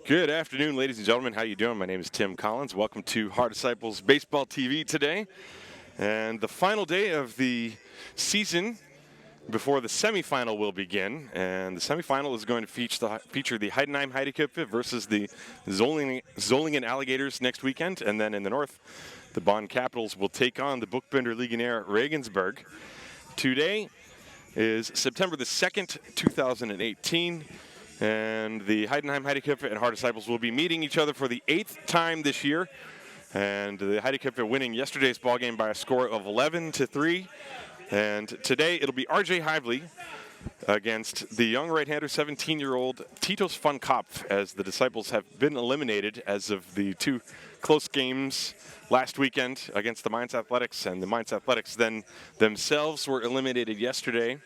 Good afternoon, ladies and gentlemen. How you doing? My name is Tim Collins. Welcome to Haar Disciples Baseball TV today. And the final day of the season before the semifinal will begin. And the semifinal is going to feature the Heidenheim Heideköpfe versus the Solingen Alligators next weekend. And then in the north, the Bonn Capitals will take on the Buchbinder Legionnaire Regensburg. Today is September the 2nd, 2018. And the Heidenheim Heideköpfe and Haar Disciples will be meeting each other for the 8th time this year. And the Heideköpfe winning yesterday's ball game by a score of 11-3. And today it'll be R.J. Hively against the young right-hander, 17-year-old Titus van Kopf, as the Disciples have been eliminated as of the two close games last weekend against the Mainz Athletics. And the Mainz Athletics then themselves were eliminated yesterday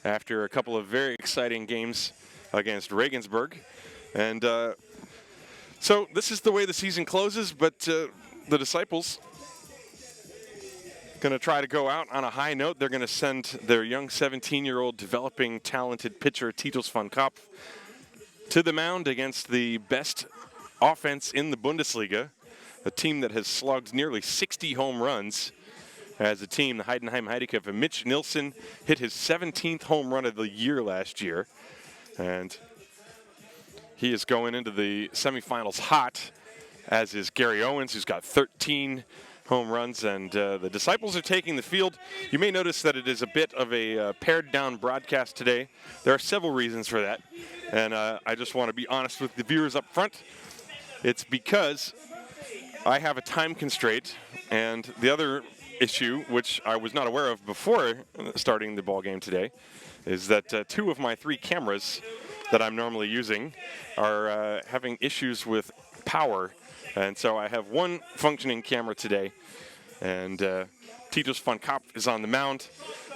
after a couple of very exciting games against Regensburg. And so this is the way the season closes, but the Disciples going to try to go out on a high note. They're going to send their young 17-year-old developing talented pitcher Titus van Kopf to the mound against the best offense in the Bundesliga, a team that has slugged nearly 60 home runs as a team, the Heidenheim Heideköpfe. Mitch Nilsson hit his 17th home run of the year last year. And he is going into the semifinals hot, as is Gary Owens, who's got 13 home runs. And the Disciples are taking the field. You may notice that it is a bit of a pared-down broadcast today. There are several reasons for that. And I just want to be honest with the viewers up front. It's because I have a time constraint. And the other issue, which I was not aware of before starting the ball game today, is that two of my three cameras that I'm normally using are having issues with power. And so I have one functioning camera today. And Titus van Kopf is on the mound.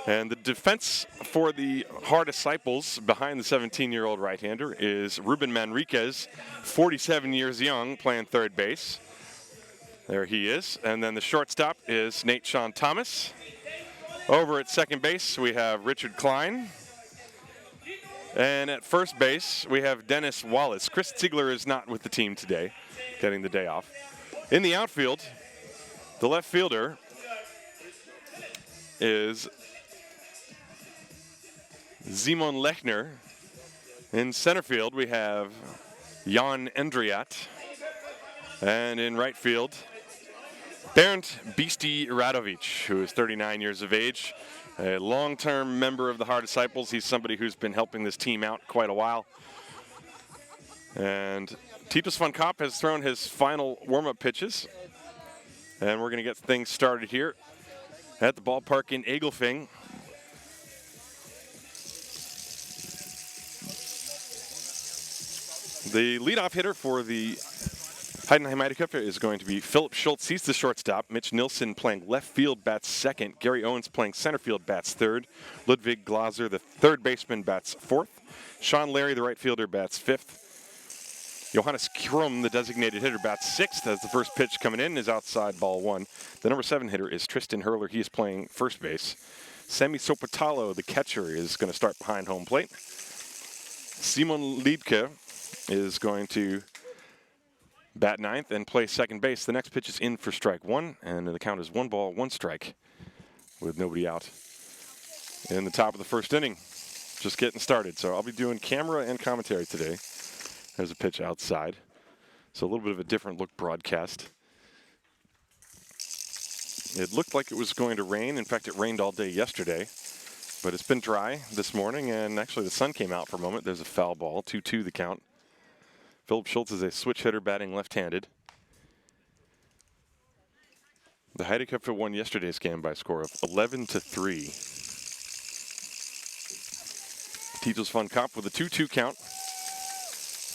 And the defense for the Haar Disciples behind the 17-year-old right-hander is Reuben Manriquez, 47 years young, playing third base. There he is. And then the shortstop is Nate Sean Thomas. Over at second base, we have Richard Klein. And at first base, we have Dennis Wallace. Chris Ziegler is not with the team today, getting the day off. In the outfield, the left fielder is Simon Lechner. In center field, we have Jan Endriat. And in right field, Bernd Beastie Radovic, who is 39 years of age. A long-term member of the Haar Disciples. He's somebody who's been helping this team out quite a while. And Titus van Kopf has thrown his final warm-up pitches. And we're going to get things started here at the ballpark in Egelfing. The leadoff hitter for the Heidenheim Heideköpfe is going to be Philip Schultz. He's the shortstop. Mitch Nilsson playing left field, bats second. Gary Owens playing center field, bats third. Ludwig Glaser, the third baseman, bats fourth. Sean Larry, the right fielder, bats fifth. Johannes Krum, the designated hitter, bats sixth as the first pitch coming in is outside, ball one. The number 7 hitter is Tristan Hurler. He is playing first base. Semi Sopotalo, the catcher, is going to start behind home plate. Simon Liedke is going to bat ninth and play second base. The next pitch is in for strike one, and the count is 1 ball, 1 strike with nobody out in the top of the first inning. Just getting started. So I'll be doing camera and commentary today. There's a pitch outside. So a little bit of a different look broadcast. It looked like it was going to rain. In fact, it rained all day yesterday, but it's been dry this morning, and actually the sun came out for a moment. There's a foul ball, 2-2 the count. Philip Schultz is a switch hitter batting left-handed. The Heideköpfe won yesterday's game by a score of 11-3. Titus van Kopf with a 2-2 count.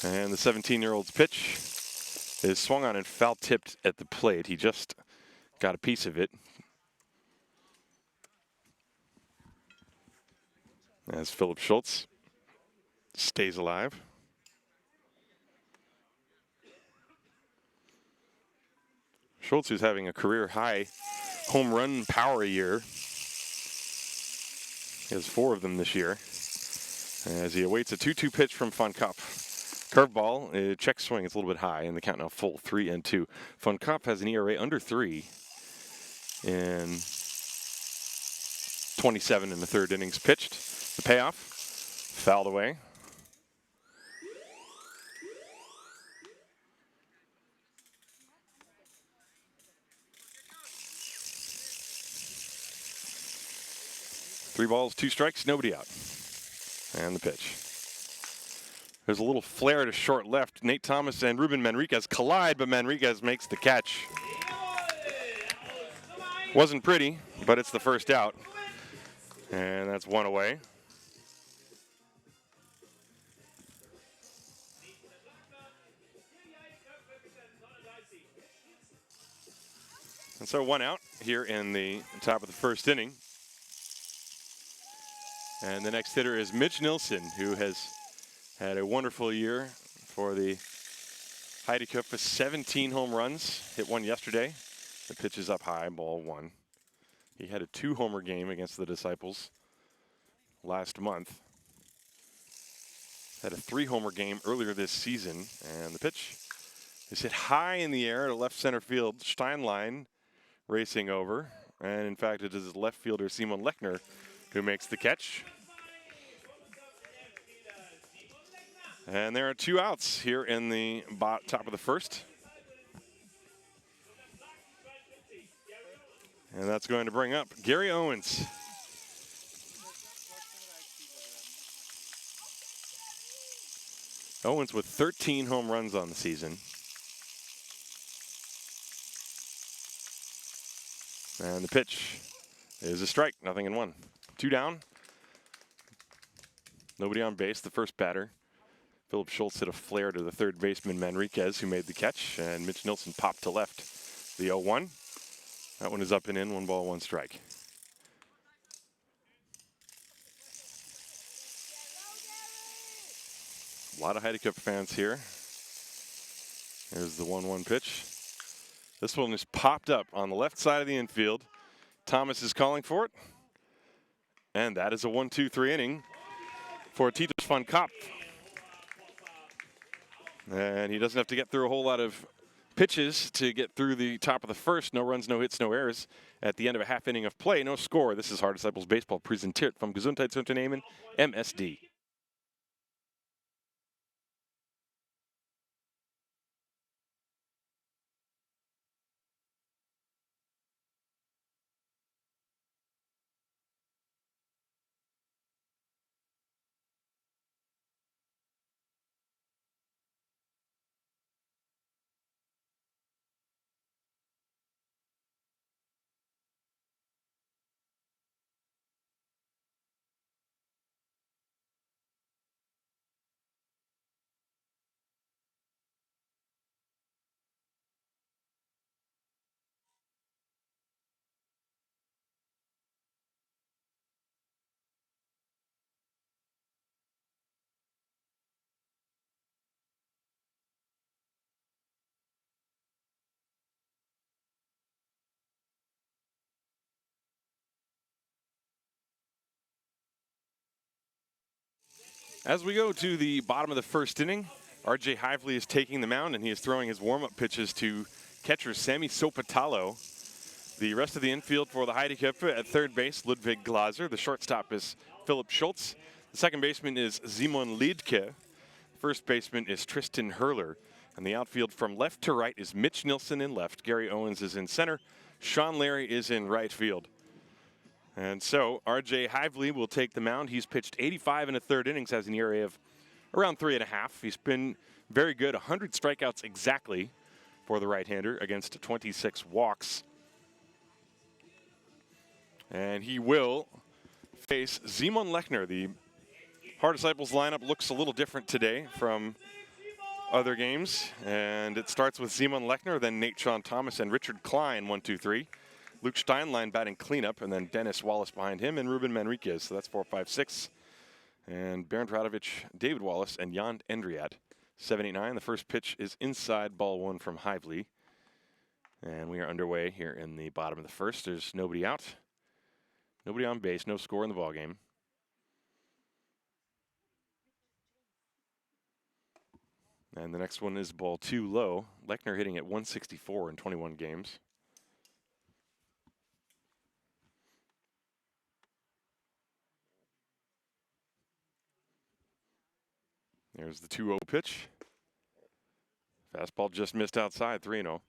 And the 17-year-old's pitch is swung on and foul-tipped at the plate. He just got a piece of it. As Philip Schultz stays alive. Schultz, who's having a career-high home run power year. He has 4 of them this year. As he awaits a 2-2 pitch from van Kopf. Curveball, check swing. It's a little bit high, and the count now full 3-2. Fun Kopf has an ERA under 3 in 27 in the third innings pitched. The payoff, fouled away. Three balls, 2 strikes, nobody out. And the pitch. There's a little flare to short left. Nate Thomas and Reuben Manriquez collide, but Manriquez makes the catch. Wasn't pretty, but it's the first out. And that's one away. And so 1 out here in the top of the first inning. And the next hitter is Mitch Nilsson, who has had a wonderful year for the Heideköpfe. 17 home runs, hit one yesterday. The pitch is up high, ball 1. He had a 2-homer game against the Disciples last month. Had a 3-homer game earlier this season, and the pitch is hit high in the air to left center field. Steinlein racing over, and in fact it is left fielder Simon Lechner who makes the catch. And there are 2 outs here in the top of the first. And that's going to bring up Gary Owens. Owens with 13 home runs on the season. And the pitch is a strike, 0-1. 2 down. Nobody on base, the first batter. Philip Schultz hit a flare to the third baseman Manriquez, who made the catch, and Mitch Nilsson popped to left. The 0-1. That one is up and in, 1 ball, 1 strike. A lot of Heideköpfe fans here. There's the 1-1 pitch. This one is popped up on the left side of the infield. Thomas is calling for it. And that is a 1-2-3 inning for Titus van Kopf. And he doesn't have to get through a whole lot of pitches to get through the top of the first. No runs, no hits, no errors. At the end of a half inning of play, no score. This is Hard Disciples Baseball, präsentiert vom Gesundheitsunternehmen MSD. As we go to the bottom of the first inning, R.J. Hively is taking the mound, and he is throwing his warm-up pitches to catcher Sammy Sopatalo. The rest of the infield for the Heideköpfe: at third base, Ludwig Glaser. The shortstop is Philip Schultz. The second baseman is Simon Liedke. First baseman is Tristan Hurler. And the outfield from left to right is Mitch Nilsson in left. Gary Owens is in center. Sean Larry is in right field. And so R.J. Hively will take the mound. He's pitched 85 in the third innings, has an ERA of around 3.5. He's been very good, 100 strikeouts exactly for the right-hander against 26 walks. And he will face Simon Lechner. The Hard Disciples lineup looks a little different today from other games. And it starts with Simon Lechner, then Nate Sean Thomas and Richard Klein, 1, 2, 3. Luke Steinlein batting cleanup, and then Dennis Wallace behind him, and Reuben Manriquez. So that's 4, 5, 6. And Bernd Radovich, David Wallace, and Jan Endriat, 7, 8, 9. The first pitch is inside, ball 1 from Hively. And we are underway here in the bottom of the first. There's nobody out. Nobody on base, no score in the ballgame. And the next one is ball 2 low. Lechner hitting at 164 in 21 games. There's the 2-0 pitch. Fastball just missed outside, 3-0.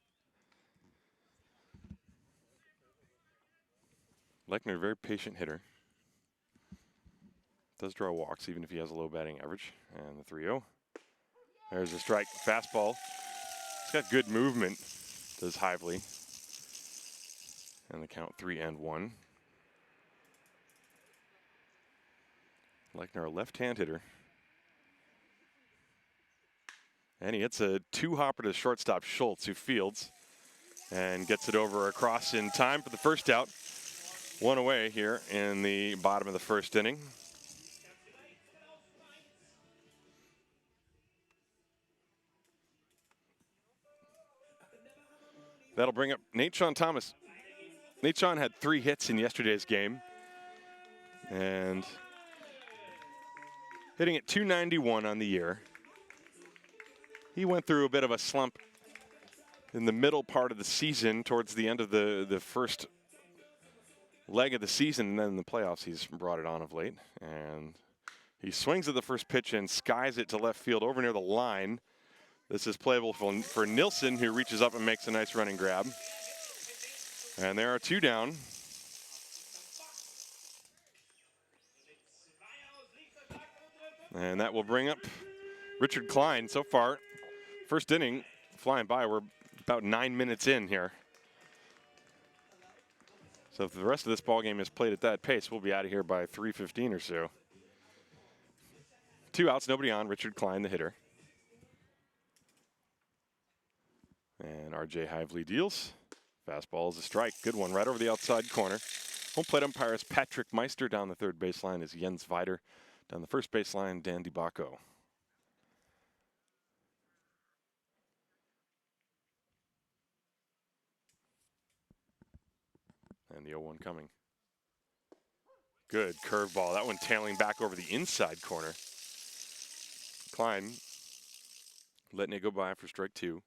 Lechner, very patient hitter. Does draw walks even if he has a low batting average. And the 3-0. There's a strike. Fastball. It's got good movement, does Hively. And the count 3-1. Lechner, a left-hand hitter. And he hits a 2-hopper to shortstop Schultz, who fields and gets it over across in time for the first out. 1 away here in the bottom of the first inning. That'll bring up Nathan Thomas. Nathan had 3 hits in yesterday's game. And hitting at 291 on the year. He went through a bit of a slump in the middle part of the season, towards the end of the first leg of the season, and then in the playoffs he's brought it on of late. And he swings at the first pitch and skies it to left field over near the line. This is playable for Nilsson, who reaches up and makes a nice running grab. And there are 2 down. And that will bring up Richard Klein. So far, first inning flying by. We're about 9 minutes in here. So if the rest of this ball game is played at that pace, we'll be out of here by 3:15 or so. 2 outs, nobody on. Richard Klein, the hitter. And R.J. Hively deals. Fastball is a strike. Good one right over the outside corner. Home plate umpire is Patrick Meister. Down the third baseline is Jens Weider. Down the first baseline, Dan DiBacco. And the 0-1 coming. Good curveball. That one tailing back over the inside corner. Klein letting it go by for strike 2.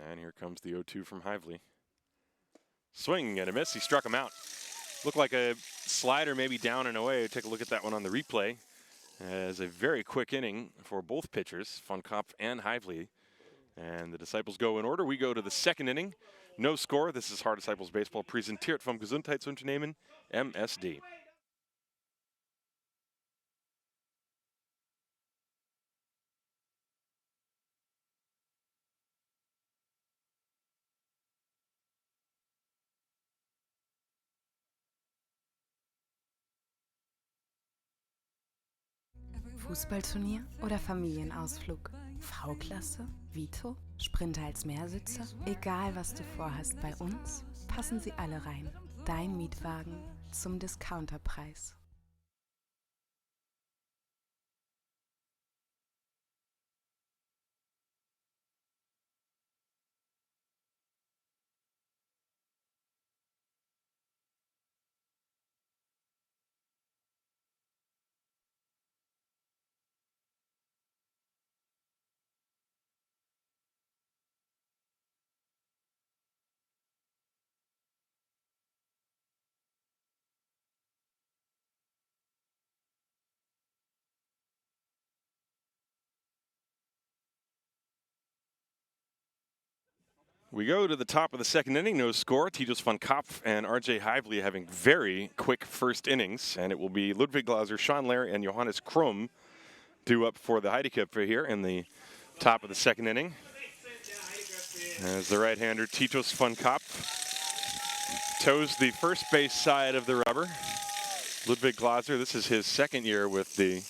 And here comes the 0-2 from Hively. Swing and a miss. He struck him out. Looked like a slider, maybe down and away. Take a look at that one on the replay. As a very quick inning for both pitchers, Von Kopf and Hively. And the Disciples go in order. We go to the second inning. No score. This is Haar Disciples Baseball, präsentiert vom Gesundheitsunternehmen MSD. Fußballturnier oder Familienausflug? V-Klasse? Vito? Sprinter als Mehrsitzer? Egal, was du vorhast, bei uns passen sie alle rein. Dein Mietwagen zum Discounterpreis. We go to the top of the second inning. No score. Titus von Kopf and R.J. Hively having very quick first innings. And it will be Ludwig Glaser, Sean Larry, and Johannes Krumm due up for the Heideköpfe here in the top of the second inning. As the right-hander Titus von Kopf toes the first base side of the rubber. Ludwig Glaser, this is his second year with the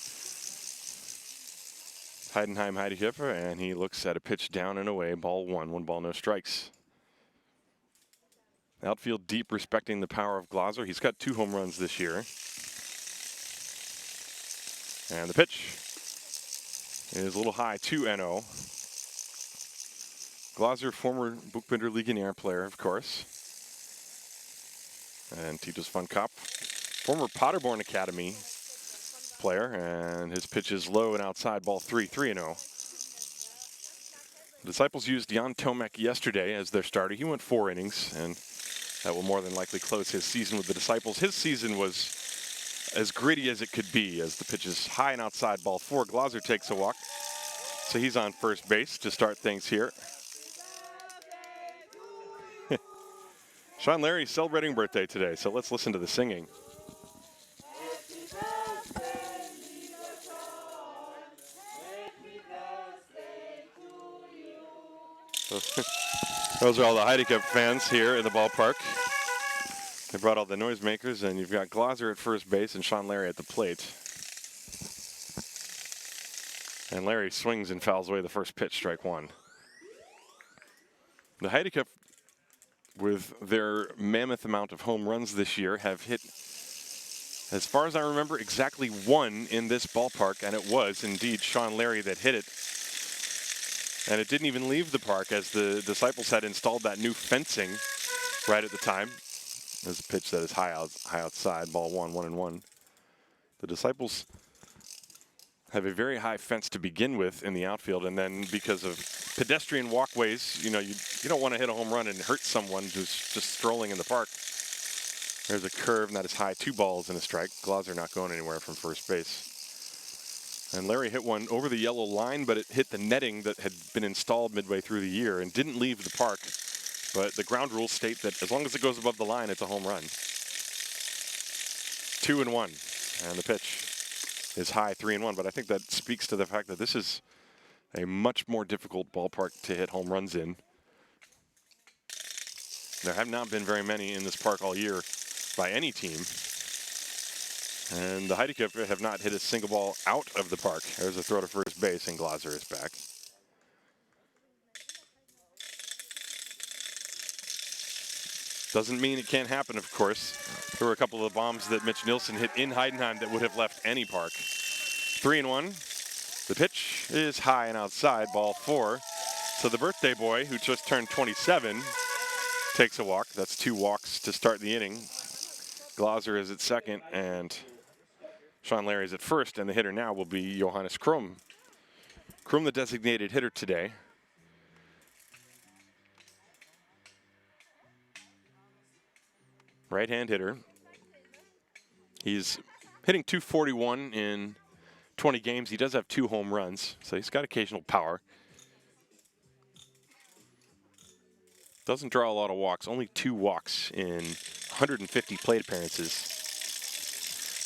Heidenheim Heideköpfe, and he looks at a pitch down and away. Ball 1, 1 ball, no strikes. Outfield deep, respecting the power of Glaser. He's got 2 home runs this year. And the pitch is a little high, 2-0. Glaser, former Buchbinder Legionnaire player, of course. And Titus von Kopf, former Paderborn Academy player, and his pitch is low and outside, ball 3-0. The Disciples used Jan Tomek yesterday as their starter. He went 4 innings, and that will more than likely close his season with the Disciples. His season was as gritty as it could be, as the pitch is high and outside, ball 4. Glauser takes a walk, so he's on first base to start things here. Sean Larry celebrating birthday today, so let's listen to the singing. Those are all the Heideköpfe fans here in the ballpark. They brought all the noisemakers, and you've got Glauser at first base and Sean Larry at the plate. And Larry swings and fouls away the first pitch, strike 1. The Heideköpfe, with their mammoth amount of home runs this year, have hit, as far as I remember, exactly 1 in this ballpark, and it was indeed Sean Larry that hit it. And it didn't even leave the park, as the Disciples had installed that new fencing right at the time. There's a pitch that is high outside, ball 1-1-1. The Disciples have a very high fence to begin with in the outfield, and then because of pedestrian walkways, you don't want to hit a home run and hurt someone who's just strolling in the park. There's a curve, and that is high, 2 balls and a strike. Glauser not going anywhere from first base. And Larry hit one over the yellow line, but it hit the netting that had been installed midway through the year and didn't leave the park. But the ground rules state that as long as it goes above the line, it's a home run. 2-1, and the pitch is high, 3-1. But I think that speaks to the fact that this is a much more difficult ballpark to hit home runs in. There have not been very many in this park all year by any team. And the Heideköpfe have not hit a single ball out of the park. There's a throw to first base, and Glauser is back. Doesn't mean it can't happen, of course. There were a couple of bombs that Mitch Nilsson hit in Heidenheim that would have left any park. 3-1. The pitch is high and outside, ball 4. So the birthday boy, who just turned 27, takes a walk. That's 2 walks to start the inning. Glauser is at second, and Sean Larry is at first, and the hitter now will be Johannes Krum. Krum, the designated hitter today. Right-hand hitter. He's hitting .241 in 20 games. He does have 2 home runs, so he's got occasional power. Doesn't draw a lot of walks, only 2 walks in 150 plate appearances.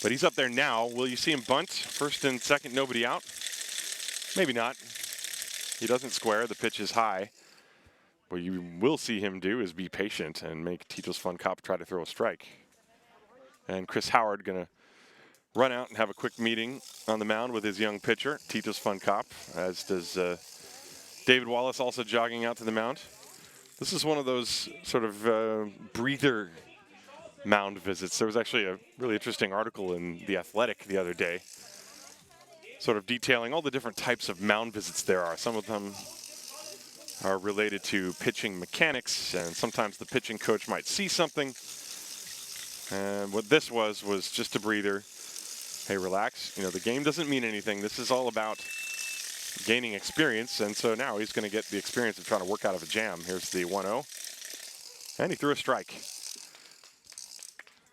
But he's up there now. Will you see him bunt? First and second, nobody out? Maybe not. He doesn't square. The pitch is high. What you will see him do is be patient and make Tito's Fun Cop try to throw a strike. And Chris Howard going to run out and have a quick meeting on the mound with his young pitcher, Tito's Fun Cop, as does David Wallace, also jogging out to the mound. This is one of those sort of breather mound visits. There was actually a really interesting article in The Athletic the other day, sort of detailing all the different types of mound visits there are. Some of them are related to pitching mechanics, and sometimes the pitching coach might see something. And what this was just a breather. Hey, relax. The game doesn't mean anything. This is all about gaining experience, and so now he's going to get the experience of trying to work out of a jam. Here's the 1-0, and he threw a strike.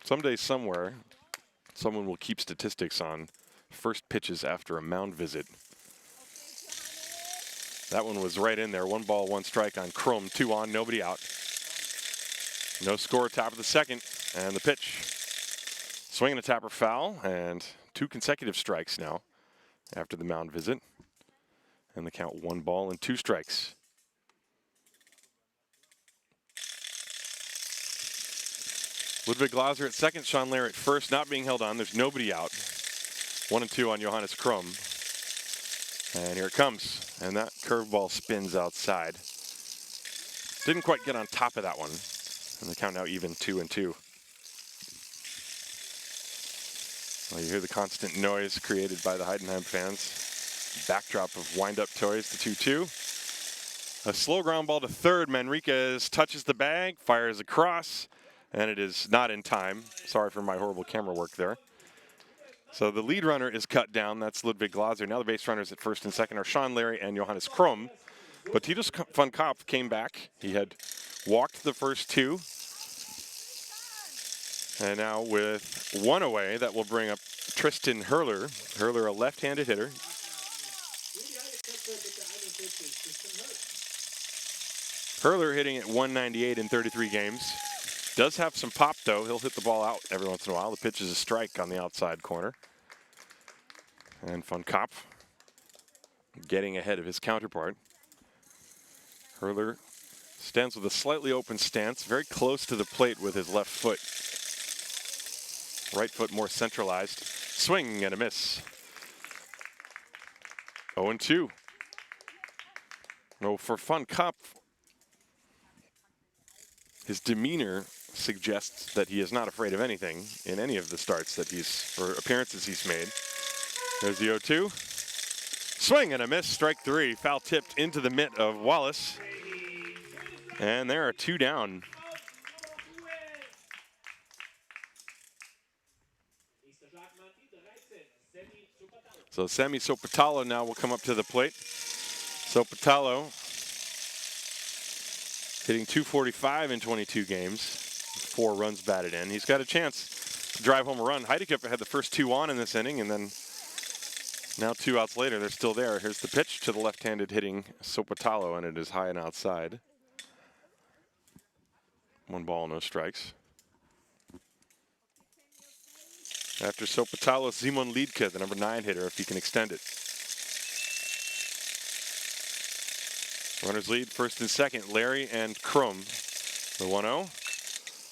Someday, somewhere, someone will keep statistics on first pitches after a mound visit. That one was right in there. 1 ball, 1 strike on Krum. 2 on, nobody out. No score, top of the second, and the pitch. Swing and a tapper foul, and 2 consecutive strikes now after the mound visit. And the count 1 ball and 2 strikes. Ludwig Glauser at second, Sean Larry at first, not being held on. There's nobody out. 1-2 on Johannes Krum. And here it comes. And that curveball spins outside. Didn't quite get on top of that one. And the count now even, 2-2. Well, you hear the constant noise created by the Heidenheim fans. Backdrop of wind-up toys, the 2-2. A slow ground ball to third. Manriquez touches the bag, fires across, and it is not in time. Sorry for my horrible camera work there. So the lead runner is cut down. That's Ludwig Glaser. Now the base runners at first and second are Sean Larry and Johannes Krom. But Titus van Kopf came back. He had walked the first two. And now with one away, that will bring up Tristan Hurler. Hurler, a left-handed hitter. Hurler hitting at 198 in 33 games. Does have some pop, though. He'll hit the ball out every once in a while. The pitch is a strike on the outside corner. And Van Kopf getting ahead of his counterpart. Hurler stands with a slightly open stance, very close to the plate with his left foot. Right foot more centralized. Swing and a miss. 0-2. No, for Van Kopf, his demeanor suggests that he is not afraid of anything in any of the starts that or appearances he's made. There's the 0-2. Swing and a miss, strike three. Foul tipped into the mitt of Wallace. And there are two down. So Sami Sopatalo now will come up to the plate. Sopatalo hitting .245 in 22 games, 4 runs batted in. He's got a chance to drive home a run. Heideköpfe had the first 2 on in this inning, and then now 2 outs later, they're still there. Here's the pitch to the left-handed hitting Sopatalo, and it is high and outside. 1 ball, no strikes. After Sopatalo, Simon Liedke, the number 9 hitter, if he can extend it. Runners lead first and second, Larry and Krom. The 1-0.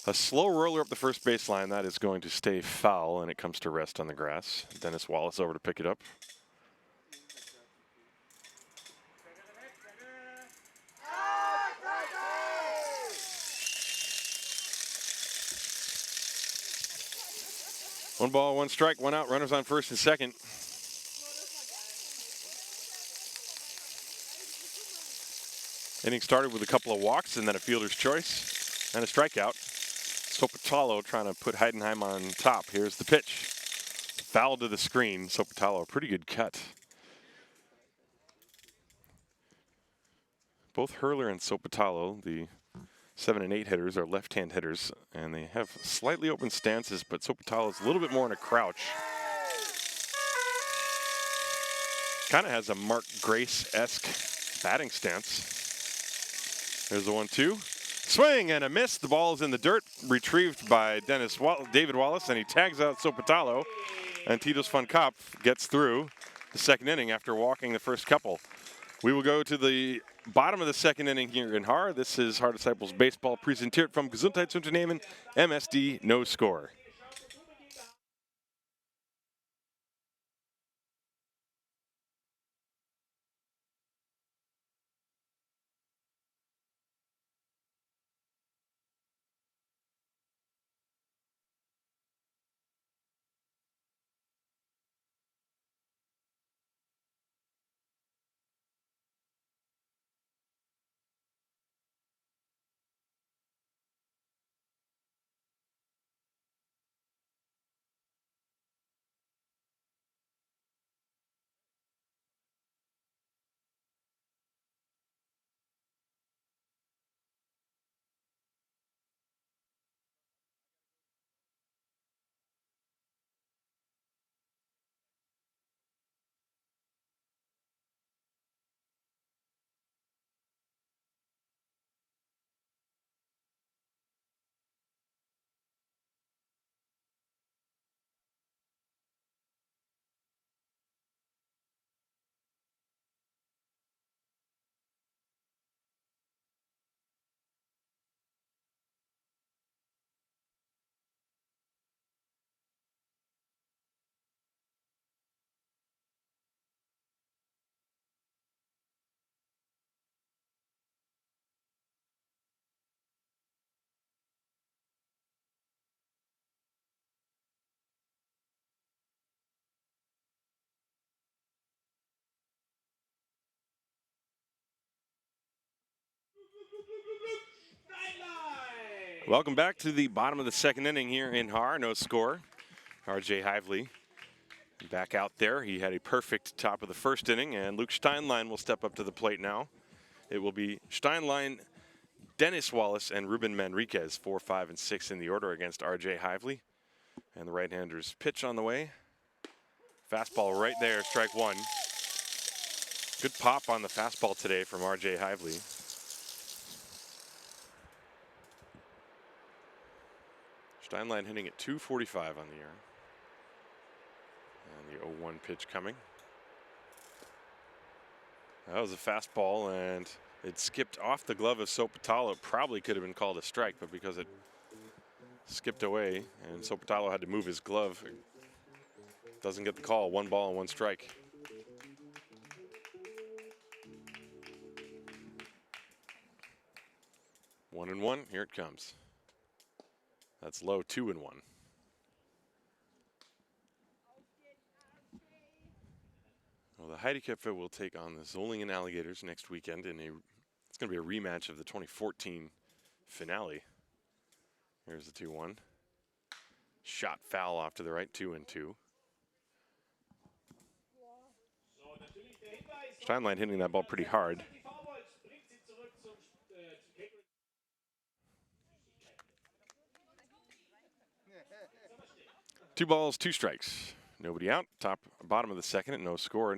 A slow roller up the first baseline. That is going to stay foul, and it comes to rest on the grass. Dennis Wallace over to pick it up. One ball, one strike, one out. Runners on first and second. Inning started with a couple of walks and then a fielder's choice and a strikeout. Sopatalo trying to put Heidenheim on top. Here's the pitch. Foul to the screen. Sopatalo, a pretty good cut. Both Hurler and Sopatalo, the 7 and 8 hitters, are left-hand hitters, and they have slightly open stances, but Sopatalo is a little bit more in a crouch. Kind of has a Mark Grace-esque batting stance. There's the 1-2. Swing and a miss. The ball is in the dirt, retrieved by David Wallace, and he tags out Sopatalo. And Titus van Kopf gets through the second inning after walking the first couple. We will go to the bottom of the second inning here in Haar. This is Haar Disciples Baseball, präsentiert vom Gesundheitsunternehmen MSD No Score. Welcome back to the bottom of the second inning here in Haar. No score. RJ Hively Back out there, he had a perfect top of the first inning, and Luke Steinlein will step up to the plate now. It will be Steinlein, Dennis Wallace, and Reuben Manriquez, 4, 5, and 6 in the order against R.J. Hively. And the right-hander's pitch on the way. Fastball right there, strike one. Good pop on the fastball today from R.J. Hively. Steinlein hitting at 245 on the year. And the 0-1 pitch coming. That was a fastball, and it skipped off the glove of Sopotalo. It probably could have been called a strike, but because it skipped away and Sopotalo had to move his glove, it doesn't get the call. 1 ball and 1 strike. One and one, here it comes. That's low, 2 and 1. Well, the Heideköpfe will take on the Solingen Alligators next weekend in it's going to be a rematch of the 2014 finale. Here's the 2-1. Shot foul off to the right, 2 and 2. Steinlein hitting that ball pretty hard. 2 balls, 2 strikes. Nobody out. Bottom of the second, and no score,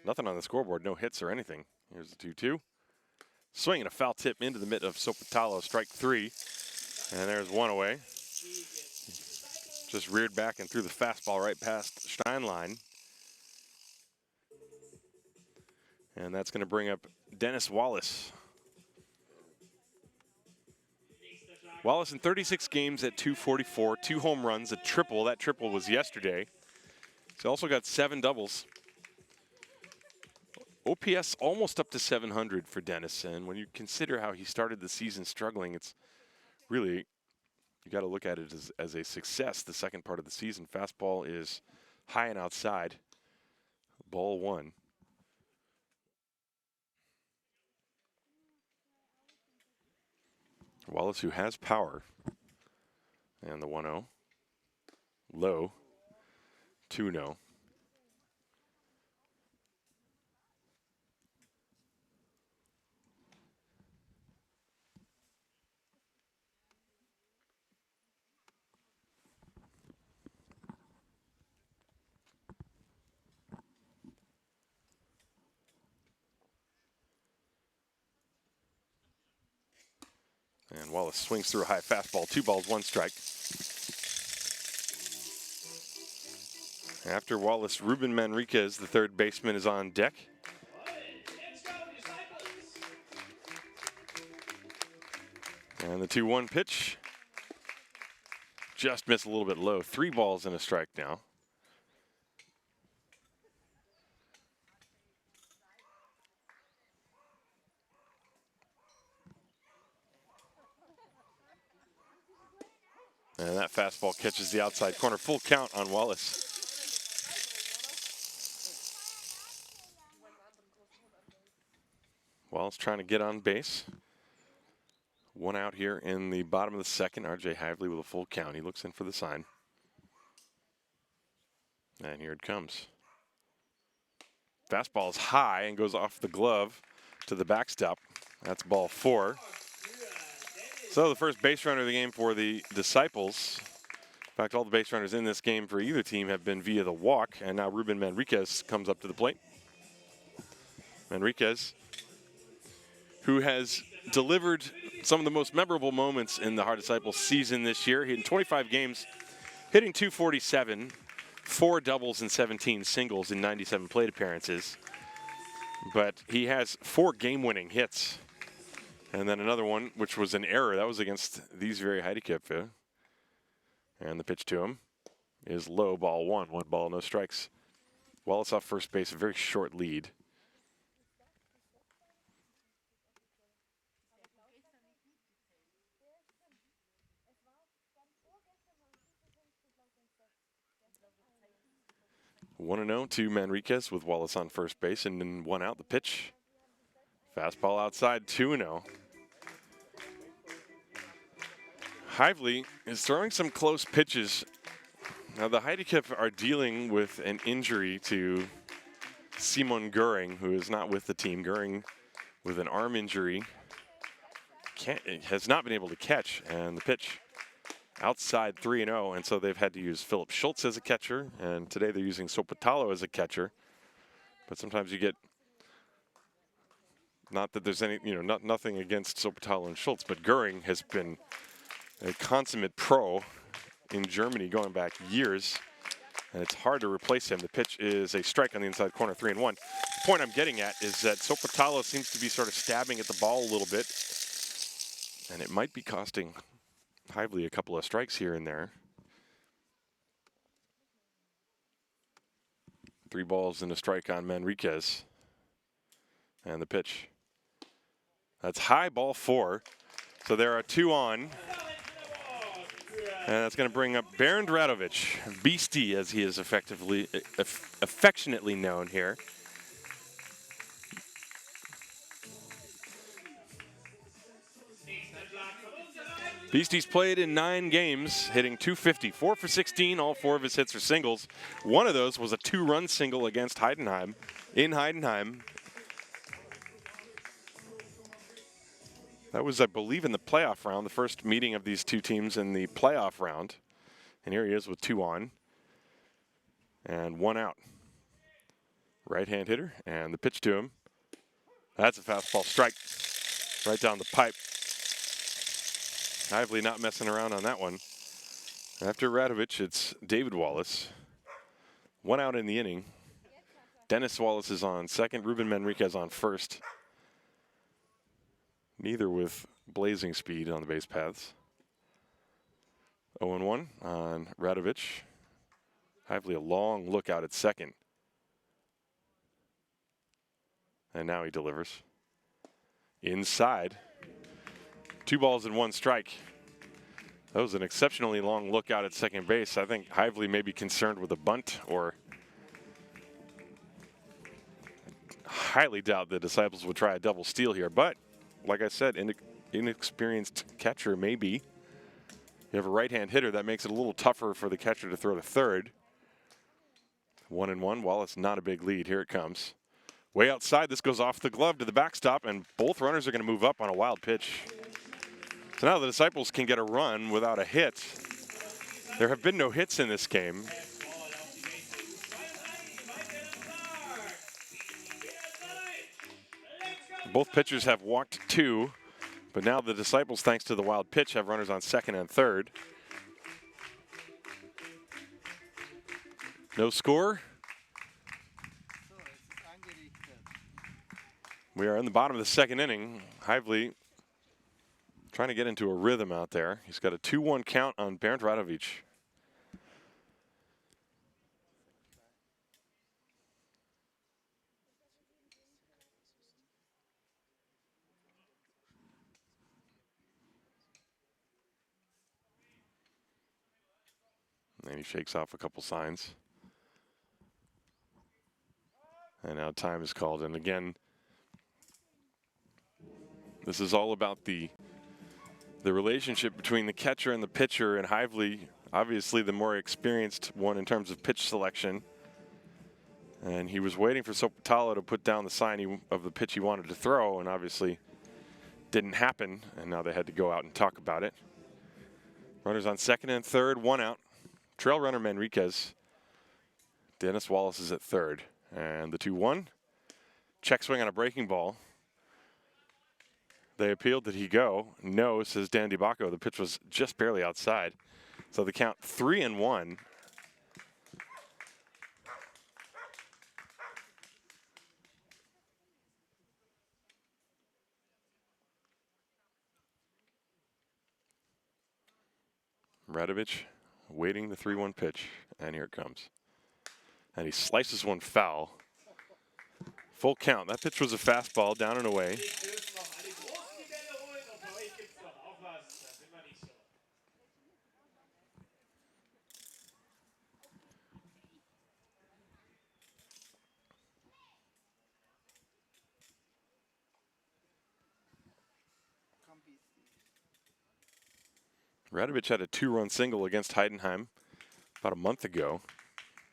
nothing on the scoreboard, no hits or anything. Here's the 2-2. Swinging a foul tip into the mitt of Sopotalo, strike 3. And there's 1 away. Just reared back and threw the fastball right past Steinlein. And that's going to bring up Dennis Wallace. Wallace in 36 games at 244, 2 home runs, a triple. That triple was yesterday. He's also got 7 doubles. OPS almost up to 700 for Dennis. And when you consider how he started the season struggling, it's really, you got to look at it as a success the second part of the season. Fastball is high and outside. Ball 1. Wallace, who has power. And the 1-0. Low. 2-0. And Wallace swings through a high fastball. 2 balls, 1 strike. After Wallace, Reuben Manriquez, the third baseman, is on deck. And the 2-1 pitch. Just missed a little bit low. 3 balls and a strike now. And that fastball catches the outside corner. Full count on Wallace. Wallace trying to get on base. 1 out here in the bottom of the second. R.J. Hively with a full count. He looks in for the sign. And here it comes. Fastball is high and goes off the glove to the backstop. That's ball 4. So the first base runner of the game for the Disciples. In fact, all the base runners in this game for either team have been via the walk. And now Reuben Manriquez comes up to the plate. Manriquez, who has delivered some of the most memorable moments in the Haar Disciples season this year. He in 25 games, hitting .247, 4 doubles and 17 singles in 97 plate appearances. But he has 4 game-winning hits. And then another one, which was an error. That was against these very Heideköpfe. And the pitch to him is low, ball 1. 1 ball, no strikes. Wallace off first base, a very short lead. One and 0 to Manriquez with Wallace on first base, and then 1 out. The pitch, fastball outside, 2-0. Hively is throwing some close pitches Now the Heideköpfe are dealing with an injury to Simon Göring, who is not with the team. Göring with an arm injury has not been able to catch, and the pitch outside 3-0, and so they've had to use Philip Schultz as a catcher, and today they're using Sopotalo as a catcher. But sometimes you get, not that there's any, nothing against Sopotalo and Schultz, but Göring has been a consummate pro in Germany going back years, and it's hard to replace him. The pitch is a strike on the inside corner, 3-1. The point I'm getting at is that Sopotalo seems to be sort of stabbing at the ball a little bit, and it might be costing Hively a couple of strikes here and there. 3 balls and a strike on Manriquez. And the pitch. That's high, ball 4. So there are 2 on. And that's going to bring up Bernd Radovic, Beastie as he is affectionately known here. Beastie's played in 9 games, hitting .250, 4 for 16. All 4 of his hits are singles. One of those was a 2-run single against Heidenheim in Heidenheim. That was, I believe, in the playoff round, the first meeting of these 2 teams in the playoff round. And here he is with 2 on and 1 out. Right-hand hitter, and the pitch to him. That's a fastball strike right down the pipe. Hively not messing around on that one. After Radovic, it's David Wallace. 1 out in the inning. Dennis Wallace is on second. Reuben Manriquez on first. Neither with blazing speed on the base paths. 0-1 on Radovic. Hively a long look out at second. And now he delivers. Inside. 2 balls and 1 strike. That was an exceptionally long look out at second base. I think Hively may be concerned with a bunt, or highly doubt the Disciples would try a double steal here. But like I said, inexperienced catcher maybe. You have a right-hand hitter, that makes it a little tougher for the catcher to throw to third. 1-1. Wallace, not a big lead. Here it comes. Way outside, this goes off the glove to the backstop, and both runners are going to move up on a wild pitch. So now the Disciples can get a run without a hit. There have been no hits in this game. Both pitchers have walked 2, but now the Disciples, thanks to the wild pitch, have runners on second and third. No score. We are in the bottom of the second inning. Hively trying to get into a rhythm out there. He's got a 2-1 count on Bernd Radovic. And he shakes off a couple signs. And now time is called. And again, this is all about the relationship between the catcher and the pitcher, and Hively, obviously the more experienced one in terms of pitch selection. And he was waiting for Sopotalo to put down the sign of the pitch he wanted to throw, and obviously didn't happen, and now they had to go out and talk about it. Runners on second and third, 1 out. Trail runner Manriquez. Dennis Wallace is at third. And the 2-1. Check swing on a breaking ball. They appealed. Did he go? No, says Dan DiBacco. The pitch was just barely outside. So the count 3-1. Radovic waiting the 3-1 pitch, and here it comes. And he slices one foul. Full count. That pitch was a fastball down and away. Radovic had a 2-run single against Heidenheim about a month ago,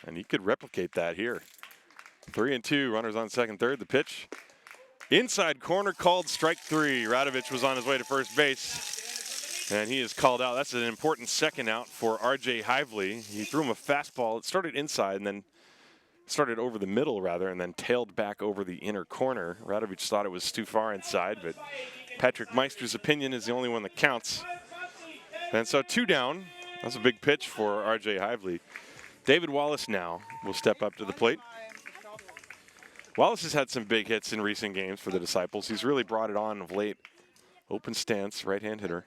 and he could replicate that here. 3-2, runners on second, third. The pitch. Inside corner, called strike three. Radovic was on his way to first base, and he is called out. That's an important second out for R.J. Hively. He threw him a fastball. It started inside and then started over the middle, rather, and then tailed back over the inner corner. Radovic thought it was too far inside, but Patrick Meister's opinion is the only one that counts. And so 2 down. That's a big pitch for R.J. Hively. David Wallace now will step up to the plate. Wallace has had some big hits in recent games for the Disciples. He's really brought it on of late. Open stance, right-hand hitter.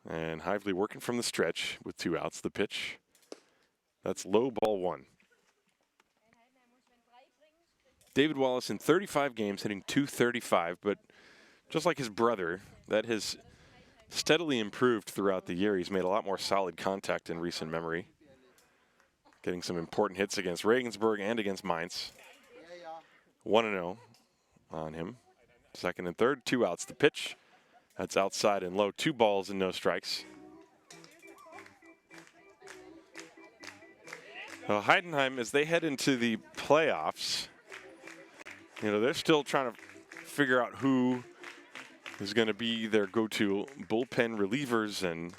And Hively working from the stretch with 2 outs. The pitch. That's low, ball 1. David Wallace in 35 games hitting .235, but just like his brother, that has steadily improved throughout the year. He's made a lot more solid contact in recent memory. Getting some important hits against Regensburg and against Mainz. 1-0 on him. Second and third, 2 outs. The pitch. That's outside and low. 2 balls and no strikes. Well, Heidenheim, as they head into the playoffs, they're still trying to figure out who is going to be their go-to bullpen relievers, and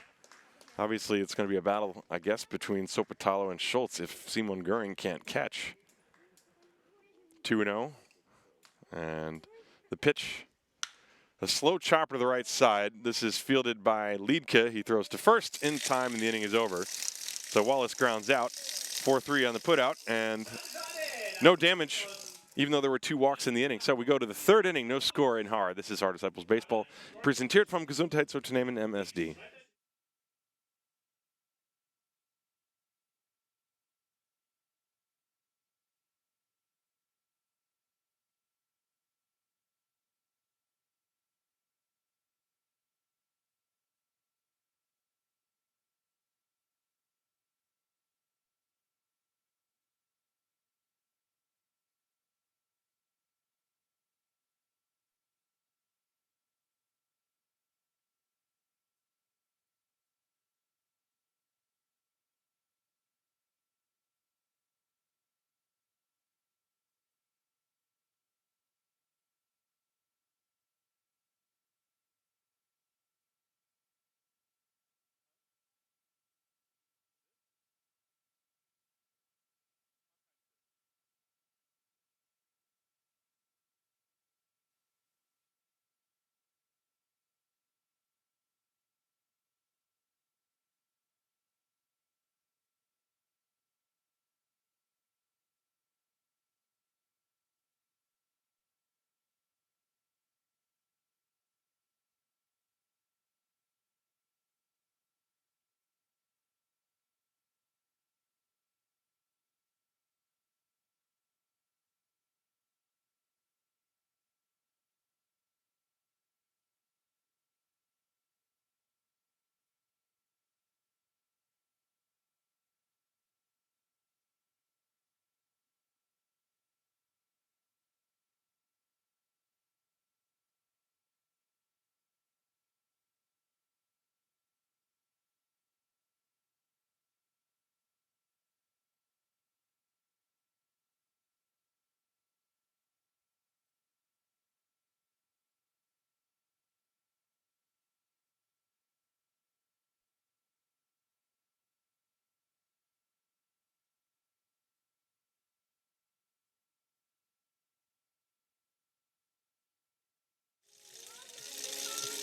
obviously it's going to be a battle, I guess, between Sopotalo and Schultz if Simon Göring can't catch. 2-0. And the pitch. A slow chopper to the right side. This is fielded by Liedke. He throws to first in time, and the inning is over. So Wallace grounds out. 4-3 on the putout, and no damage, even though there were 2 walks in the inning. So we go to the 3rd inning, no score in Haar. This is Our Disciples Baseball, präsentiert vom Gesundheitsunternehmen MSD.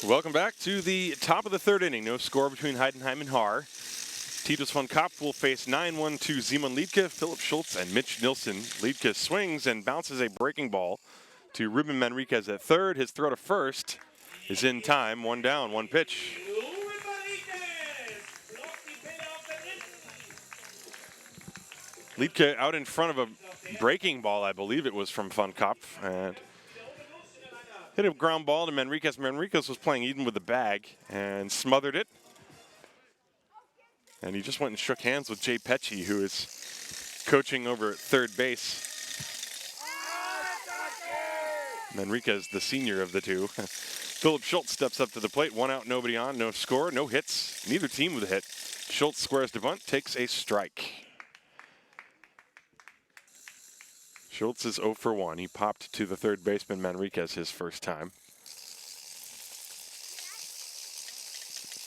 Welcome back to the top of the 3rd inning. No score between Heidenheim and Haar. Titus von Kopp will face 9-1 to Simon Liedke, Philip Schultz, and Mitch Nilsson. Liedke swings and bounces a breaking ball to Reuben Manriquez at third. His throw to first is in time. 1 down, 1 pitch. Liedke out in front of a breaking ball, I believe it was from von Kopp, and hit a ground ball to Manriquez. Manriquez was playing even with the bag and smothered it. And he just went and shook hands with Jay Pecci, who is coaching over at third base. Manriquez, the senior of the two. Philip Schultz steps up to the plate. 1 out, nobody on, no score, no hits. Neither team with a hit. Schultz squares to bunt, takes a strike. Schultz is 0 for 1. He popped to the third baseman Manriquez his first time.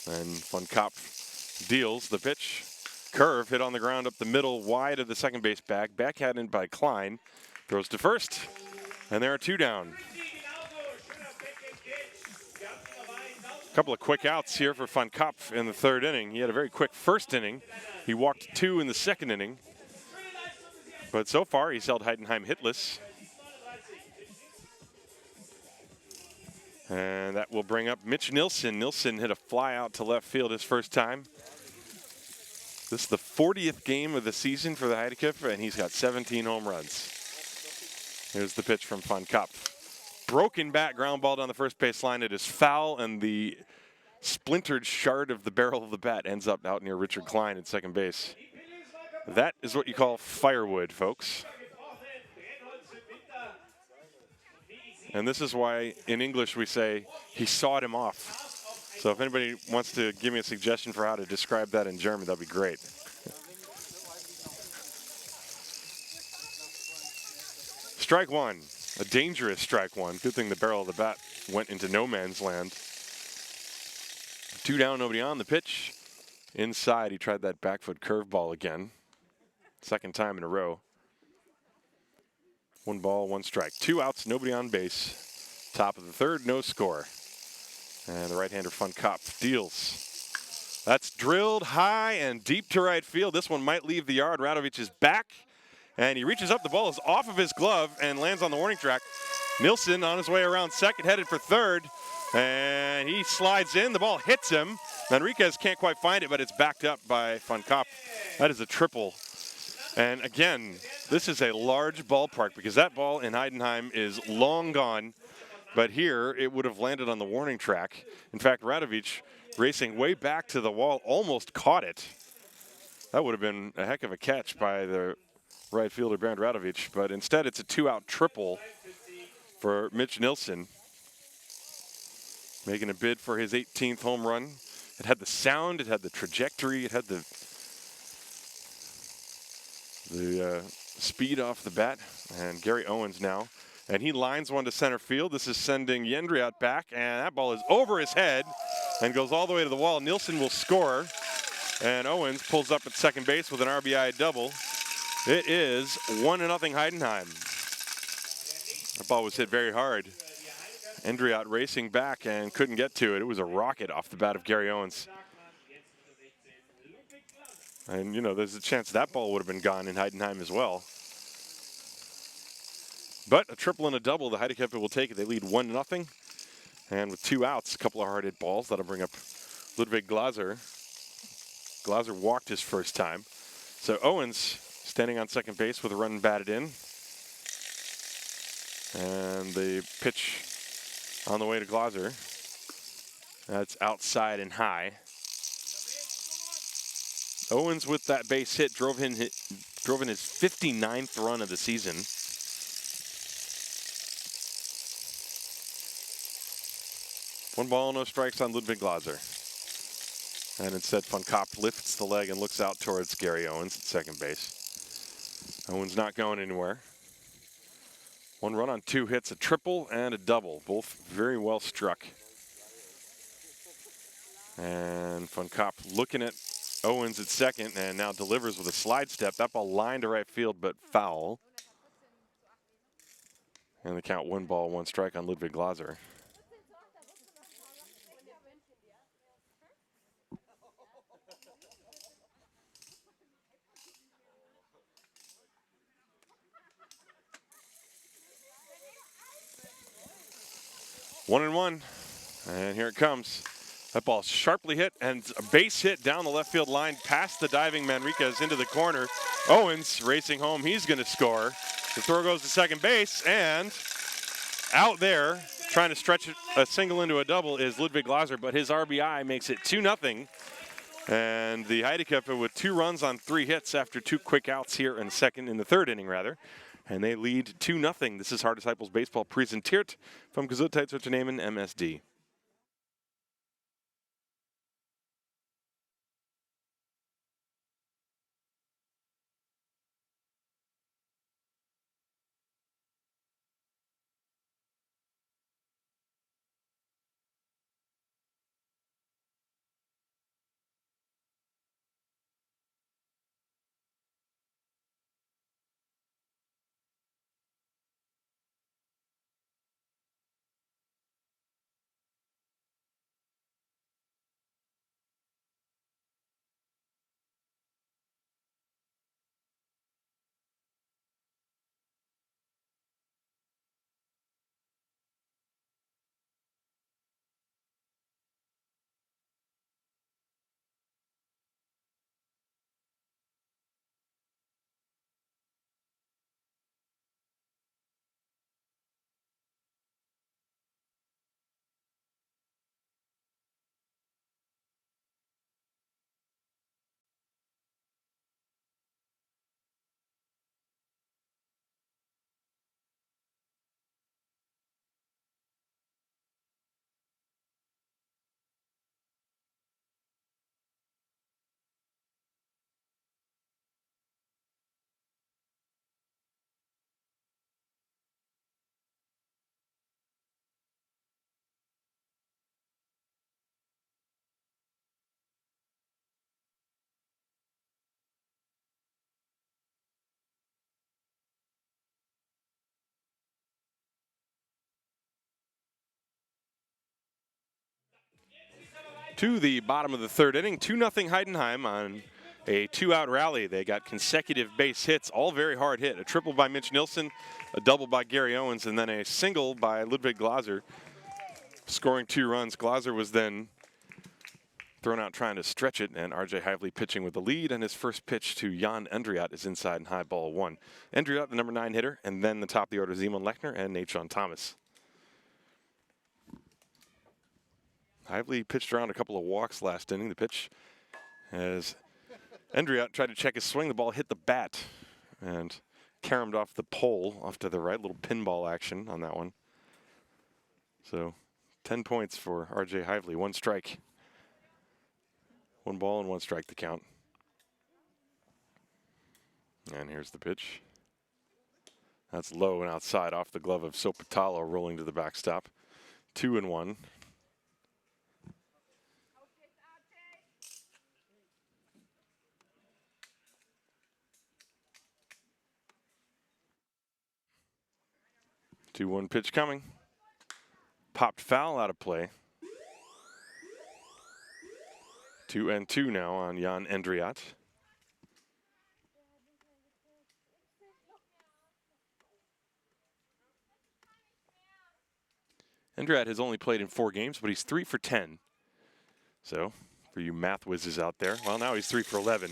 And Von Kopp deals the pitch. Curve hit on the ground up the middle, wide of the second base bag. Backhanded by Klein. Throws to first. And there are 2 down. A couple of quick outs here for Von Kopp in the third inning. He had a very quick first inning. He walked 2 in the second inning. But so far, he's held Heidenheim hitless. And that will bring up Mitch Nilsson. Nilsson hit a fly out to left field his first time. This is the 40th game of the season for the Heideköpfe, and he's got 17 home runs. Here's the pitch from Von Kopp. Broken bat, ground ball down the first base line. It is foul, and the splintered shard of the barrel of the bat ends up out near Richard Klein at second base. That is what you call firewood, folks. And this is why in English we say he sawed him off. So if anybody wants to give me a suggestion for how to describe that in German, that'd be great. Strike one, a dangerous strike one. Good thing the barrel of the bat went into no man's land. 2 down, nobody on. The pitch inside. He tried that back foot curveball again. Second time in a row. 1 ball, 1 strike. 2 outs, nobody on base. Top of the third, no score. And the right-hander Von Kopp deals. That's drilled high and deep to right field. This one might leave the yard. Radovic is back. And he reaches up. The ball is off of his glove and lands on the warning track. Nilsson on his way around second, headed for third. And he slides in. The ball hits him. Manriquez can't quite find it, but it's backed up by Von Kopp. That is a triple. And again, this is a large ballpark because that ball in Heidenheim is long gone. But here, it would have landed on the warning track. In fact, Radovic, racing way back to the wall, almost caught it. That would have been a heck of a catch by the right fielder, Bernd Radovic. But instead, it's a 2-out triple for Mitch Nilsson, making a bid for his 18th home run. It had the sound, it had the trajectory, it had the speed off the bat. And Gary Owens now. And he lines one to center field. This is sending Yendriat back. And that ball is over his head and goes all the way to the wall. Nilsson will score. And Owens pulls up at second base with an RBI double. It is 1-0 Heidenheim. That ball was hit very hard. Yendriat racing back and couldn't get to it. It was a rocket off the bat of Gary Owens. And, you know, there's a chance that ball would have been gone in Heidenheim as well. But a triple and a double, the Heideköpfe will take it. They lead 1-0. And with 2 outs, a couple of hard hit balls, that'll bring up Ludwig Glaser. Glaser walked his first time. So Owens standing on second base with a run batted in. And the pitch on the way to Glaser. That's outside and high. Owens with that base hit drove in his 59th run of the season. One ball, no strikes on Ludwig Glaser. And instead, Von Kopp lifts the leg and looks out towards Gary Owens at second base. Owens not going anywhere. 1 run on 2 hits, a triple and a double, both very well struck. And Von Kopp looking at Owens at second and now delivers with a slide step. That ball lined to right field, but foul. And the count 1 ball, 1 strike on Ludwig Glaser. One and one, and here it comes. That ball sharply hit and a base hit down the left field line past the diving Manriquez into the corner. Owens racing home, he's gonna score. The throw goes to second base, and out there, trying to stretch a single into a double is Ludwig Glaser, but his RBI makes it 2-0. And the Heideköpfe with 2 runs on 3 hits after 2 quick outs here in the third inning rather. And they lead 2-0. This is Haar Disciples Baseball präsentiert vom Gesundheitsunternehmen MSD. To the bottom of the third inning, 2-0 Heidenheim on a 2-out rally. They got consecutive base hits, all very hard hit. A triple by Mitch Nilsson, a double by Gary Owens, and then a single by Ludwig Glaser, scoring 2 runs. Glaser was then thrown out trying to stretch it, and R.J. Hively pitching with the lead, and his first pitch to Jan Endriat is inside and high, ball 1. Endriat, the number 9 hitter, and then the top of the order, Simon Lechner and Nathan Thomas. Hively pitched around a couple of walks last inning. The pitch, as Endriat tried to check his swing, the ball hit the bat and caromed off the pole off to the right. Little pinball action on that one. So 10 points for R.J. Hively. 1 strike. 1 ball and 1 strike to count. And here's the pitch. That's low and outside off the glove of Sopatalo, rolling to the backstop. 2-1. Two-one pitch coming. Popped foul out of play. 2-2 now on Jan Endriat. Endriat has only played in 4 games, but he's 3 for 10. So, for you math whizzes out there, well, now he's 3 for 11.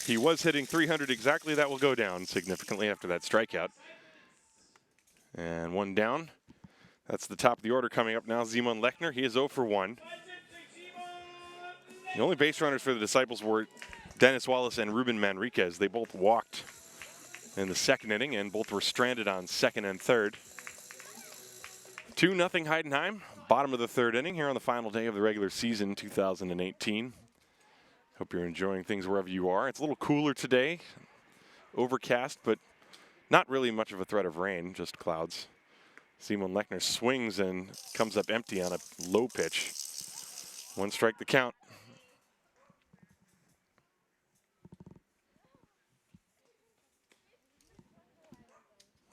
He was hitting 300 exactly. That will go down significantly after that strikeout. And 1 down. That's the top of the order coming up now. Simon Lechner, he is 0 for 1. The only base runners for the Disciples were Dennis Wallace and Reuben Manriquez. They both walked in the 2nd inning, and both were stranded on 2nd and 3rd. 2-0 Heidenheim, bottom of the 3rd inning here on the final day of the regular season 2018. Hope you're enjoying things wherever you are. It's a little cooler today, overcast, but not really much of a threat of rain, just clouds. Simon Lechner swings and comes up empty on a low pitch. 1 strike to count.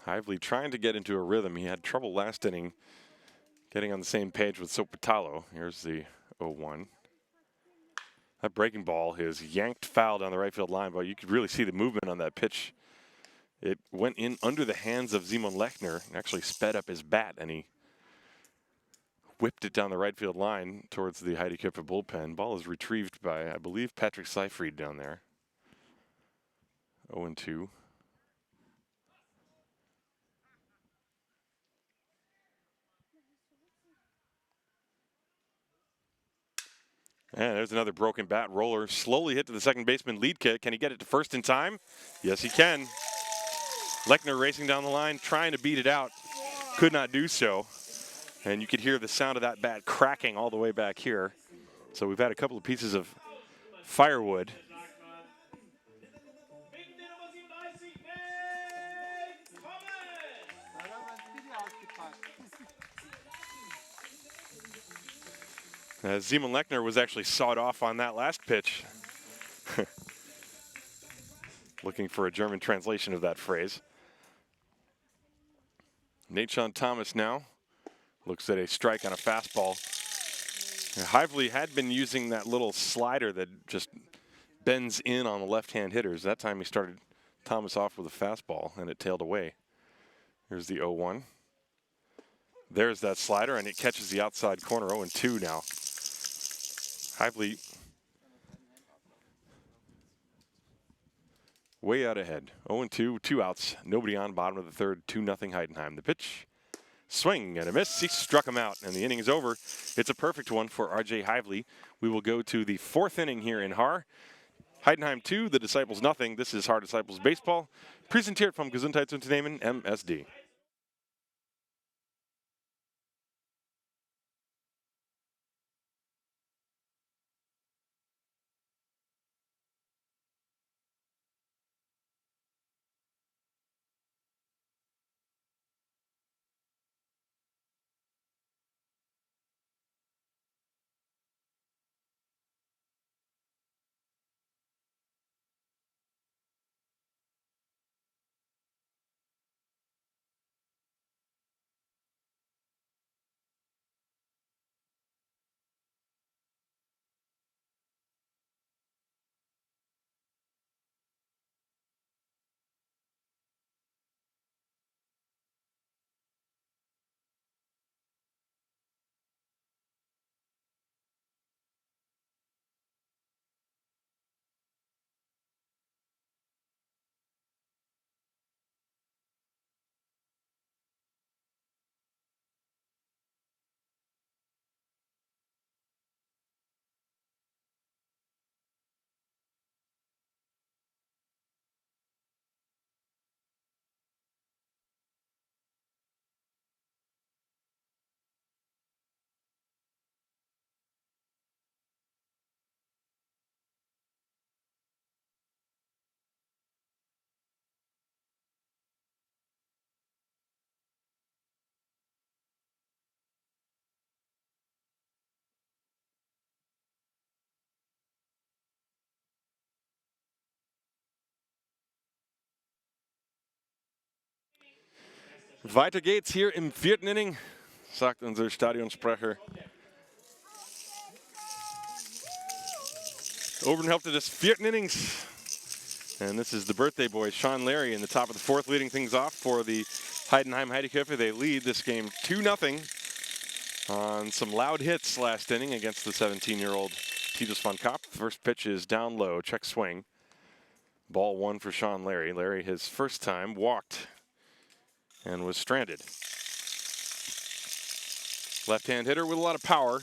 Hively trying to get into a rhythm. He had trouble last inning getting on the same page with Sopatalo. Here's the 0-1. That breaking ball is yanked foul down the right field line, but you could really see the movement on that pitch. It went in under the hands of Simon Lechner and actually sped up his bat, and he whipped it down the right field line towards the Heideköpfe bullpen. Ball is retrieved by, I believe, Patrick Seyfried down there. 0-2. And there's another broken bat. Roller slowly hit to the second baseman lead kick. Can he get it to first in time? Yes, he can. Lechner racing down the line, trying to beat it out. Could not do so. And you could hear the sound of that bat cracking all the way back here. So we've had a couple of pieces of firewood. Simon Lechner was actually sawed off on that last pitch. Looking for a German translation of that phrase. Nathan Thomas now looks at a strike on a fastball. Hively had been using that little slider that just bends in on the left-hand hitters. That time he started Thomas off with a fastball, and it tailed away. Here's the 0-1. There's that slider, and it catches the outside corner. 0-2 now. Hively way out ahead. 0-2, 2 outs. Nobody on, bottom of the 3rd. 2-0 Heidenheim. The pitch, swing and a miss. He struck him out, and the inning is over. It's a perfect one for R.J. Hively. We will go to the 4th inning here in Haar. Heidenheim 2, the Disciples nothing. This is Haar Disciples Baseball. Präsentiert vom Gesundheitsunternehmen MSD. Weiter geht's hier im 4. Inning, sagt unser Stadionsprecher. Oberen Hälfte des 4. Innings. And this is the birthday boy, Sean Larry, in the top of the 4th, leading things off for the Heidenheim Heideköpfe. They lead this game 2-0 on some loud hits last inning against the 17-year-old Titus von Kopp. First pitch is down low, check swing. Ball 1 for Sean Larry. Larry, his first time, walked and was stranded. Left-hand hitter with a lot of power.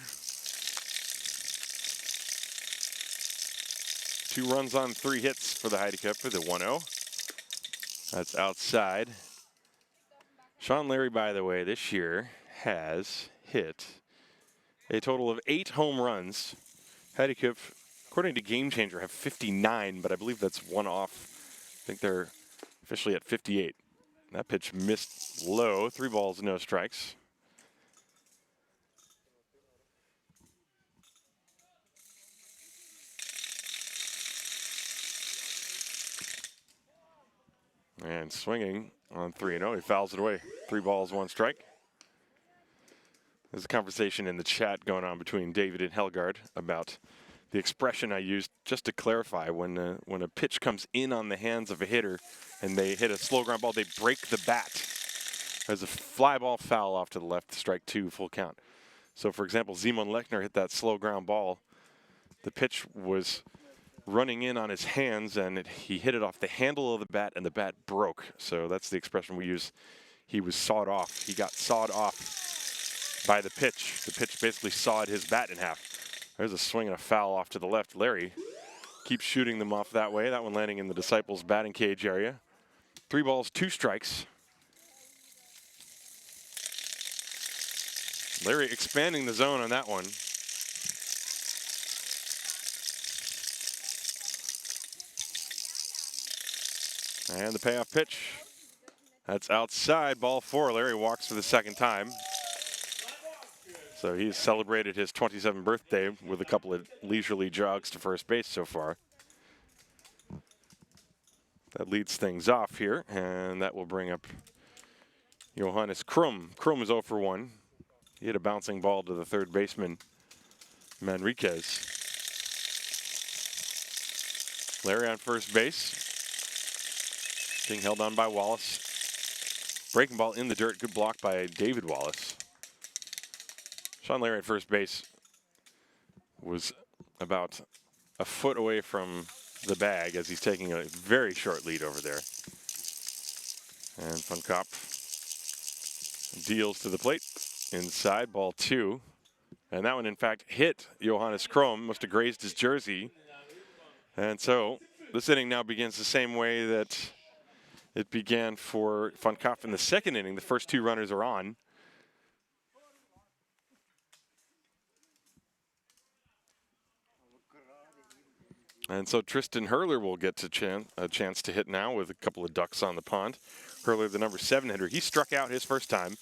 2 runs on 3 hits for the Heideköpfe, the 1-0. That's outside. Sean Larry, by the way, this year has hit a total of 8 home runs. Heideköpfe, according to Game Changer, have 59, but I believe that's one off. I think they're officially at 58. That pitch missed low. 3 balls, no strikes. And swinging on 3-0, he fouls it away. 3 balls, 1 strike. There's a conversation in the chat going on between David and Helgard about the expression I used just to clarify. When a pitch comes in on the hands of a hitter and they hit a slow ground ball, they break the bat. There's a fly ball foul off to the left, strike 2, full count. So, for example, Simon Lechner hit that slow ground ball. The pitch was running in on his hands, and he hit it off the handle of the bat, and the bat broke. So that's the expression we use. He was sawed off. He got sawed off by the pitch. The pitch basically sawed his bat in half. There's a swing and a foul off to the left. Larry keeps shooting them off that way. That one landing in the Disciples' batting cage area. 3 balls, 2 strikes. Larry expanding the zone on that one. And the payoff pitch. That's outside, ball 4. Larry walks for the 2nd time. So he's celebrated his 27th birthday with a couple of leisurely jogs to first base so far. That leads things off here, and that will bring up Johannes Krum. Krum is 0 for 1. He hit a bouncing ball to the 3rd baseman, Manriquez. Larry on first base. Being held on by Wallace. Breaking ball in the dirt. Good block by David Wallace. Sean Larry at first base was about a foot away from the bag as he's taking a very short lead over there. And von Kopp deals to the plate. Inside, ball 2. And that one, in fact, hit Johannes Krum. Must have grazed his jersey. And so this inning now begins the same way that it began for von Kopp in the 2nd inning. The first 2 runners are on. And so Tristan Hurler will get a chance to hit now with a couple of ducks on the pond. Hurler, the number 7 hitter, he struck out his first time.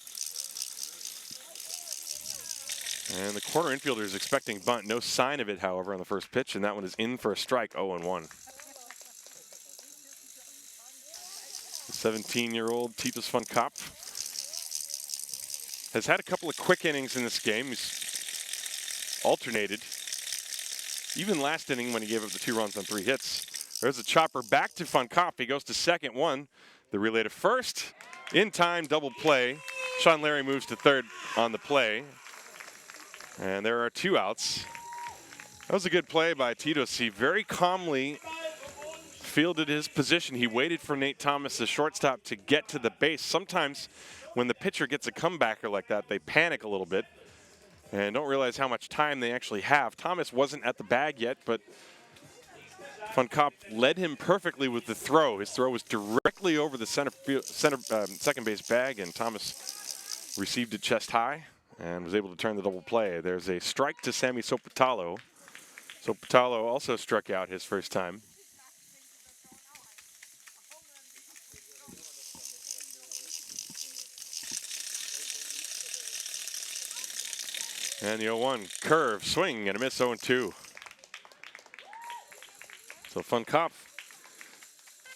And the corner infielder is expecting bunt. No sign of it, however, on the first pitch, and that one is in for a strike, 0-1. The 17-year-old Titus von Kopp has had a couple of quick innings in this game. He's alternated. Even last inning when he gave up the 2 runs on 3 hits. There's a chopper back to von Kopp. He goes to 2nd, 1. The relay to 1st. In time, double play. Sean Larry moves to 3rd on the play. And there are 2 outs. That was a good play by Titus. He very calmly fielded his position. He waited for Nate Thomas, the shortstop, to get to the base. Sometimes when the pitcher gets a comebacker like that, they panic a little bit and don't realize how much time they actually have. Thomas wasn't at the bag yet, but von Kopp led him perfectly with the throw. His throw was directly over the second base bag, and Thomas received it chest high and was able to turn the double play. There's a strike to Sammy Sopotalo. Sopotalo also struck out his first time. And the 0-1 curve, swing and a miss, 0-2. So von Kopp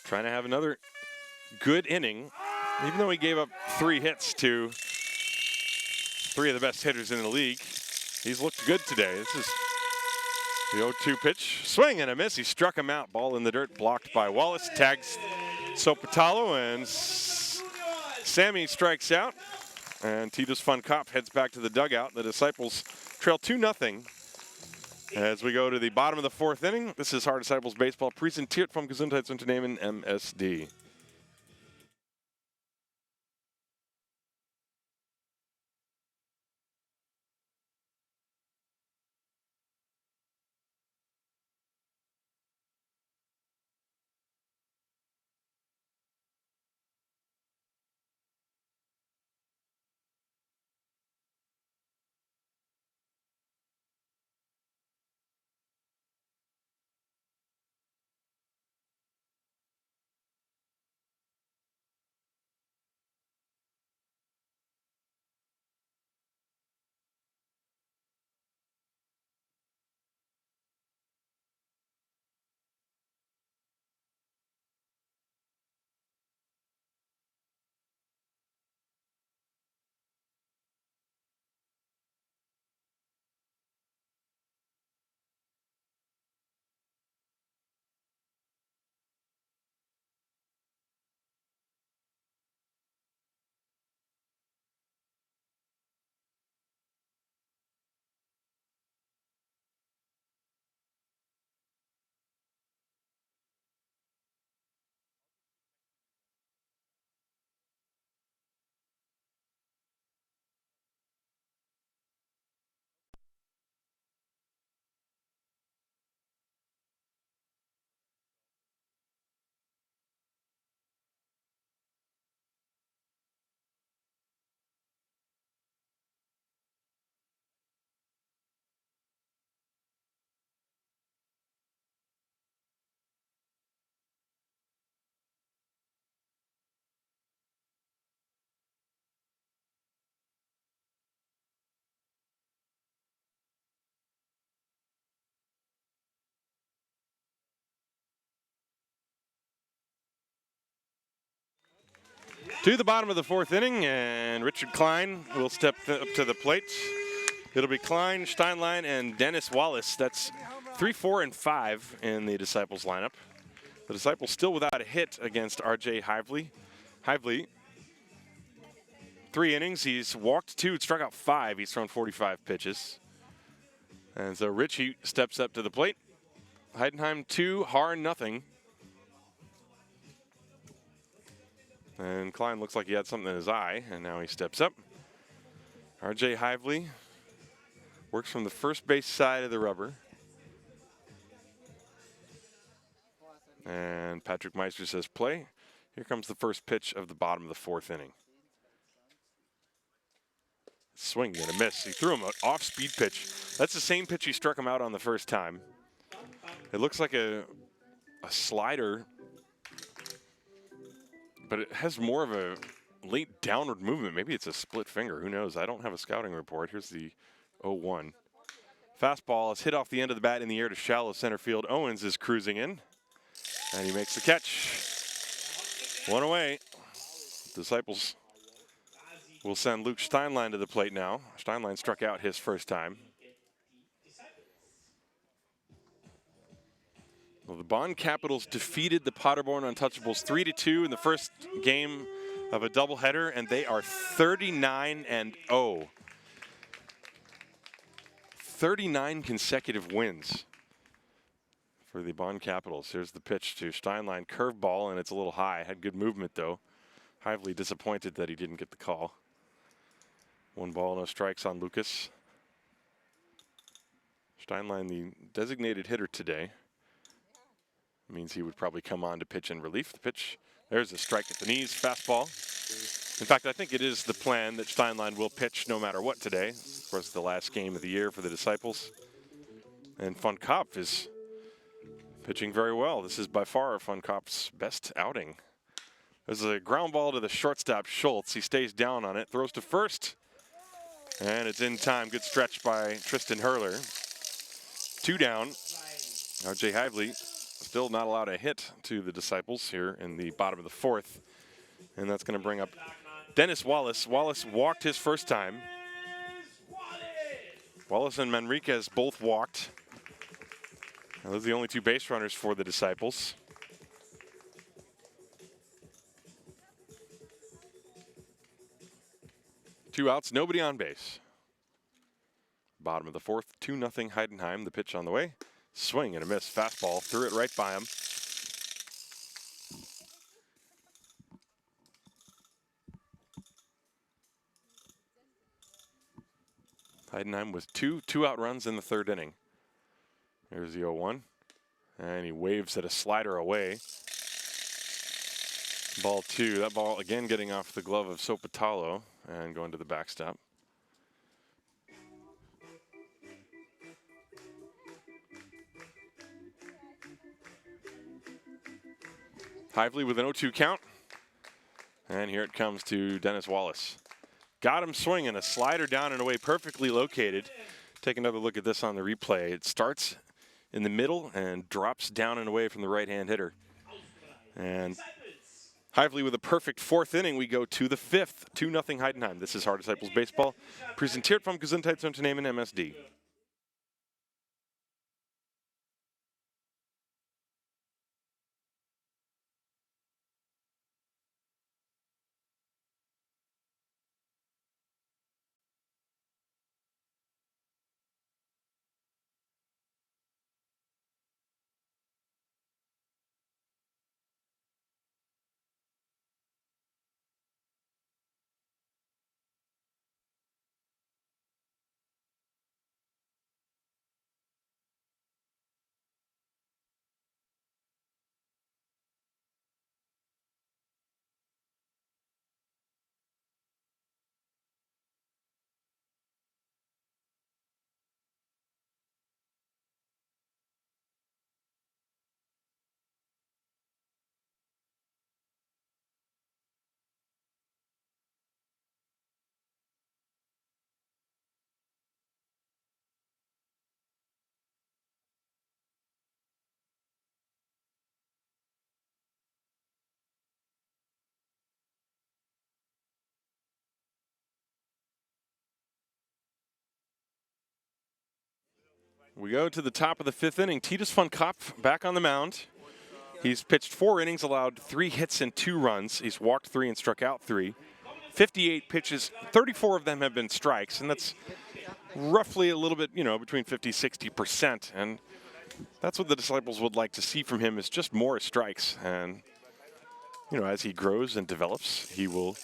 trying to have another good inning. Even though he gave up 3 hits to 3 of the best hitters in the league. He's looked good today. This is the 0-2 pitch. Swing and a miss. He struck him out. Ball in the dirt, blocked by Wallace. Tags Sopatalo, and Sammy strikes out. And Tito's Fun Cop heads back to the dugout. The Disciples trail 2-0 as we go to the bottom of the 4th inning. This is Haar Disciples Baseball, präsentiert vom Gesundheitsunternehmen MSD. To the bottom of the 4th inning, and Richard Klein will step up to the plate. It'll be Klein, Steinlein, and Dennis Wallace. That's 3, 4, and 5 in the Disciples lineup. The Disciples still without a hit against R.J. Hively. 3 innings, he's walked 2, struck out 5. He's thrown 45 pitches. And so Richie steps up to the plate. Heidenheim 2, Haar 0. And Klein looks like he had something in his eye, and now he steps up. R.J. Hively works from the first base side of the rubber. And Patrick Meister says play. Here comes the first pitch of the bottom of the 4th inning. Swing and a miss. He threw him an off-speed pitch. That's the same pitch he struck him out on the first time. It looks like a slider, but it has more of a late downward movement. Maybe it's a split finger. Who knows? I don't have a scouting report. Here's the 0-1. Fastball is hit off the end of the bat in the air to shallow center field. Owens is cruising in, and he makes the catch. 1 away. Disciples will send Luke Steinlein to the plate now. Steinlein struck out his first time. Well, the Bond Capitals defeated the Paderborn Untouchables 3-2 in the first game of a doubleheader, and they are 39-0. 39 consecutive wins for the Bond Capitals. Here's the pitch to Steinlein, curveball, and it's a little high. Had good movement though. Hively disappointed that he didn't get the call. 1 ball, no strikes on Lucas. Steinlein, the designated hitter today. Means he would probably come on to pitch in relief. The pitch, there's a strike at the knees, fastball. In fact, I think it is the plan that Steinlein will pitch no matter what today. Of course, the last game of the year for the Disciples. And Fun Cop is pitching very well. This is by far Fun Cop's best outing. There's a ground ball to the shortstop, Schultz. He stays down on it, throws to first. And it's in time. Good stretch by Tristan Hurler. 2 down. R.J. Hively still not allowed a hit to the Disciples here in the bottom of the 4th. And that's going to bring up Dennis Wallace. Wallace walked his first time. Wallace and Manriquez both walked. Now, those are the only two base runners for the Disciples. Two outs, nobody on base. Bottom of the fourth, 2-0 Heidenheim. The pitch on the way. Swing and a miss. Fastball, threw it right by him. Heidenheim with two-out runs in the third inning. Here's the 0-1. And he waves at a slider away. Ball 2. That ball again getting off the glove of Sopatalo and going to the backstop. Hively with an 0-2 count. And here it comes to Dennis Wallace. Got him swinging, a slider down and away, perfectly located. Take another look at this on the replay. It starts in the middle and drops down and away from the right-hand hitter. And Hively with a perfect fourth inning. We go to the fifth, 2-0 Heidenheim. This is Haar Disciples Baseball, präsentiert vom Gesundheitsunternehmen MSD. We go to the top of the fifth inning. Titus van Kopf back on the mound. He's pitched 4 innings, allowed 3 hits and 2 runs. He's walked 3 and struck out 3. 58 pitches, 34 of them have been strikes, and that's roughly a little bit, between 50-60%. And that's what the Disciples would like to see from him, is just more strikes. And, as he grows and develops, he will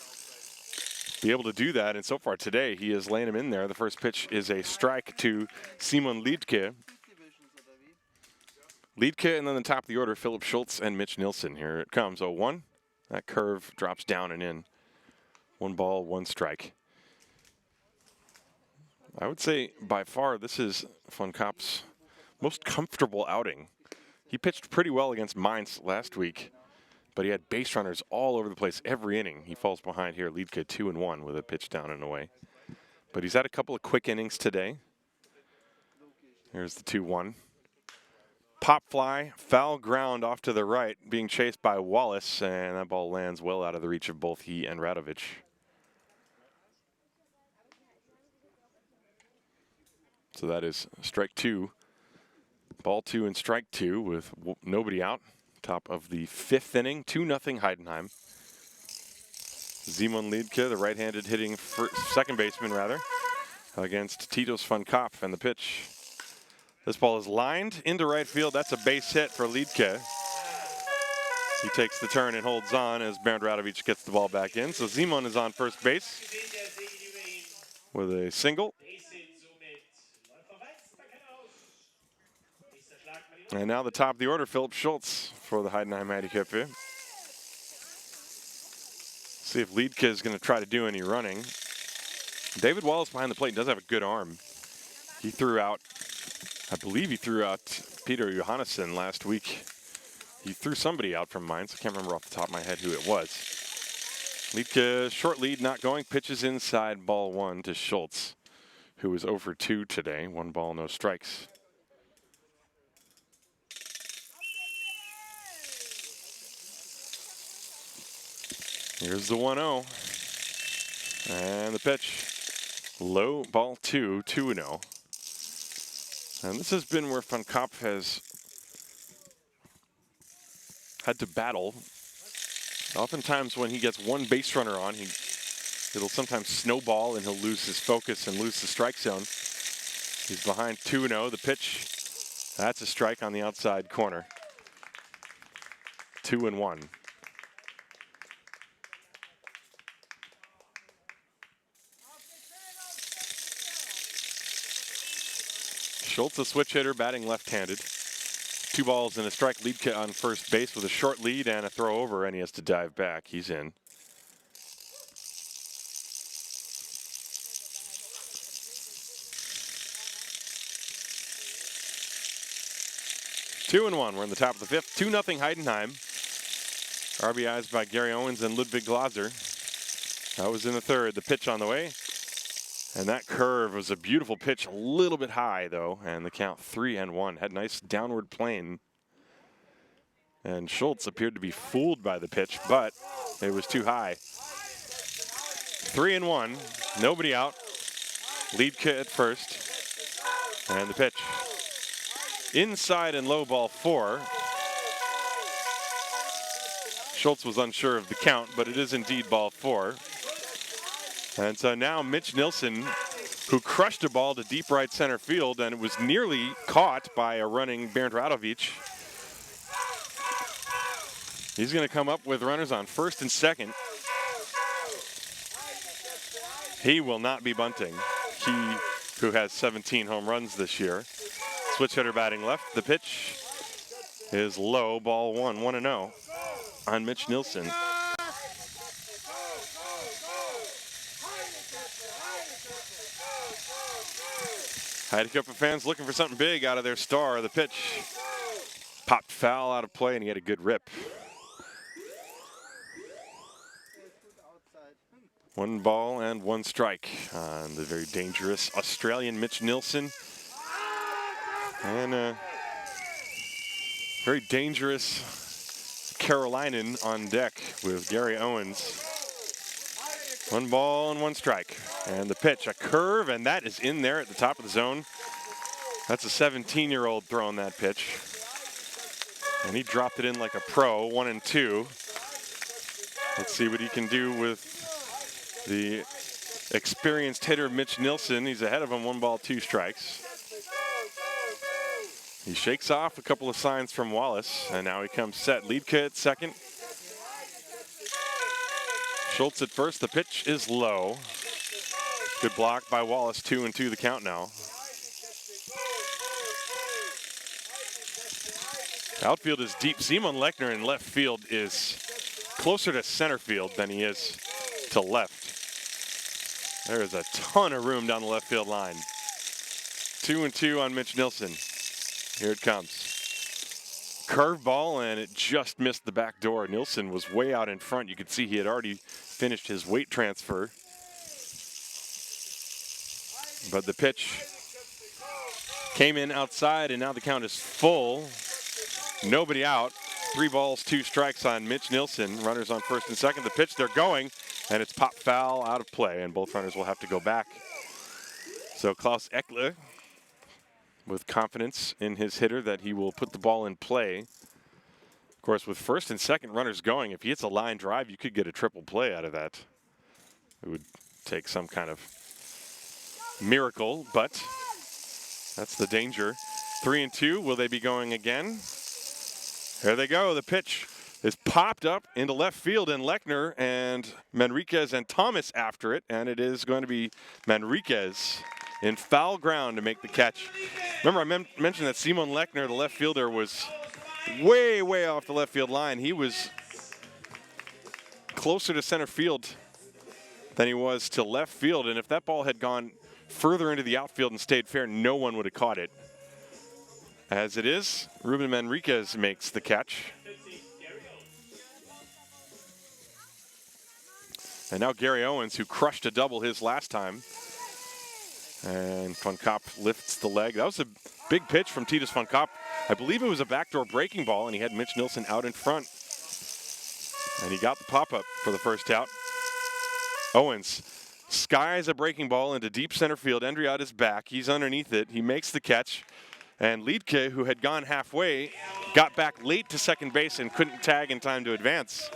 be able to do that. And so far today, he is laying him in there. The first pitch is a strike to Simon Liedtke. Liedtke, and then the top of the order, Philip Schultz and Mitch Nilsson. Here it comes, 0-1. That curve drops down and in. 1 ball, 1 strike. I would say by far this is Van Kopf's most comfortable outing. He pitched pretty well against Mainz last week, but he had base runners all over the place every inning. He falls behind here, Liedtke 2-1 with a pitch down and away. But he's had a couple of quick innings today. Here's the 2-1. Pop fly, foul ground off to the right, being chased by Wallace, and that ball lands well out of the reach of both he and Radovic. So that is strike 2. Ball 2 and strike 2 with nobody out. Top of the fifth inning, 2-0 Heidenheim. Simon Liedtke, the right-handed hitting second baseman, against Titus van Kopf, and the pitch. This ball is lined into right field. That's a base hit for Liedtke. He takes the turn and holds on as Bernd Radovic gets the ball back in. So Simon is on first base with a single. And now the top of the order, Philip Schultz for the Heidenheim Heideköpfe. See if Liedtke is going to try to do any running. David Wallace behind the plate does have a good arm. He threw out, I believe he threw out Peter Johannesson last week. He threw somebody out from Mainz. I can't remember off the top of my head who it was. Liedtke, short lead, not going. Pitches inside, ball 1 to Schultz, who was 0 for 2 today. 1 ball, no strikes. Here's the 1-0. And the pitch. Low, ball 2, 2-0. And this has been where Van Kapp has had to battle. Oftentimes when he gets one base runner on, it'll sometimes snowball and he'll lose his focus and lose the strike zone. He's behind 2-0. The pitch, that's a strike on the outside corner. 2-1. Schultz, a switch hitter, batting left-handed. 2 balls and a strike. Lead on first base with a short lead and a throw over, and he has to dive back. He's in. Two and one. We're in the top of the 5th. 2-0 Heidenheim. RBIs by Gary Owens and Ludwig Glaser. That was in the 3rd. The pitch on the way. And that curve was a beautiful pitch, a little bit high though, and the count 3-1. Had a nice downward plane. And Schultz appeared to be fooled by the pitch, but it was too high. 3-1, nobody out. Lead at first. And the pitch. Inside and low, ball 4. Schultz was unsure of the count, but it is indeed ball 4. And so now Mitch Nilsson, who crushed a ball to deep right center field, and it was nearly caught by a running Bernd Radovic. He's going to come up with runners on first and second. He will not be bunting. He, who has 17 home runs this year. Switch hitter batting left. The pitch is low, ball 1, 1-0 on Mitch Nilsson. Heideköpfe fans looking for something big out of their star. The pitch popped foul out of play, and he had a good rip. 1 ball and 1 strike on the very dangerous Australian Mitch Nilsson. And a very dangerous Carolinian on deck with Gary Owens. 1 ball and 1 strike. And the pitch, a curve, and that is in there at the top of the zone. That's a 17-year-old throwing that pitch. And he dropped it in like a pro, 1-2. Let's see what he can do with the experienced hitter Mitch Nilsson. He's ahead of him, 1 ball, 2 strikes. He shakes off a couple of signs from Wallace, and now he comes set. Liedke at second. Schultz at first. The pitch is low. Good block by Wallace. 2-2 the count now. Outfield is deep. Simon Lechner in left field is closer to center field than he is to left. There is a ton of room down the left field line. 2-2 on Mitch Nilsson. Here it comes. Curveball, and it just missed the back door. Nilsson was way out in front. You could see he had already finished his weight transfer. But the pitch came in outside, and now the count is full. Nobody out. 3 balls, 2 strikes on Mitch Nilsson. Runners on first and second. The pitch, they're going, and it's popped foul out of play, and both runners will have to go back. So Klaus Eckler, with confidence in his hitter that he will put the ball in play. Of course, with first and second runners going, if he hits a line drive, you could get a triple play out of that. It would take some kind of miracle, but that's the danger. 3-2, will they be going again? There they go. The pitch is popped up into left field, and Lechner and Manriquez and Thomas after it, and it is going to be Manriquez in foul ground to make the catch. Remember, I mentioned that Simon Lechner, the left fielder, was way, way off the left field line. He was closer to center field than he was to left field, and if that ball had gone further into the outfield and stayed fair, no one would have caught it. As it is, Reuben Manriquez makes the catch. And now Gary Owens, who crushed a double his last time. And Van Kapp lifts the leg. That was a big pitch from Titus Van Kapp. I believe it was a backdoor breaking ball, and he had Mitch Nilsson out in front. And he got the pop-up for the first out. Owens skies a breaking ball into deep center field. Endriad is back. He's underneath it. He makes the catch. And Liedke, who had gone halfway, got back late to second base and couldn't tag in time to advance.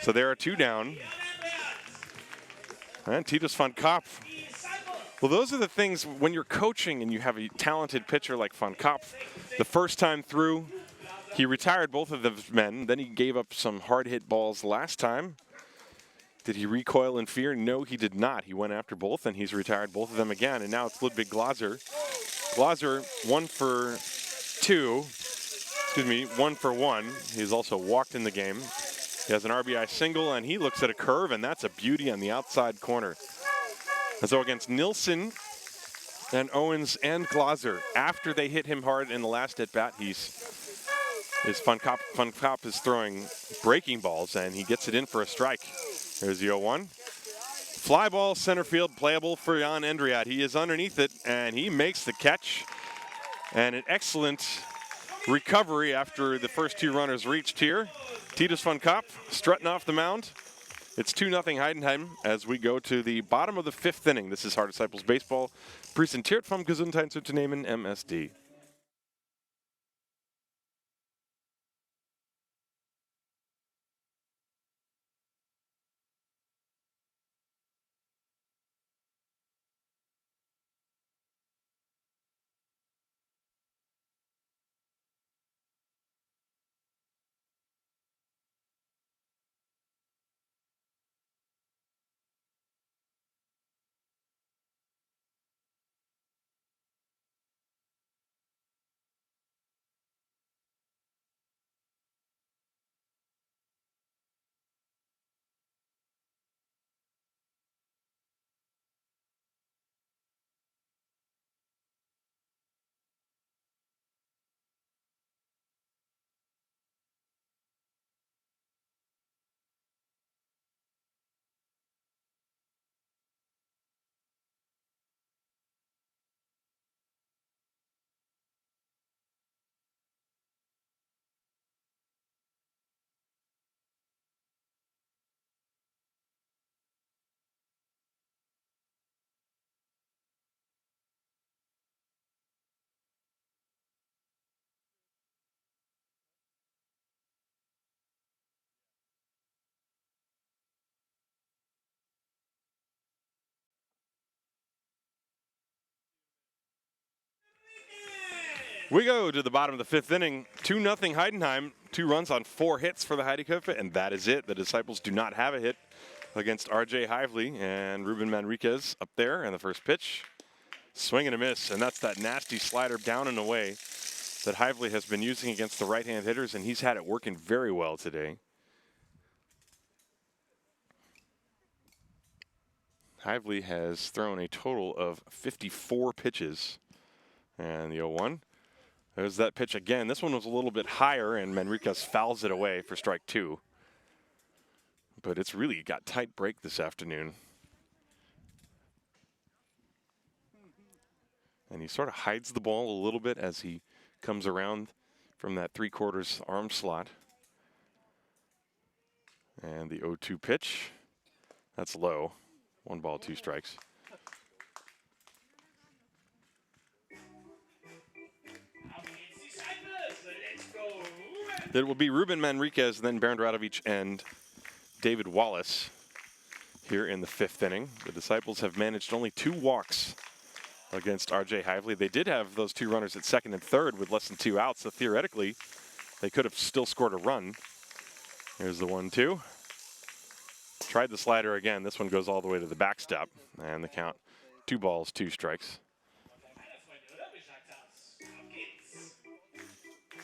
So there are 2 down. And Titus van Kopf. Well, those are the things when you're coaching and you have a talented pitcher like van Kopf. The first time through, he retired both of his men. Then he gave up some hard-hit balls last time. Did he recoil in fear? No, he did not. He went after both, and he's retired both of them again. And now it's Ludwig Glaser. Glaser, 1 for 2. Excuse me, 1 for 1. He's also walked in the game. He has an RBI single, and he looks at a curve, and that's a beauty on the outside corner. And so against Nilsson and Owens and Glaser, after they hit him hard in the last at-bat, Van Kopf is throwing breaking balls, and he gets it in for a strike. There's the 0-1. Fly ball, center field, playable for Jan Endriad. He is underneath it, and he makes the catch. And an excellent recovery after the first 2 runners reached here. Titus van Kopf strutting off the mound. It's 2-0 Heidenheim as we go to the bottom of the 5th inning. This is Hard Disciples Baseball, präsentiert vom Gesundheitsunternehmen MSD. We go to the bottom of the 5th inning. 2-0 Heidenheim. 2 runs on 4 hits for the Heideköpfe, and that is it. The Disciples do not have a hit against R.J. Hively, and Reuben Manriquez up there, and the first pitch. Swing and a miss, and that's that nasty slider down and away that Hively has been using against the right-hand hitters, and he's had it working very well today. Hively has thrown a total of 54 pitches. And the 0-1. There's that pitch again. This one was a little bit higher, and Manriquez fouls it away for strike 2. But it's really got tight break this afternoon. And he sort of hides the ball a little bit as he comes around from that 3/4 arm slot. And the 0-2 pitch. That's low. 1 ball, 2 strikes. It will be Reuben Manriquez, then Bernd Radovic and David Wallace here in the 5th inning. The Disciples have managed only 2 walks against R.J. Hively. They did have those 2 runners at second and third with less than 2 outs, so theoretically they could have still scored a run. Here's the 1-2. Tried the slider again. This one goes all the way to the backstop, and the count 2 balls, 2 strikes.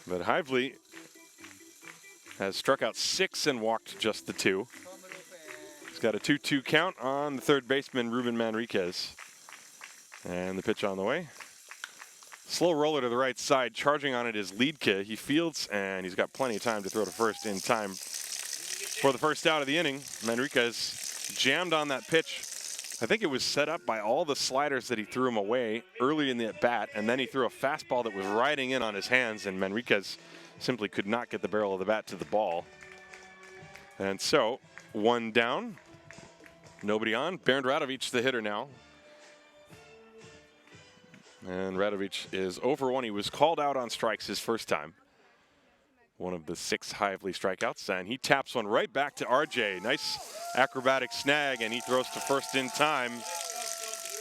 But Hively has struck out 6 and walked just the 2. He's got a 2-2 count on the third baseman, Reuben Manriquez. And the pitch on the way. Slow roller to the right side. Charging on it is Liedke. He fields, and he's got plenty of time to throw to first in time for the first out of the inning. Manriquez jammed on that pitch. I think it was set up by all the sliders that he threw him away early in the at-bat, and then he threw a fastball that was riding in on his hands, and Manriquez simply could not get the barrel of the bat to the ball. And so, 1 down. Nobody on. Bernd Radovic, the hitter now. And Radovic is 0 for 1. He was called out on strikes his first time. One of the 6 Hively strikeouts, and he taps one right back to RJ. Nice acrobatic snag, and he throws to first in time.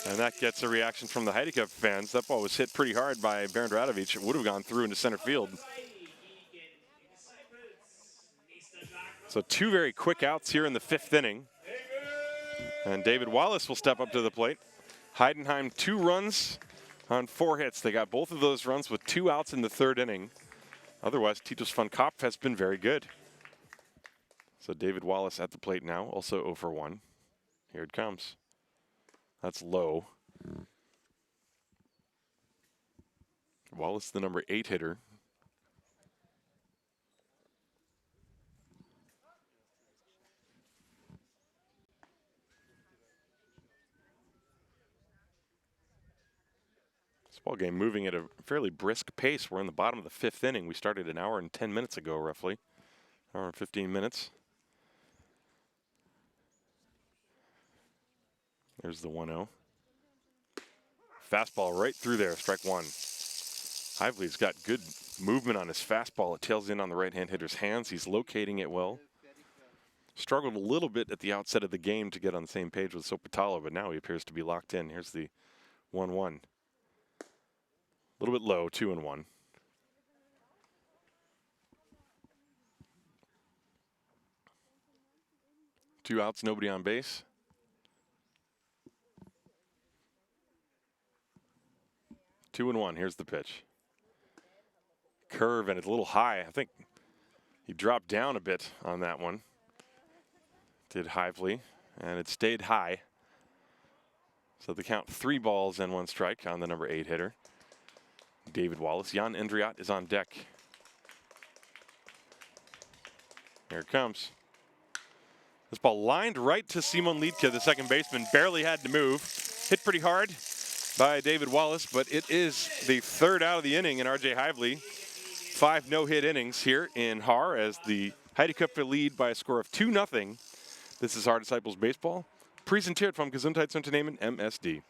And that gets a reaction from the Heideköpfe fans. That ball was hit pretty hard by Bernd Radovic. It would have gone through into center field. So 2 very quick outs here in the 5th inning. And David Wallace will step up to the plate. Heidenheim 2 runs on 4 hits. They got both of those runs with 2 outs in the 3rd inning. Otherwise, Titus van Kopf has been very good. So David Wallace at the plate now, also 0 for 1. Here it comes. That's low. Wallace, the number 8 hitter. This ball game moving at a fairly brisk pace. We're in the bottom of the 5th inning. We started an hour and 10 minutes ago, roughly. Hour and 15 minutes. There's the 1-0. Fastball right through there, strike 1. Hively's got good movement on his fastball. It tails in on the right-hand hitter's hands. He's locating it well. Struggled a little bit at the outset of the game to get on the same page with Sopatalo, but now he appears to be locked in. Here's the 1-1. A little bit low, 2-1. Two outs, nobody on base. Two and one. Here's the pitch. Curve, and it's a little high. I think he dropped down a bit on that one. Did Hively, and it stayed high. So the count 3 balls and 1 strike on the number 8 hitter, David Wallace. Jan Endriat is on deck. Here it comes. This ball lined right to Simon Liedtke, the second baseman. Barely had to move. Hit pretty hard by David Wallace, but it is the 3rd out of the inning in RJ Hively. 5 no-hit innings here in Haar as the Heideköpfe lead by a score of 2-0. This is Haar Disciples Baseball. Präsentiert vom Gesundheitsunternehmen MSD.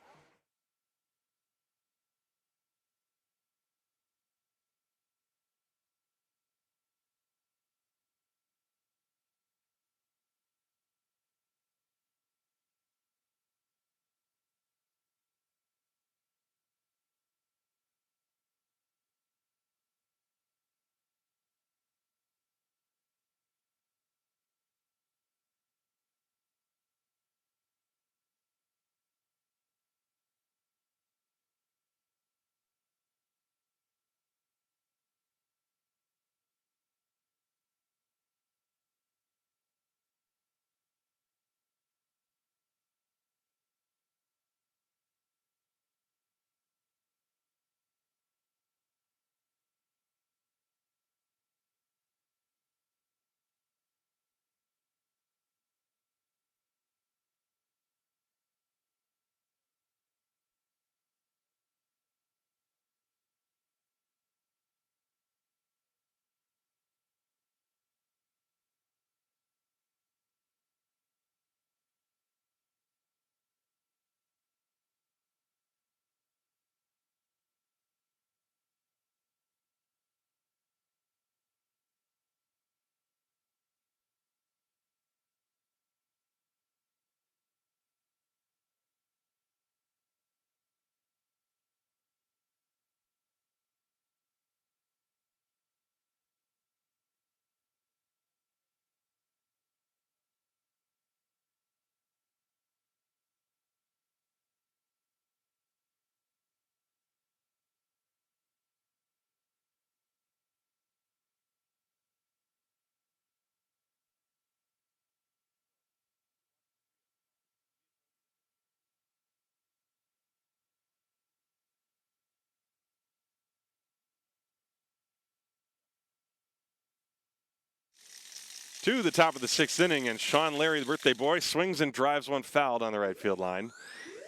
To the top of the 6th inning, and Sean Larry, the birthday boy, swings and drives one fouled on the right field line.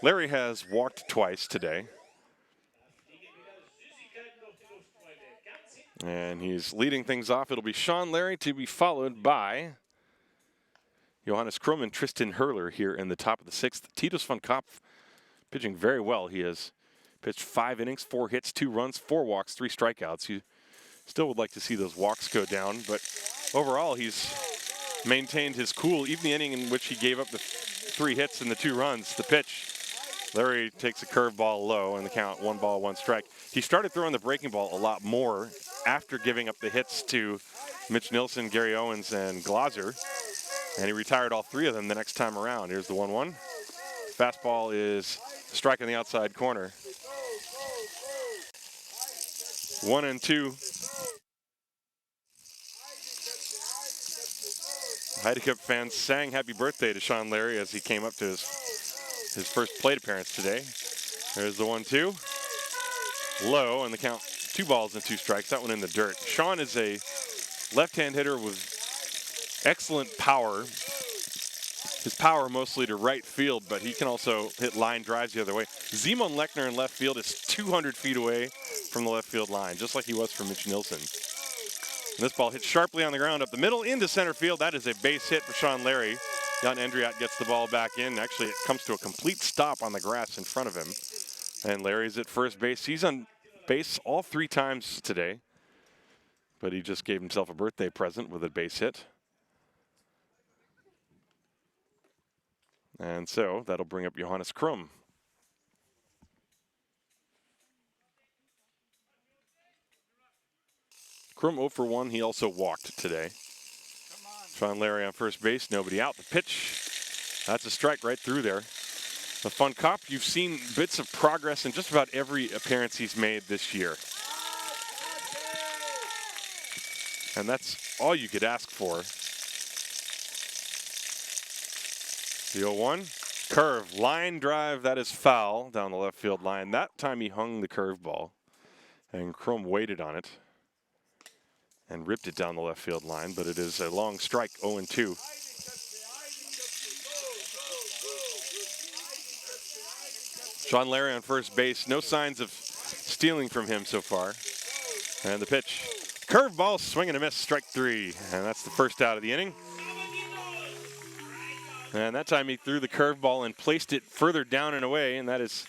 Larry has walked twice today. And he's leading things off. It'll be Sean Larry to be followed by Johannes Krumm and Tristan Hurler here in the top of the 6th. Titus von Kopf pitching very well. He has pitched 5 innings, 4 hits, 2 runs, 4 walks, 3 strikeouts. You still would like to see those walks go down, but overall he's maintained his cool. Even the inning in which he gave up the 3 hits and the 2 runs, the pitch, Larry takes a curveball low and the count 1 ball, 1 strike. He started throwing the breaking ball a lot more after giving up the hits to Mitch Nilsson, Gary Owens, and Glaser. And he retired all 3 of them the next time around. Here's the 1-1. Fastball is a strike in the outside corner. 1-2. Heideköpfe fans sang happy birthday to Sean Larry as he came up to his first plate appearance today. There's the 1-2. Low, and the count 2 balls and 2 strikes. That one in the dirt. Sean is a left-hand hitter with excellent power. His power mostly to right field, but he can also hit line drives the other way. Simon Lechner in left field is 200 feet away from the left field line, just like he was for Mitch Nilsson. And this ball hits sharply on the ground up the middle into center field. That is a base hit for Sean Larry. Jan Endriat gets the ball back in. Actually, it comes to a complete stop on the grass in front of him. And Larry's at first base. He's on base all 3 times today, but he just gave himself a birthday present with a base hit. And so that'll bring up Johannes Krumm. Krumm 0 for 1. He also walked today. Sean Larry on first base. Nobody out. The pitch. That's a strike right through there. The Von Kopf, you've seen bits of progress in just about every appearance he's made this year. And that's all you could ask for. The 0-1, curve, line drive, that is foul down the left field line. That time he hung the curveball, and Krumm waited on it and ripped it down the left field line, but it is a long strike, 0-2. Sean Larry on first base, no signs of stealing from him so far. And the pitch, curveball, swing and a miss, strike 3, and that's the first out of the inning. And that time he threw the curveball and placed it further down and away, and that is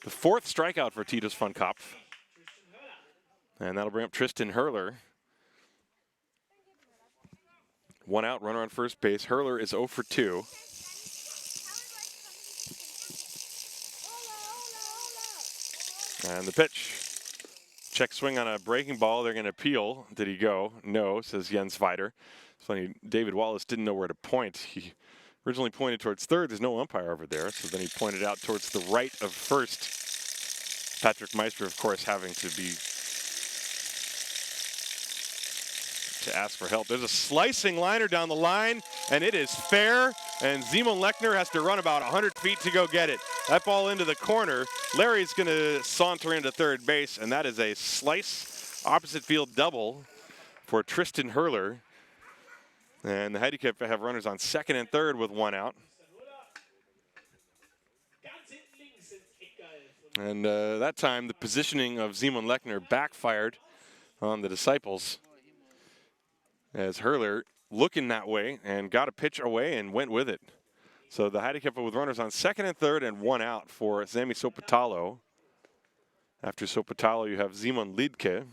the 4th strikeout for Titus von Kopf. And that'll bring up Tristan Hurler. 1 out, runner on first base. Hurler is 0 for 2. And the pitch. Check swing on a breaking ball. They're going to appeal. Did he go? No, says Jens Weider. It's funny, David Wallace didn't know where to point. He originally pointed towards third. There's no umpire over there, so then he pointed out towards the right of first. Patrick Meister, of course, having to ask for help. There's a slicing liner down the line, and it is fair, and Simon Lechner has to run about 100 feet to go get it. That ball into the corner. Larry's going to saunter into third base, and that is a slice opposite field double for Tristan Hurler. And the Heideköpfe have runners on second and third with 1 out. And that time, the positioning of Simon Lechner backfired on the Disciples as Hurler looking that way and got a pitch away and went with it. So the Heideköpfe with runners on second and third and 1 out for Sami Sopotalo. After Sopotalo, you have Simon Lidke.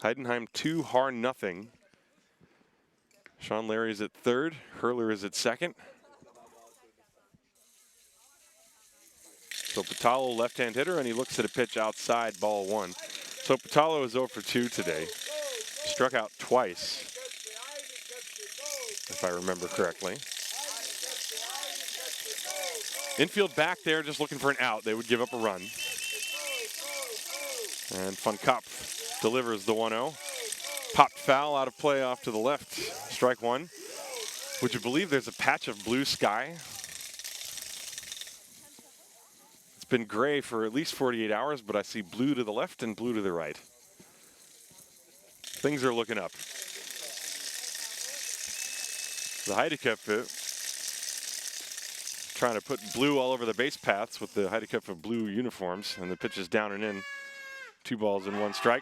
Heidenheim 2, Haar nothing. Sean Larry is at third. Hurler is at second. So Patalo, left-hand hitter, and he looks at a pitch outside, ball 1. So Patalo is 0 for 2 today. Struck out twice, if I remember correctly. Infield back there, just looking for an out. They would give up a run. And Von Kopf delivers the 1-0. Popped foul out of play off to the left. Strike 1. Would you believe there's a patch of blue sky? It's been gray for at least 48 hours, but I see blue to the left and blue to the right. Things are looking up. The Heideköpfe trying to put blue all over the base paths with the Heideköpfe blue uniforms, and the pitch is down and in. 2 balls and 1 strike.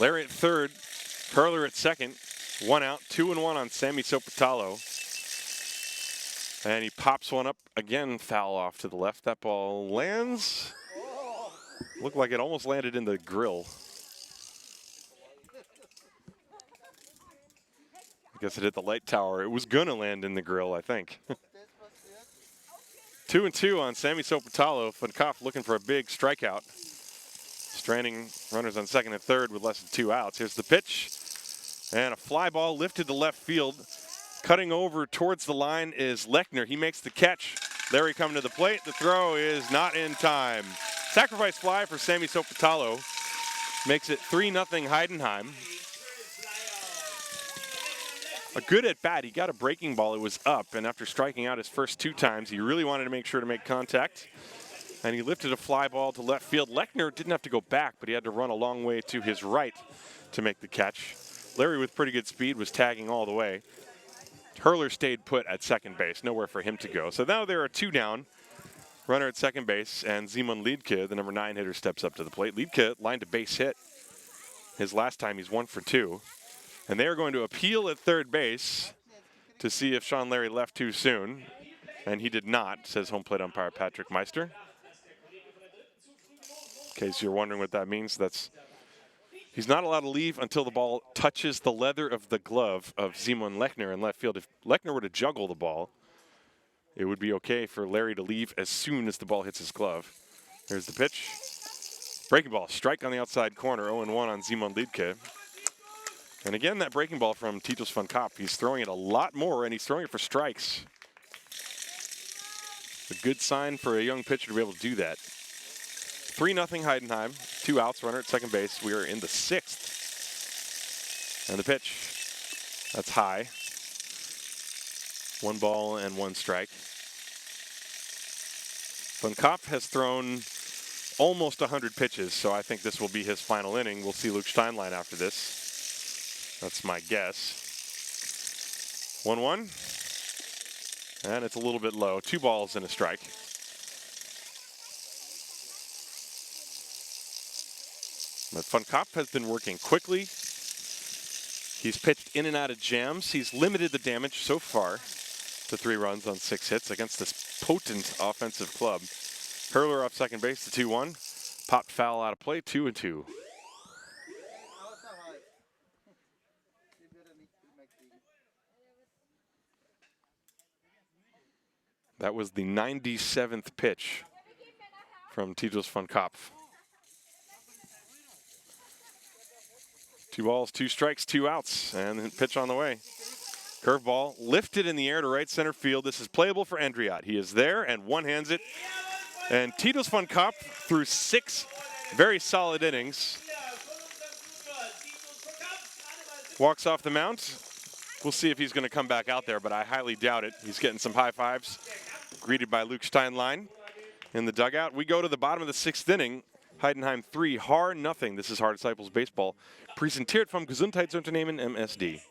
Larry at third, Hurler at second. 1 out, 2-1 on Sammy Sopotalo. And he pops one up again, foul off to the left. That ball lands. Looked like it almost landed in the grill. I guess it hit the light tower. It was gonna land in the grill, I think. 2-2 on Sammy Sopotalo. Van Kopf looking for a big strikeout. Stranding runners on second and third with less than 2 outs. Here's the pitch. And a fly ball lifted to left field. Cutting over towards the line is Lechner. He makes the catch. Larry coming to the plate. The throw is not in time. Sacrifice fly for Sammy Sopotalo. Makes it 3-0 Heidenheim. A good at bat. He got a breaking ball. It was up, and after striking out his first 2 times, he really wanted to make sure to make contact. And he lifted a fly ball to left field. Lechner didn't have to go back, but he had to run a long way to his right to make the catch. Larry, with pretty good speed, was tagging all the way. Hurler stayed put at second base. Nowhere for him to go. So now there are 2 down. Runner at second base, and Simon Liedke, the number 9 hitter, steps up to the plate. Liedke lined a base hit. His last time, he's 1 for 2. And they are going to appeal at third base to see if Sean Larry left too soon. And he did not, says home plate umpire Patrick Meister. In case you're wondering what that means, he's not allowed to leave until the ball touches the leather of the glove of Simon Lechner in left field. If Lechner were to juggle the ball, it would be okay for Larry to leave as soon as the ball hits his glove. There's the pitch. Breaking ball, strike on the outside corner, 0-1 on Simon Liedke. And again, that breaking ball from Titus van Kopf. He's throwing it a lot more, and he's throwing it for strikes. A good sign for a young pitcher to be able to do that. 3-0 Heidenheim, 2 outs, runner at second base. We are in the 6th. And the pitch, that's high. 1 ball and 1 strike. Van Kopf has thrown almost 100 pitches, so I think this will be his final inning. We'll see Luke Steinlein after this. That's my guess. 1-1. And it's a little bit low. 2 balls and a strike. But Van Kopf has been working quickly. He's pitched in and out of jams. He's limited the damage so far to 3 runs on 6 hits against this potent offensive club. Hurler up second base to 2-1. Popped foul out of play, 2-2. That was the 97th pitch from Titus van Kopf. 2 balls, 2 strikes, 2 outs, and pitch on the way. Curveball lifted in the air to right center field. This is playable for Andriot. He is there and one-hands it. And Titus van Kopf through 6 very solid innings. Walks off the mound. We'll see if he's going to come back out there, but I highly doubt it. He's getting some high fives. Greeted by Luke Steinlein in the dugout. We go to the bottom of the 6th inning. Heidenheim 3, Haar nothing. This is Haar Disciples Baseball. Präsentiert vom Gesundheitsunternehmen MSD.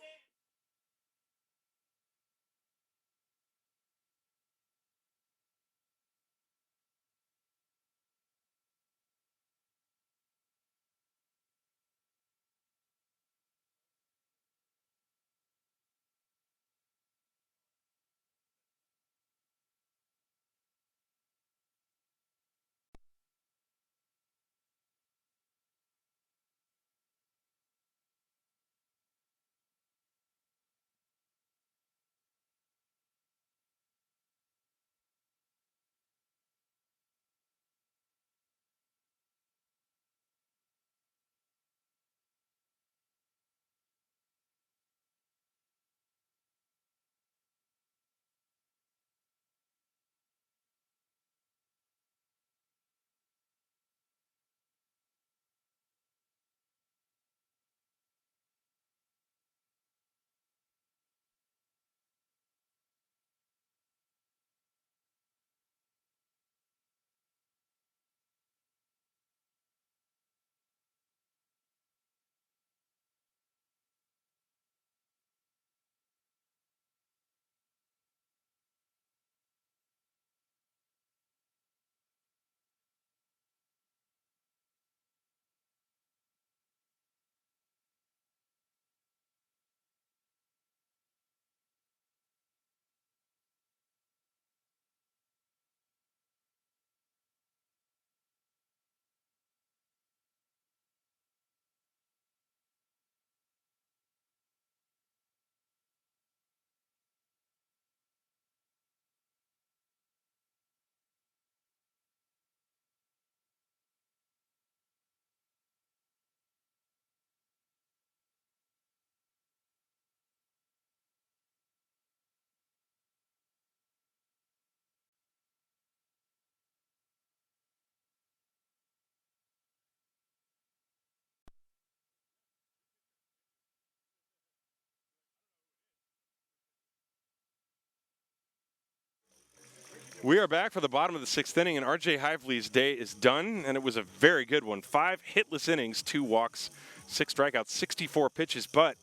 We are back for the bottom of the 6th inning, and R.J. Hively's day is done, and it was a very good one. 5 hitless innings, 2 walks, 6 strikeouts, 64 pitches, but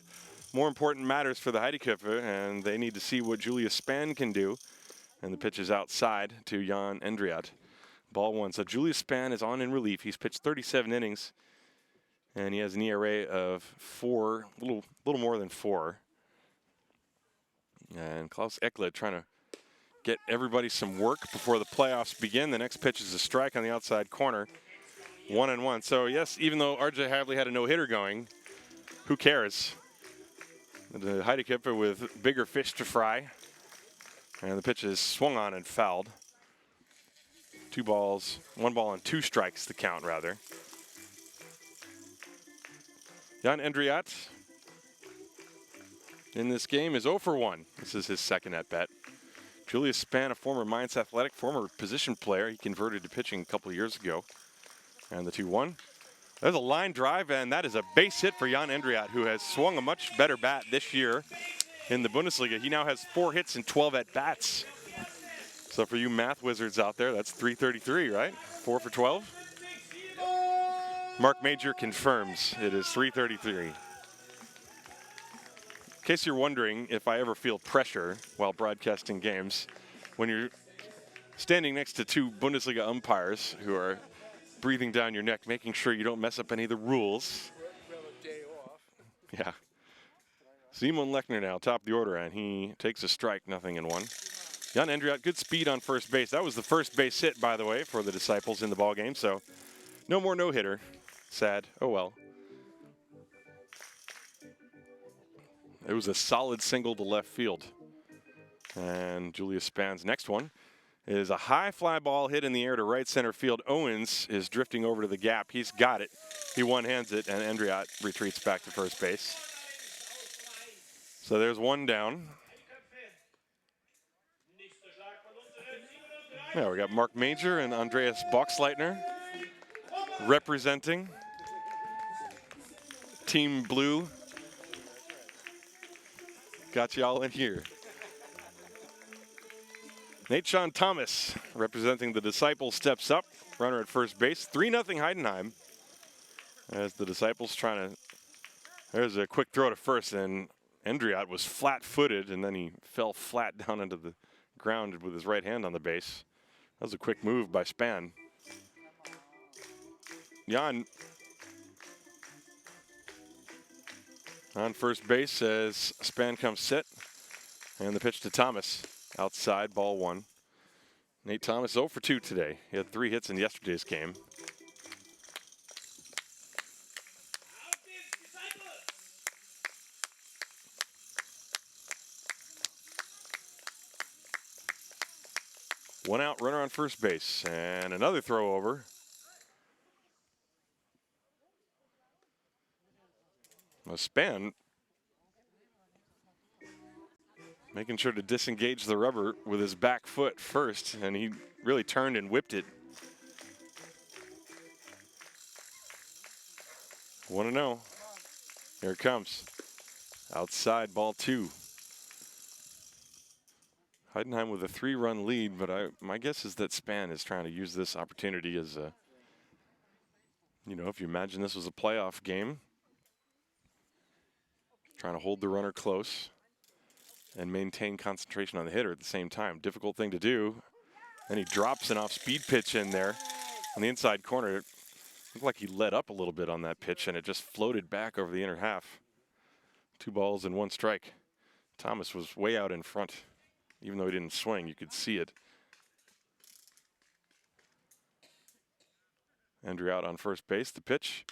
more important matters for the Heideköpfe, and they need to see what Julius Spann can do. And the pitch is outside to Jan Endriat. Ball 1. So Julius Spann is on in relief. He's pitched 37 innings, and he has an ERA of 4, a little more than 4. And Klaus Eckle trying to get everybody some work before the playoffs begin. The next pitch is a strike on the outside corner. 1-1. So yes, even though R.J. Hively had a no-hitter going, who cares? The Heideköpfe with bigger fish to fry. And the pitch is swung on and fouled. 2 balls, 1 ball and 2 strikes the count, rather. Jan Endriat in this game is 0 for 1. This is his second at-bat. Julius Spann, a former Mainz Athletic, former position player. He converted to pitching a couple of years ago. And the 2-1. There's a line drive, and that is a base hit for Jan Endriat, who has swung a much better bat this year in the Bundesliga. He now has 4 hits and 12 at-bats. So for you math wizards out there, that's 333, right? 4 for 12. Mark Major confirms it is 333. In case you're wondering if I ever feel pressure while broadcasting games, when you're standing next to 2 Bundesliga umpires who are breathing down your neck, making sure you don't mess up any of the rules. Yeah. Simon Lechner now, top of the order, and he takes a strike, 0-1. Jan Endriat, good speed on first base. That was the first base hit, by the way, for the Disciples in the ballgame, so no more no-hitter. Sad. Oh, well. It was a solid single to left field. And Julius Spann's next one is a high fly ball hit in the air to right center field. Owens is drifting over to the gap. He's got it. He one-hands it, and Endriat retreats back to first base. So there's 1 down. Now we got Mark Major and Andreas Boxleitner representing Team Blue. Got you all in here. Nathan Thomas, representing the Disciples, steps up. Runner at first base. 3-0 Heidenheim. As the Disciples trying to... There's a quick throw to first, and Endriat was flat-footed, and then he fell flat down into the ground with his right hand on the base. That was a quick move by Spann. Jan on first base as Spann comes set. And the pitch to Thomas. Outside, ball 1. Nate Thomas 0 for 2 today. He had 3 hits in yesterday's game. One out, runner on first base, and another throw over. Well, Spann making sure to disengage the rubber with his back foot first, and he really turned and whipped it. 1-0. Here it comes. Outside, ball 2. Heidenheim with a 3-run lead, but my guess is that Spann is trying to use this opportunity as a, if you imagine this was a playoff game, trying to hold the runner close and maintain concentration on the hitter at the same time. Difficult thing to do. And he drops an off-speed pitch in there on the inside corner. It looked like he let up a little bit on that pitch, and it just floated back over the inner half. 2 balls and 1 strike. Thomas was way out in front. Even though he didn't swing, you could see it. Endriat on first base. The pitch.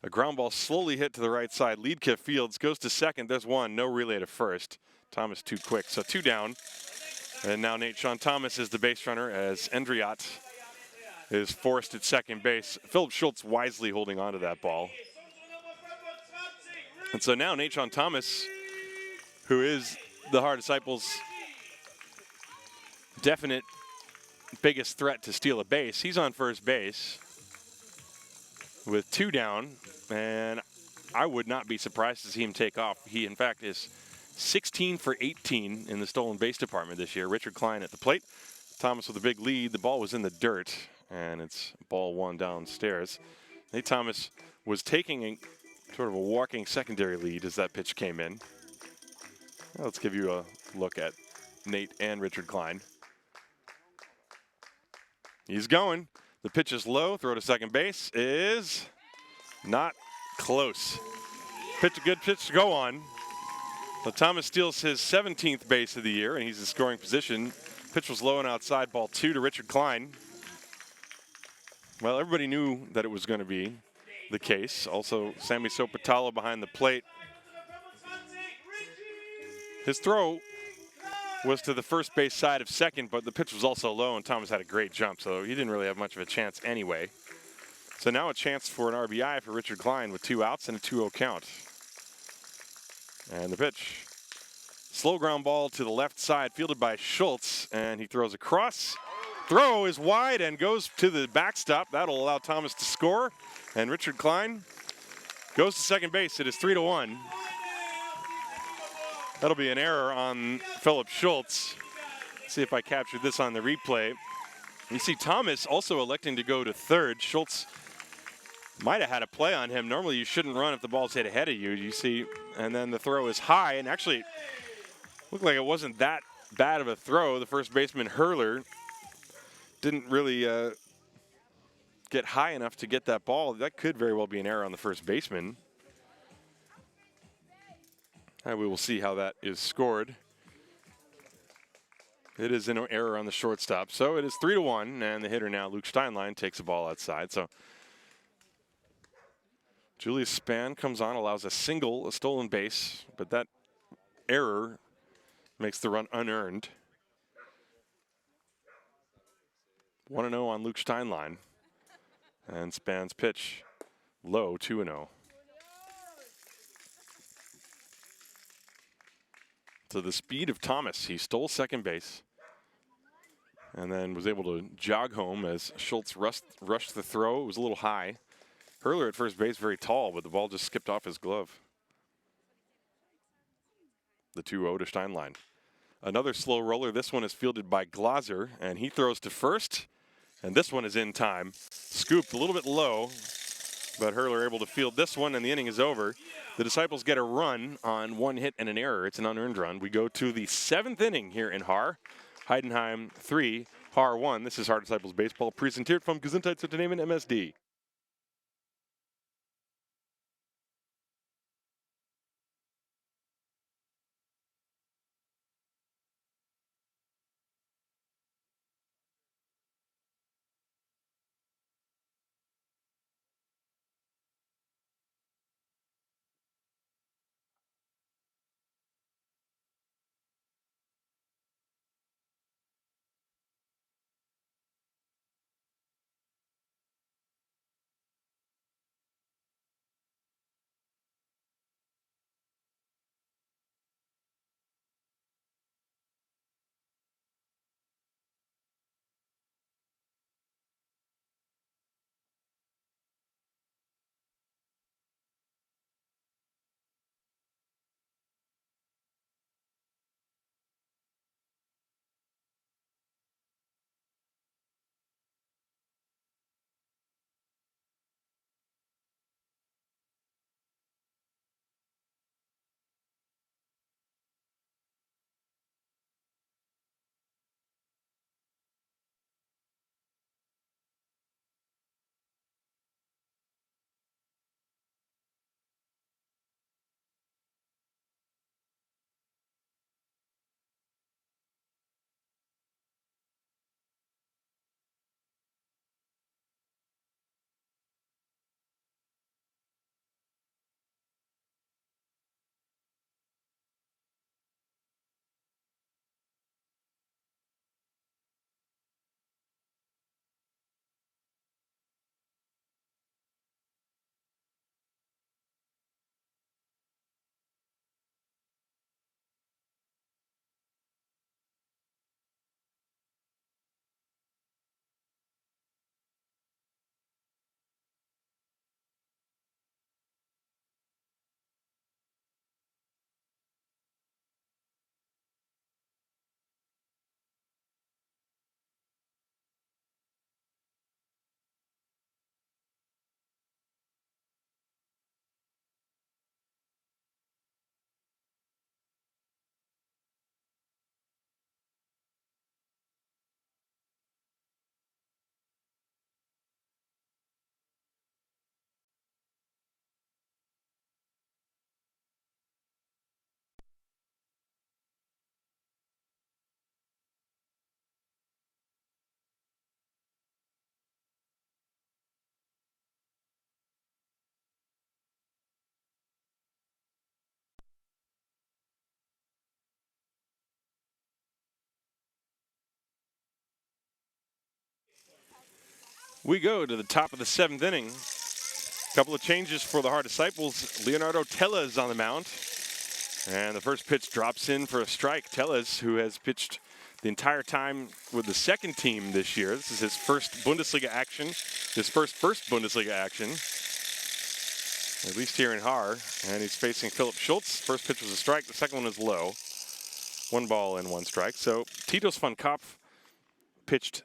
A ground ball slowly hit to the right side. Liedke fields, goes to second. There's 1. No relay to first. Thomas too quick. So 2 down. And now Nathan Thomas is the base runner as Endriat is forced at second base. Philip Schultz wisely holding on to that ball. And so now Nathan Thomas, who is the Haar Disciples' definite biggest threat to steal a base, he's on first base with 2 down, and I would not be surprised to see him take off. He, in fact, is 16 for 18 in the stolen base department this year. Richard Klein at the plate. Thomas with a big lead. The ball was in the dirt, and it's ball one downstairs. Nate Thomas was taking a sort of a walking secondary lead as that pitch came in. Now let's give you a look at Nate and Richard Klein. He's going. The pitch is low. Throw to second base is not close. Pitch, a good pitch to go on. So Thomas steals his 17th base of the year, and he's in scoring position. Pitch was low and outside, ball two to Richard Klein. Well, everybody knew that it was going to be the case. Also, Sammy Sopatalo behind the plate. His throw was to the first base side of second, but the pitch was also low, and Thomas had a great jump, so he didn't really have much of a chance anyway. So now a chance for an RBI for Richard Klein with 2 outs and a 2-0 count. And the pitch. Slow ground ball to the left side, fielded by Schultz, and he throws across. Throw is wide and goes to the backstop. That'll allow Thomas to score, and Richard Klein goes to second base. It is 3-1. That'll be an error on Philip Schultz. Let's see if I captured this on the replay. You see Thomas also electing to go to third. Schultz might have had a play on him. Normally you shouldn't run if the ball's hit ahead of you, you see. And then the throw is high, and actually looked like it wasn't that bad of a throw. The first baseman, Hurler, didn't really get high enough to get that ball. That could very well be an error on the first baseman. And we will see how that is scored. It is an error on the shortstop. So it is 3-1, and the hitter now, Luke Steinlein, takes the ball outside. So Julius Spann comes on, allows a single, a stolen base, but that error makes the run unearned. 1-0 on Luke Steinlein. And Spann's pitch low, 2-0. So the speed of Thomas, he stole second base and then was able to jog home as Schultz rushed the throw. It was a little high. Hurler at first base, very tall, but the ball just skipped off his glove. The 2-0 to Steinlein. Another slow roller. This one is fielded by Glaser, and he throws to first, and this one is in time. Scooped a little bit low, but Hurler able to field this one, and the inning is over. The Disciples get a run on 1 hit and an error. It's an unearned run. We go to the 7th inning here in Haar. Heidenheim 3, Haar 1. This is Haar Disciples Baseball, presented from Gesundheitsunternehmen MSD. We go to the top of the 7th inning. A couple of changes for the Haar Disciples. Leonardo Tellez on the mound. And the first pitch drops in for a strike. Tellez, who has pitched the entire time with the second team this year. This is his first Bundesliga action. His first Bundesliga action. At least here in Haar. And he's facing Philip Schultz. First pitch was a strike. The second one is low. 1 ball and 1 strike. So Titus van Kopf pitched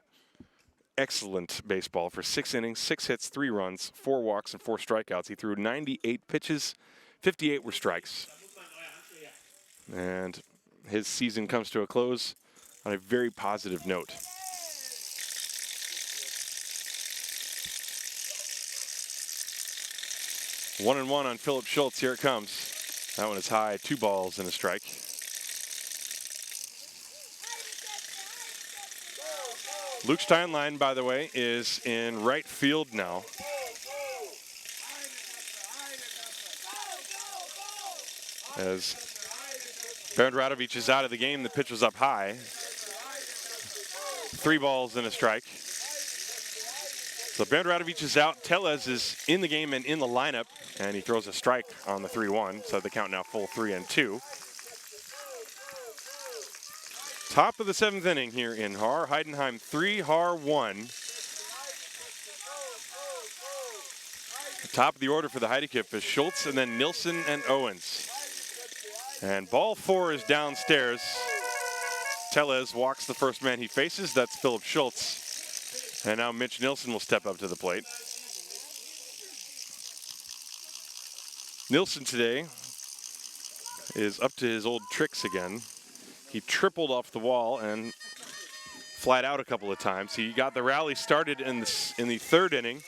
excellent baseball for 6 innings, 6 hits, 3 runs, 4 walks, and 4 strikeouts. He threw 98 pitches, 58 were strikes. And his season comes to a close on a very positive note. One and one on Philip Schultz. Here it comes. That one is high. 2 balls and a strike. Luke Steinlein, by the way, is in right field now. As Bernd Radovic is out of the game, the pitch was up high. 3 balls and a strike. So Bernd Radovic is out. Tellez is in the game and in the lineup, and he throws a strike on the 3-1. So the count now full 3-2. Top of the 7th inning here in Haar. Heidenheim 3, Haar 1. Top of the order for the Heideköpfe is Schultz, and then Nilsson and Owens. And ball 4 is downstairs. Tellez walks the first man he faces. That's Philip Schultz. And now Mitch Nilsson will step up to the plate. Nilsson today is up to his old tricks again. He tripled off the wall and flat out a couple of times. He got the rally started in the 3rd inning,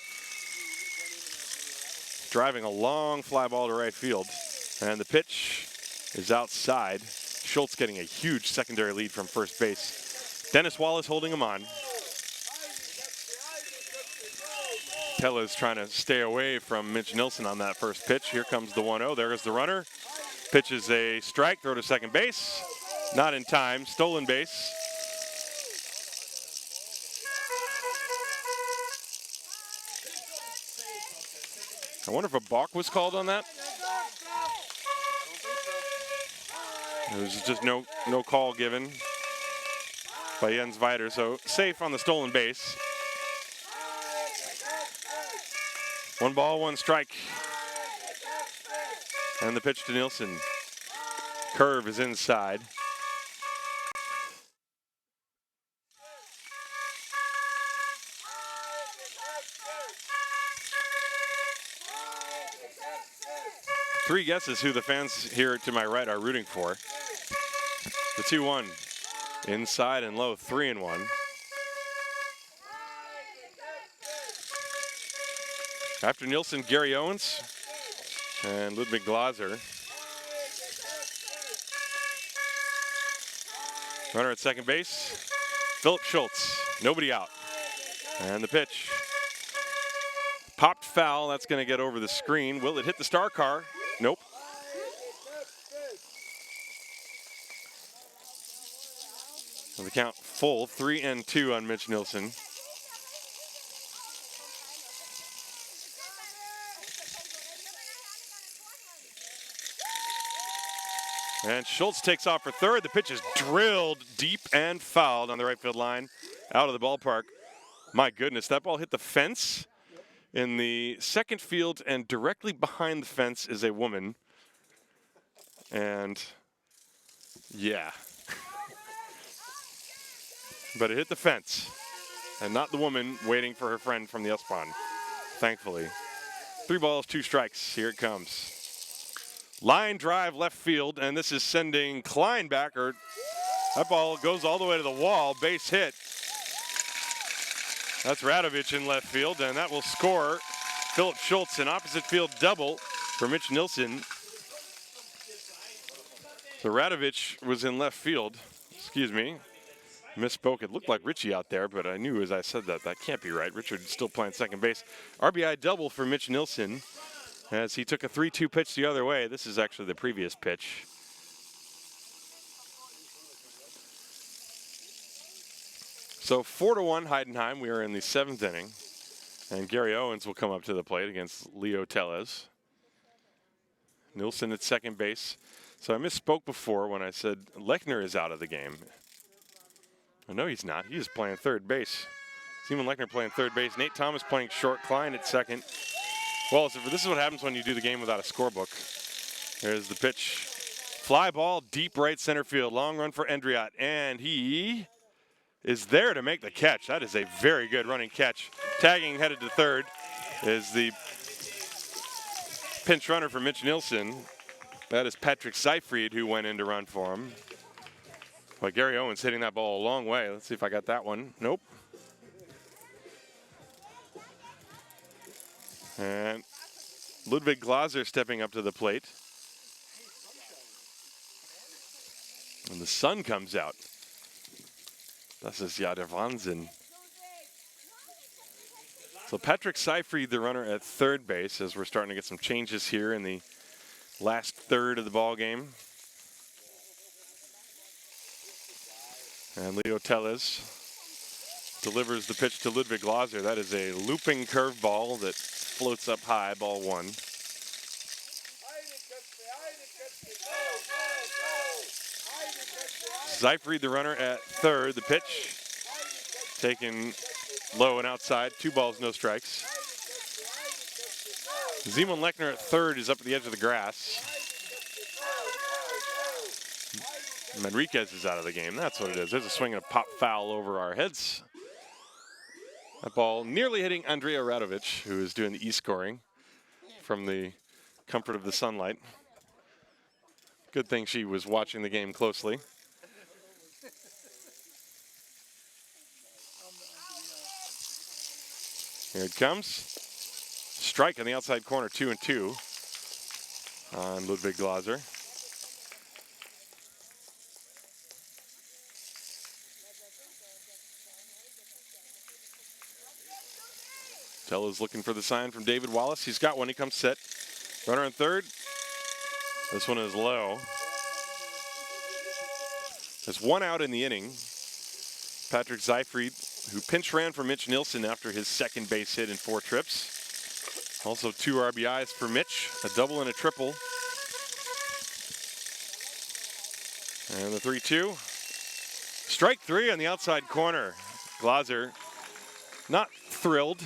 driving a long fly ball to right field. And the pitch is outside. Schultz getting a huge secondary lead from first base. Dennis Wallace holding him on. Tellez trying to stay away from Mitch Nilsson on that first pitch. Here comes the 1-0. There is the runner. Pitch is a strike. Throw to second base. Not in time. Stolen base. I wonder if a balk was called on that. There was just no call given by Jens Weider, so safe on the stolen base. 1 ball, 1 strike. And the pitch to Nilsson. Curve is inside. Three guesses who the fans here to my right are rooting for. The 2-1, inside and low, 3-1. After Nilsson, Gary Owens and Ludwig Glaser. Runner at second base, Philip Schultz, nobody out. And the pitch. Popped foul, that's going to get over the screen. Will it hit the star car? Nope. The count full, 3-2 on Mitch Nilsson. And Schultz takes off for third. The pitch is drilled deep and fouled on the right field line, out of the ballpark. My goodness, that ball hit the fence in the second field, and directly behind the fence is a woman. And yeah. But it hit the fence, and not the woman waiting for her friend from the S-Bahn, thankfully. 3 balls, 2 strikes. Here it comes. Line drive left field, and this is sending Klein back. That ball goes all the way to the wall. Base hit. That's Radovic in left field, and that will score Philip Schultz, an opposite field double for Mitch Nilsson. So Radovic was in left field. Excuse me. Misspoke. It looked like Richie out there, but I knew as I said that can't be right. Richard's still playing second base. RBI double for Mitch Nilsson as he took a 3-2 pitch the other way. This is actually the previous pitch. So 4-1 Heidenheim. We are in the 7th inning. And Gary Owens will come up to the plate against Leo Tellez. Nilsson at second base. So I misspoke before when I said Lechner is out of the game. No, he's not. He is playing third base. Simon Lechner playing third base. Nate Thomas playing short. Klein at second. Well, this is what happens when you do the game without a scorebook. There's the pitch. Fly ball, deep right center field. Long run for Endriat. And he is there to make the catch. That is a very good running catch. Tagging headed to third is the pinch runner for Mitch Nilsson. That is Patrick Seyfried who went in to run for him. But Gary Owens hitting that ball a long way. Let's see if I got that one. Nope. And Ludwig Glaser stepping up to the plate. And the sun comes out. Das ist ja der Wahnsinn. So Patrick Seyfried, the runner at third base, as we're starting to get some changes here in the last third of the ball game. And Leo Tellez delivers the pitch to Ludwig Glaser. That is a looping curveball that floats up high, ball one. Seyfried, the runner at third. The pitch taken low and outside. 2 balls, no strikes. Simon Lechner at third is up at the edge of the grass. Manriquez is out of the game. That's what it is. There's a swing and a pop foul over our heads. That ball nearly hitting Andrea Radovic, who is doing the e-scoring from the comfort of the sunlight. Good thing she was watching the game closely. Here it comes. Strike on the outside corner, 2-2 on Ludwig Glaser. Tellez looking for the sign from David Wallace. He's got one. He comes set. Runner on third. This one is low. There's 1 out in the inning. Patrick Seyfried, who pinch ran for Mitch Nilsson after his second base hit in 4 trips. Also 2 RBIs for Mitch, a double and a triple. And the 3-2. Strike 3 on the outside corner. Glaser not thrilled.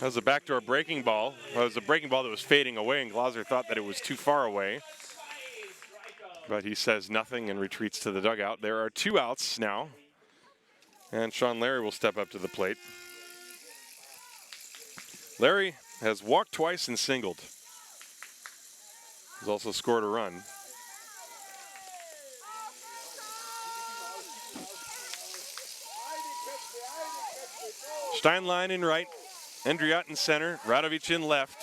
That was a backdoor breaking ball. Well, it was a breaking ball that was fading away, and Glaser thought that it was too far away. But he says nothing and retreats to the dugout. There are 2 outs now. And Sean Larry will step up to the plate. Larry has walked twice and singled. He's also scored a run. Steinlein in right, Endriat in center, Radovic in left.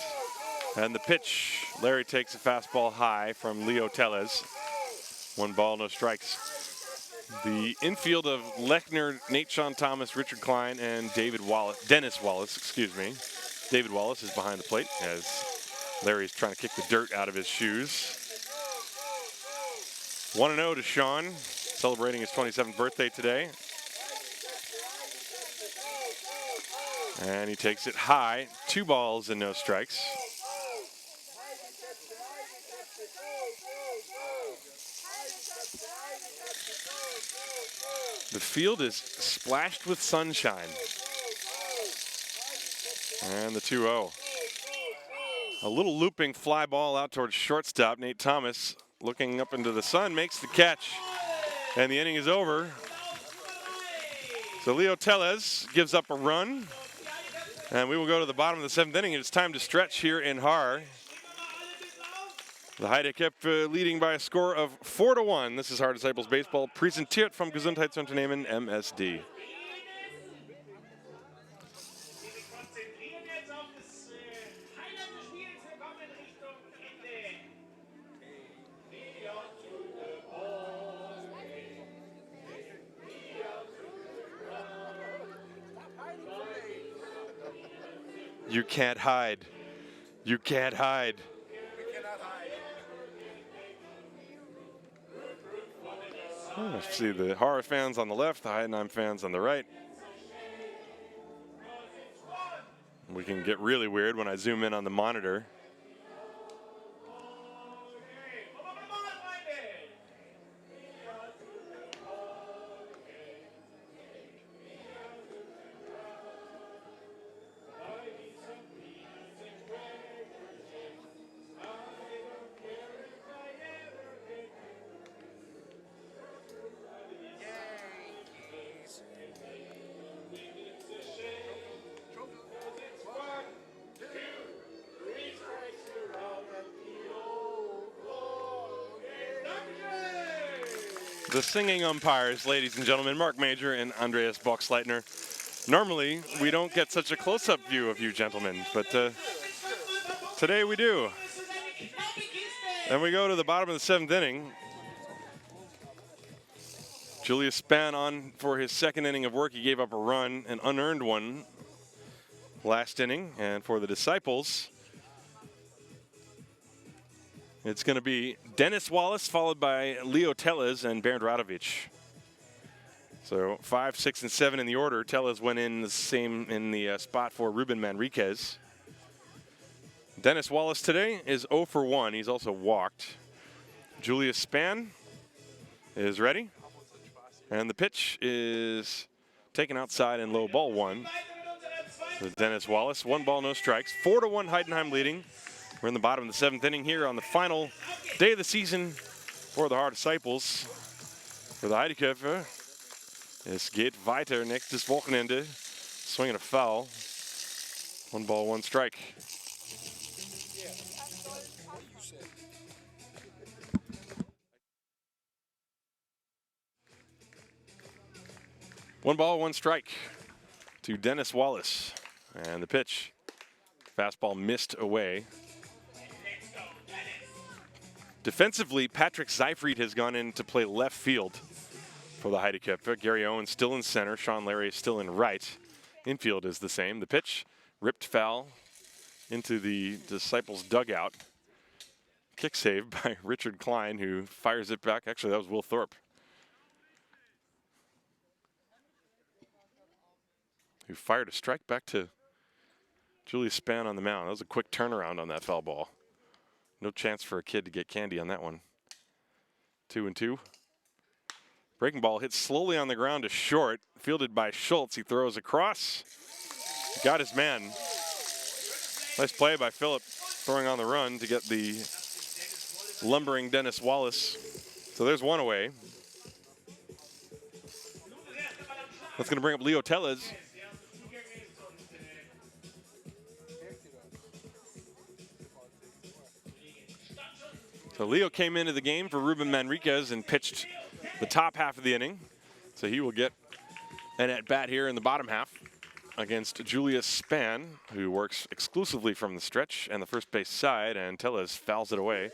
And the pitch, Larry takes a fastball high from Leo Tellez. 1 ball, no strikes. The infield of Lechner, Nate Sean Thomas, Richard Klein, and Dennis Wallace, excuse me. David Wallace is behind the plate as Larry's trying to kick the dirt out of his shoes. 1-0 to Sean, celebrating his 27th birthday today. And he takes it high, 2 balls and no strikes. The field is splashed with sunshine. And the 2-0. A little looping fly ball out towards shortstop. Nate Thomas looking up into the sun makes the catch. And the inning is over. So Leo Tellez gives up a run. And we will go to the bottom of the 7th inning. It's time to stretch here in Haar. The Heideköpfe leading by a score of 4-1. This is Haar Disciples Baseball, präsentiert vom Gesundheitsunternehmen MSD. You can't hide. You can't hide. Oh, see the Haar fans on the left, the Heidenheim fans on the right. We can get really weird when I zoom in on the monitor. The singing umpires, ladies and gentlemen, Mark Major and Andreas Boxleitner. Normally, we don't get such a close-up view of you gentlemen, but today we do. And we go to the bottom of the 7th inning. Julius Spann on for his 2nd inning of work. He gave up a run, an unearned one last inning. And for the Disciples, it's going to be Dennis Wallace, followed by Leo Tellez and Bernd Radovic. So 5, 6, and 7 in the order. Tellez went in the same in the spot for Reuben Manriquez. Dennis Wallace today is 0 for 1. He's also walked. Julius Spann is ready. And the pitch is taken outside and low, ball 1. So Dennis Wallace, 1 ball, no strikes. 4-1 Heidenheim leading. We're in the bottom of the 7th inning here on the final day of the season for the Haar Disciples. For the Heideköpfe, es geht weiter nächstes Wochenende. Swinging a foul. 1 ball, 1 strike. One ball, 1 strike to Dennis Wallace. And the pitch, fastball missed away. Defensively, Patrick Seyfried has gone in to play left field for the Heideköpfe. Gary Owens still in center. Sean Larry is still in right. Infield is the same. The pitch, ripped foul into the Disciples dugout. Kick save by Richard Klein, who fires it back. Actually, that was Will Thorpe, who fired a strike back to Julius Spann on the mound. That was a quick turnaround on that foul ball. No chance for a kid to get candy on that one. 2-2. Breaking ball hits slowly on the ground to short. Fielded by Schultz. He throws across. Got his man. Nice play by Phillip, throwing on the run to get the lumbering Dennis Wallace. So there's 1 away. That's going to bring up Leo Tellez. So Leo came into the game for Reuben Manriquez and pitched the top half of the inning. So he will get an at-bat here in the bottom half against Julius Spann, who works exclusively from the stretch and the first base side, and Tellez fouls it away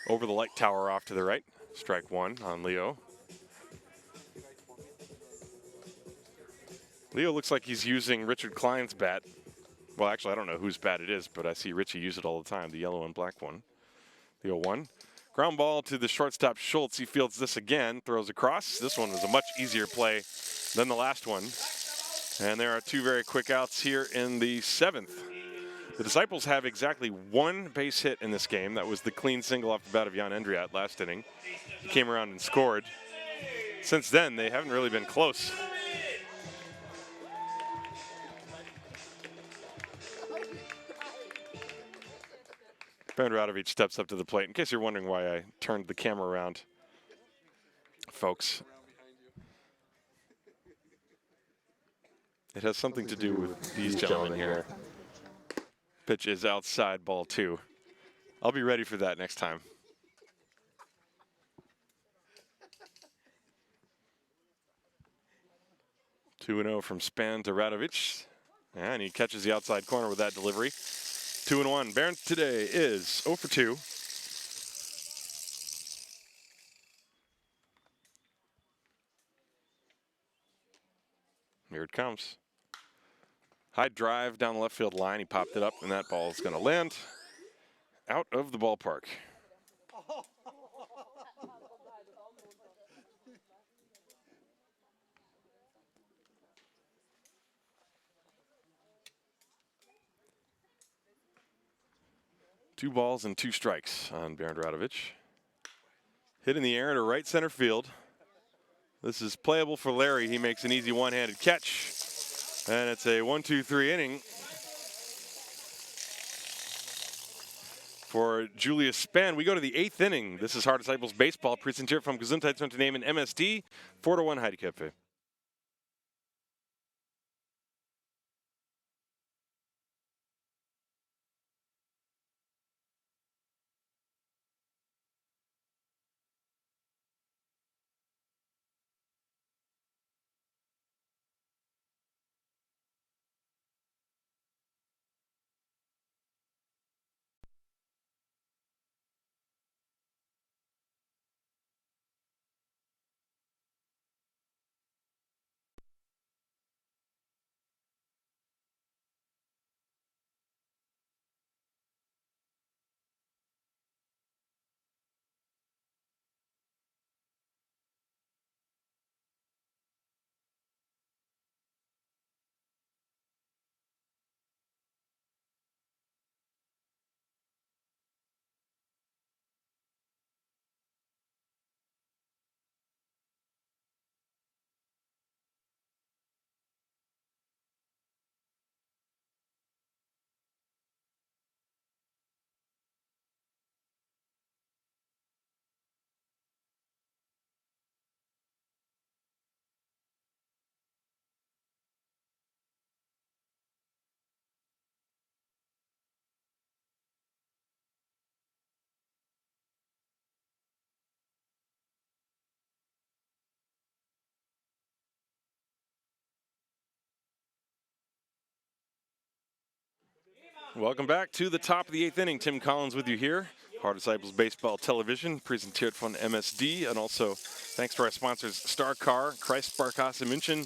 over the light tower off to the right. Strike 1 on Leo. Leo looks like he's using Richard Klein's bat. Well, actually, I don't know whose bat it is, but I see Richie use it all the time, the yellow and black one. The 0-1. Ground ball to the shortstop Schultz. He fields this again, throws across. This one was a much easier play than the last one. And there are 2 very quick outs here in the 7th. The Disciples have exactly 1 base hit in this game. That was the clean single off the bat of Jan Endriat last inning. He came around and scored. Since then, they haven't really been close. Bernd Radovic steps up to the plate. In case you're wondering why I turned the camera around, folks, it has something to do with these gentlemen here. Pitch is outside, ball 2. I'll be ready for that next time. 2-0 from Spann to Radovic. And he catches the outside corner with that delivery. 2-1. Bernd today is 0 for 2. Here it comes. High drive down the left field line. He popped it up, and that ball is going to land out of the ballpark. 2 balls and 2 strikes on Bernd Radovic. Hit in the air to right center field. This is playable for Larry. He makes an easy one-handed catch. And it's a 1-2-3 inning for Julius Spann. We go to the 8th inning. This is Hard Disciples Baseball, presented from Gesundheitsunternehmen MSD, 4-1 Heideköpfe. Welcome back to the top of the 8th inning. Tim Collins with you here. Hard Disciples Baseball Television, presented von MSD, and also thanks to our sponsors Star Car, Kreissparkasse München,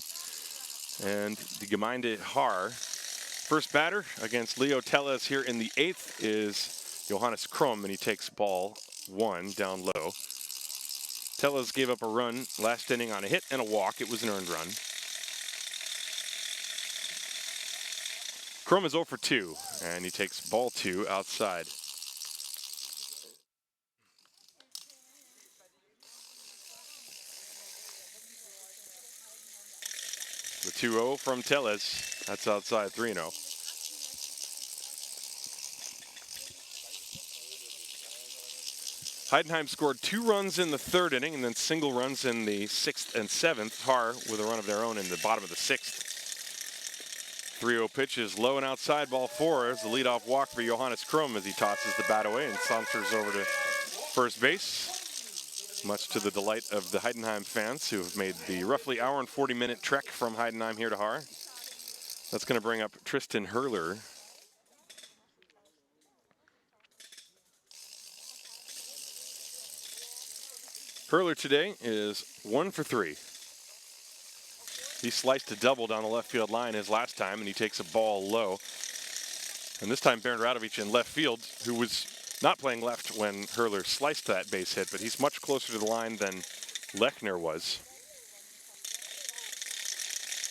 and the Gemeinde Haar. First batter against Leo Tellez here in the 8th is Johannes Krumm, and he takes ball 1 down low. Tellez gave up a run last inning on a hit and a walk. It was an earned run. Krumm is 0 for 2, and he takes ball 2 outside. The 2-0 from Tellez. That's outside, 3-0. Heidenheim scored 2 runs in the 3rd inning and then single runs in the 6th and 7th. Haar with a run of their own in the bottom of the 6th. 3-0 pitch is low and outside, ball 4 is the leadoff walk for Johannes Krumm as he tosses the bat away and saunters over to first base, much to the delight of the Heidenheim fans who have made the roughly hour and 40-minute trek from Heidenheim here to Haar. That's going to bring up Tristan Hurler. Hurler today is 1 for 3. He sliced a double down the left field line his last time, and he takes a ball low. And this time Bernd Radovic in left field, who was not playing left when Hurler sliced that base hit, but he's much closer to the line than Lechner was.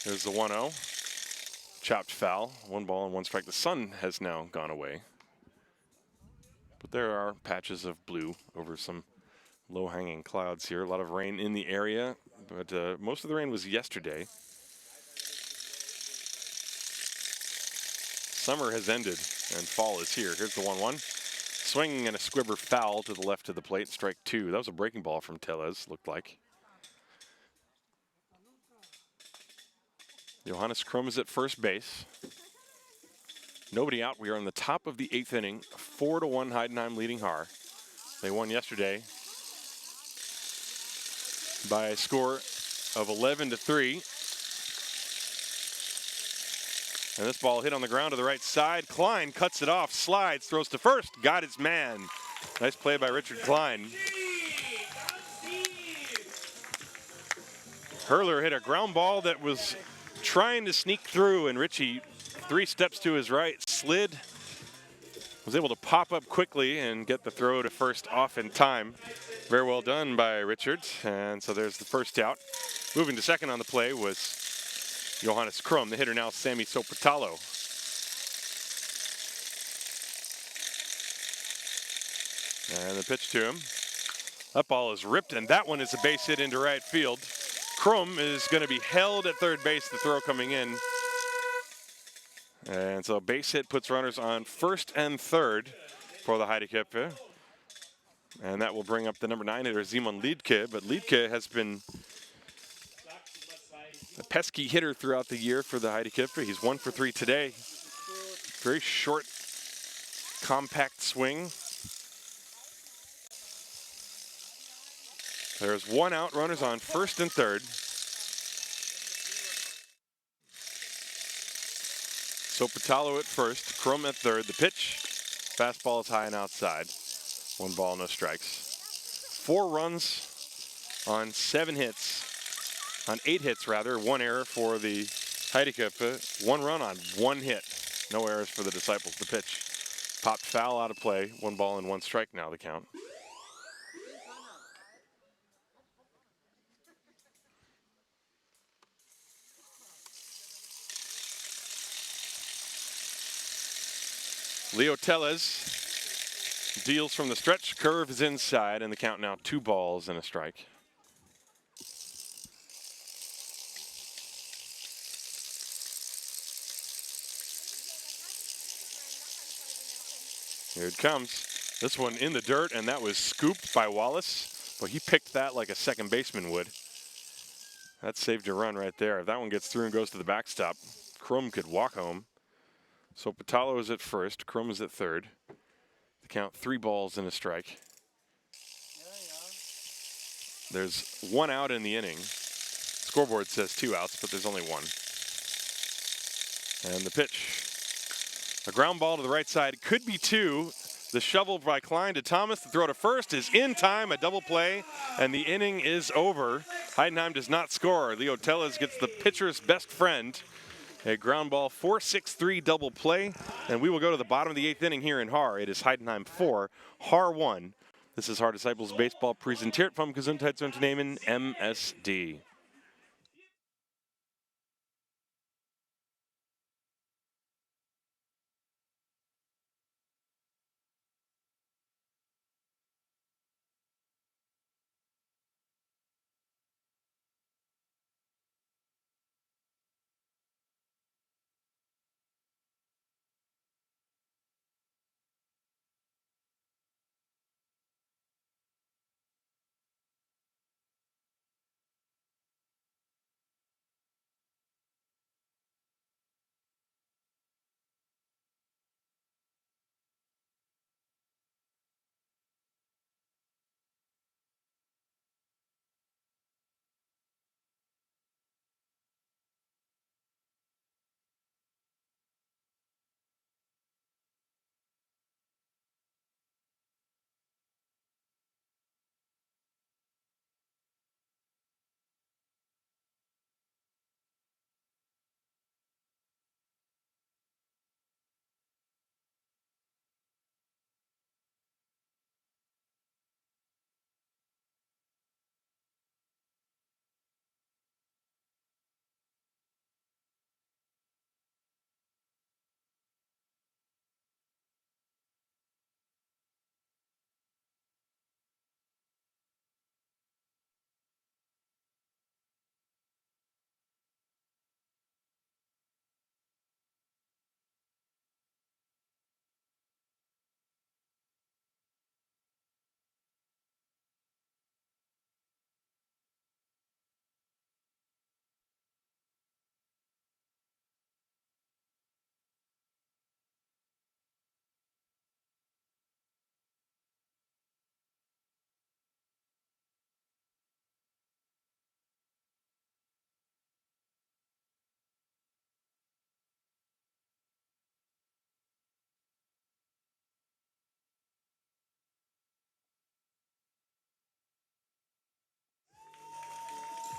There's the 1-0. Chopped foul, 1 ball and 1 strike. The sun has now gone away, but there are patches of blue over some low-hanging clouds here. A lot of rain in the area, but most of the rain was yesterday. Summer has ended and fall is here. Here's the 1-1. Swinging and a squibber foul to the left of the plate, strike 2. That was a breaking ball from Tellez, looked like. Johannes Krumm is at first base. Nobody out. We are on the top of the 8th inning. 4-1 Heidenheim leading Haar. They won yesterday by a score of 11-3. And this ball hit on the ground to the right side. Klein cuts it off, slides, throws to first, got his man. Nice play by Richard Klein. Hurler hit a ground ball that was trying to sneak through, and Richie, 3 steps to his right, slid, was able to pop up quickly and get the throw to first off in time. Very well done by Richard, and so there's the first out. Moving to second on the play was Johannes Krumm, the hitter now Sami Sopotalo. And the pitch to him. That ball is ripped, and that one is a base hit into right field. Krum is going to be held at third base, the throw coming in. And so base hit puts runners on first and third for the Heideköpfe. And that will bring up the number 9 hitter, Simon Liedtke. But Liedtke has been a pesky hitter throughout the year for the Heideköpfe. He's 1 for 3 today. Very short, compact swing. There's 1 out, runners on first and third. So Patalo at first, Krum at third. The pitch, fastball is high and outside. 1 ball, no strikes. 4 runs on 7 hits, on 8 hits rather. 1 error for the Heideköpfe. 1 run on 1 hit. No errors for the Disciples. The pitch popped foul, out of play. 1 ball and 1 strike now the count. Leo Tellez deals from the stretch, curve is inside, and the count now 2 balls and a strike. Here it comes. This one in the dirt, and that was scooped by Wallace, but he picked that like a second baseman would. That saved a run right there. If that one gets through and goes to the backstop, Krum could walk home. So Patalo is at first, Krum is at third. The count 3 balls and a strike. There's 1 out in the inning. Scoreboard says 2 outs, but there's only 1. And the pitch. A ground ball to the right side, could be 2. The shovel by Klein to Thomas. The throw to first is in time, a double play, and the inning is over. Heidenheim does not score. Leo Tellez gets the pitcher's best friend. A ground ball, 4-6-3 double play, and we will go to the bottom of the 8th inning here in Haar. It is Heidenheim 4, Haar 1. This is Haar Disciples Baseball präsentiert vom Gesundheitsunternehmen MSD.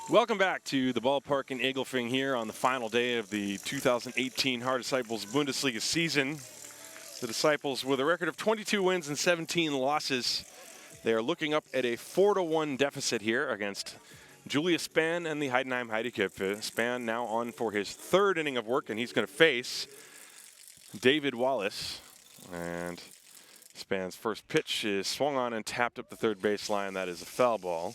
Welcome back to the ballpark in Egelfing here on the final day of the 2018 Haar Disciples Bundesliga season. The Disciples, with a record of 22 wins and 17 losses, they are looking up at a 4-1 deficit here against Julius Spann and the Heidenheim Heideköpfe. Spann now on for his 3rd inning of work, and he's going to face David Wallace. And Span's first pitch is swung on and tapped up the third baseline. That is a foul ball.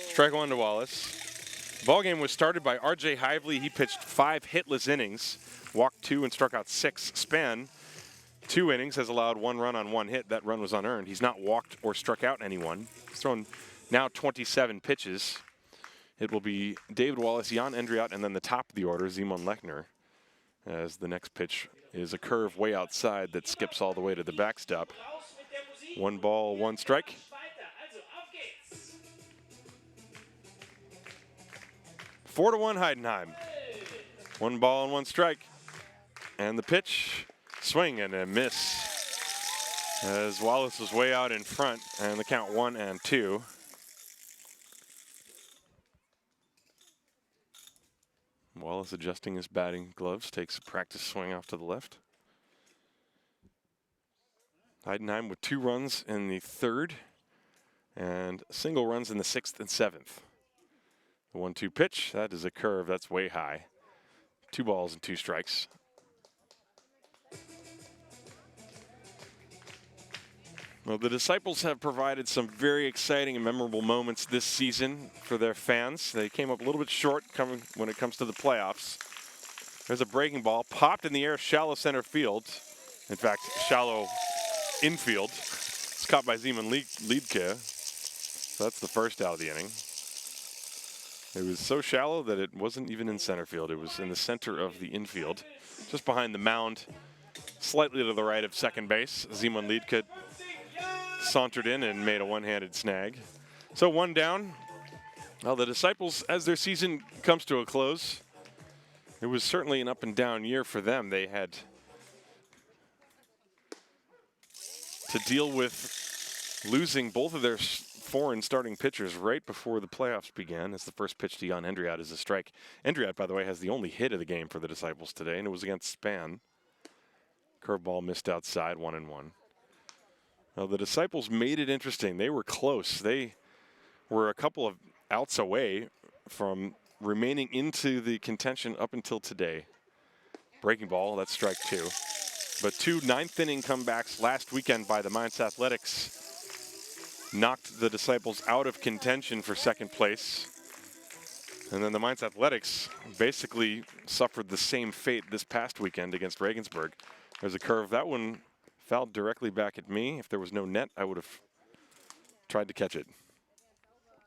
Strike one to Wallace. Ball game was started by R.J. Hively. He pitched 5 hitless innings, walked 2 and struck out 6. Span, 2 innings, has allowed 1 run on 1 hit. That run was unearned. He's not walked or struck out anyone. He's thrown now 27 pitches. It will be David Wallace, Jan Endriat, and then the top of the order, Simon Lechner, as the next pitch is a curve way outside that skips all the way to the backstop. 1 ball, 1 strike. Four to 1 Heidenheim. 1 ball and 1 strike. And the pitch, swing and a miss, as Wallace was way out in front, and the count 1-2. Wallace adjusting his batting gloves, takes a practice swing off to the left. Heidenheim with 2 runs in the 3rd and single runs in the 6th and 7th. The 1-2 pitch, that is a curve, that's way high. 2 balls and 2 strikes. Well, the Disciples have provided some very exciting and memorable moments this season for their fans. They came up a little bit short when it comes to the playoffs. There's a breaking ball, popped in the air, shallow center field. In fact, shallow infield. It's caught by Simon Liedke. So that's the first out of the inning. It was so shallow that it wasn't even in center field. It was in the center of the infield, just behind the mound, slightly to the right of second base. Simon Liedke sauntered in and made a one-handed snag. So 1 down. Well, the Disciples, as their season comes to a close, it was certainly an up and down year for them. They had to deal with losing both of their foreign starting pitchers right before the playoffs began, as the first pitch to Jan Endriat is a strike. Endriat, by the way, has the only hit of the game for the Disciples today, and it was against Span. Curveball missed outside, 1-1. Now, the Disciples made it interesting. They were close. They were a couple of outs away from remaining into the contention up until today. Breaking ball, that's strike 2. But 2 ninth-inning comebacks last weekend by the Mainz Athletics knocked the Disciples out of contention for second place. And then the Mainz Athletics basically suffered the same fate this past weekend against Regensburg. There's a curve. That one fouled directly back at me. If there was no net, I would have tried to catch it.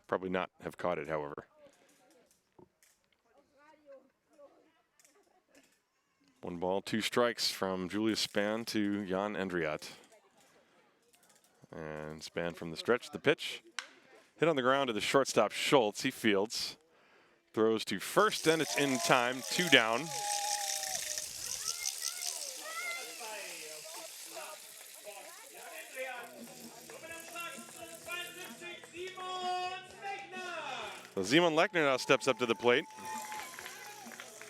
Probably not have caught it, however. 1 ball, 2 strikes from Julius Span to Jan Endriat. And Span from the stretch, the pitch. Hit on the ground to the shortstop, Schultz. He fields. Throws to first, and it's in time. 2 down. So Simon Lechner now steps up to the plate.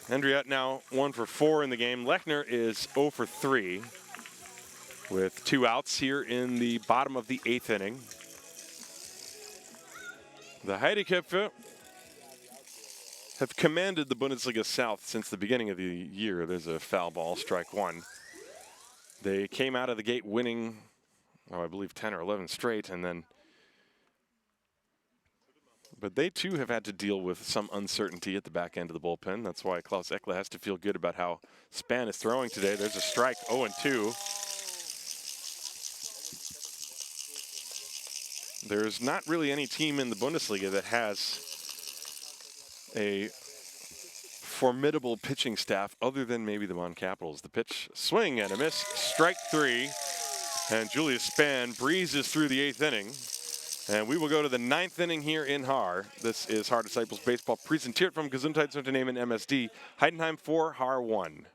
Endriat now 1 for 4 in the game. Lechner is 0 for 3 with 2 outs here in the bottom of the 8th inning. The Heideköpfe have commanded the Bundesliga South since the beginning of the year. There's a foul ball, strike 1. They came out of the gate winning, I believe 10 or 11 straight, and then but they too have had to deal with some uncertainty at the back end of the bullpen. That's why Klaus Ekla has to feel good about how Span is throwing today. There's a strike, 0-2. There's not really any team in the Bundesliga that has a formidable pitching staff other than maybe the Bonn Capitals. The pitch, swing and a miss, strike 3. And Julius Span breezes through the 8th inning. And we will go to the 9th inning here in Haar. This is Haar Disciples Baseball, präsentiert vom Gesundheitsunternehmen MSD. Heidenheim 4, Haar 1.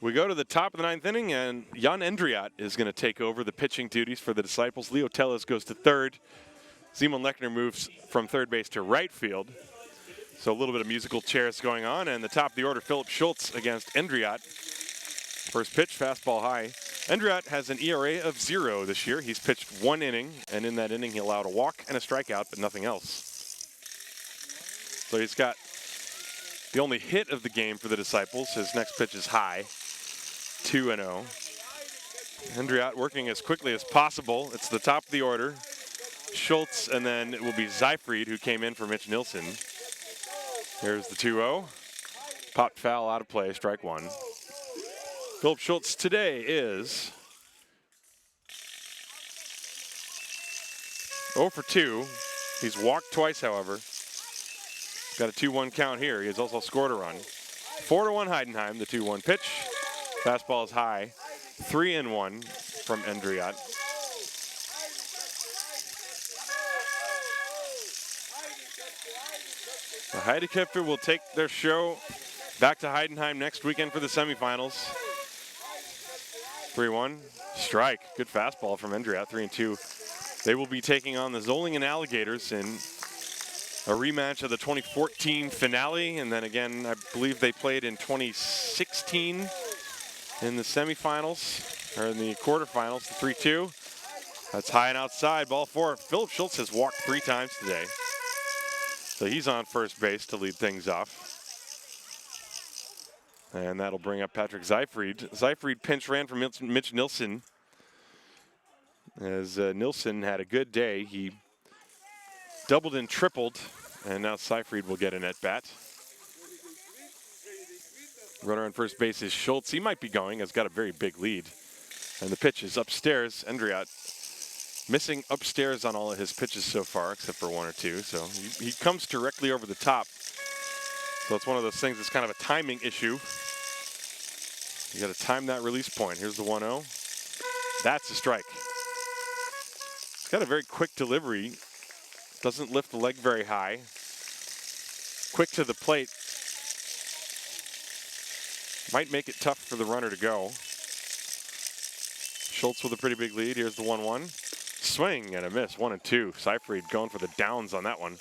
We go to the top of the ninth inning, and Jan Endriat is going to take over the pitching duties for the Disciples. Leo Tellez goes to third. Simon Lechner moves from third base to right field. So a little bit of musical chairs going on, and the top of the order, Philip Schultz against Endriat. First pitch, fastball high. Endriat has an ERA of 0 this year. He's pitched 1 inning, and in that inning he allowed a walk and a strikeout, but nothing else. So he's got the only hit of the game for the Disciples. His next pitch is high, 2-0. Endriat working as quickly as possible. It's the top of the order. Schultz, and then it will be Seyfried, who came in for Mitch Nilsson. Here's the 2-0. Popped foul, out of play, strike one. Philip Schultz today is 0 for 2. He's walked twice, however. Got a 2-1 count here. He has also scored a run. 4-1 Heidenheim, the 2-1 pitch. Fastball is high. 3-1 from Endriat. The Heideköpfe will take their show back to Heidenheim next weekend for the semifinals. 3-1, strike. Good fastball from Endriat, 3-2. They will be taking on the Zolingen Alligators in a rematch of the 2014 finale, and then again, I believe they played in 2016 in the semifinals, or in the quarterfinals, the 3-2. That's high and outside, ball 4. Philip Schultz has walked 3 times today. So he's on first base to lead things off. And that'll bring up Patrick Seyfried. Seyfried pinch ran from Mitch Nilsson. As Nilsson had a good day, he doubled and tripled, and now Seyfried will get an at-bat. Runner on first base is Schultz. He might be going, has got a very big lead. And the pitch is upstairs. Endriat missing upstairs on all of his pitches so far, except for 1 or 2. So he comes directly over the top. So it's one of those things that's kind of a timing issue. You got to time that release point. Here's the 1-0. That's a strike. He's got a very quick delivery. Doesn't lift the leg very high. Quick to the plate. Might make it tough for the runner to go. Schultz with a pretty big lead. Here's the 1-1. Swing and a miss. 1-2. Seyfried going for the downs on that one.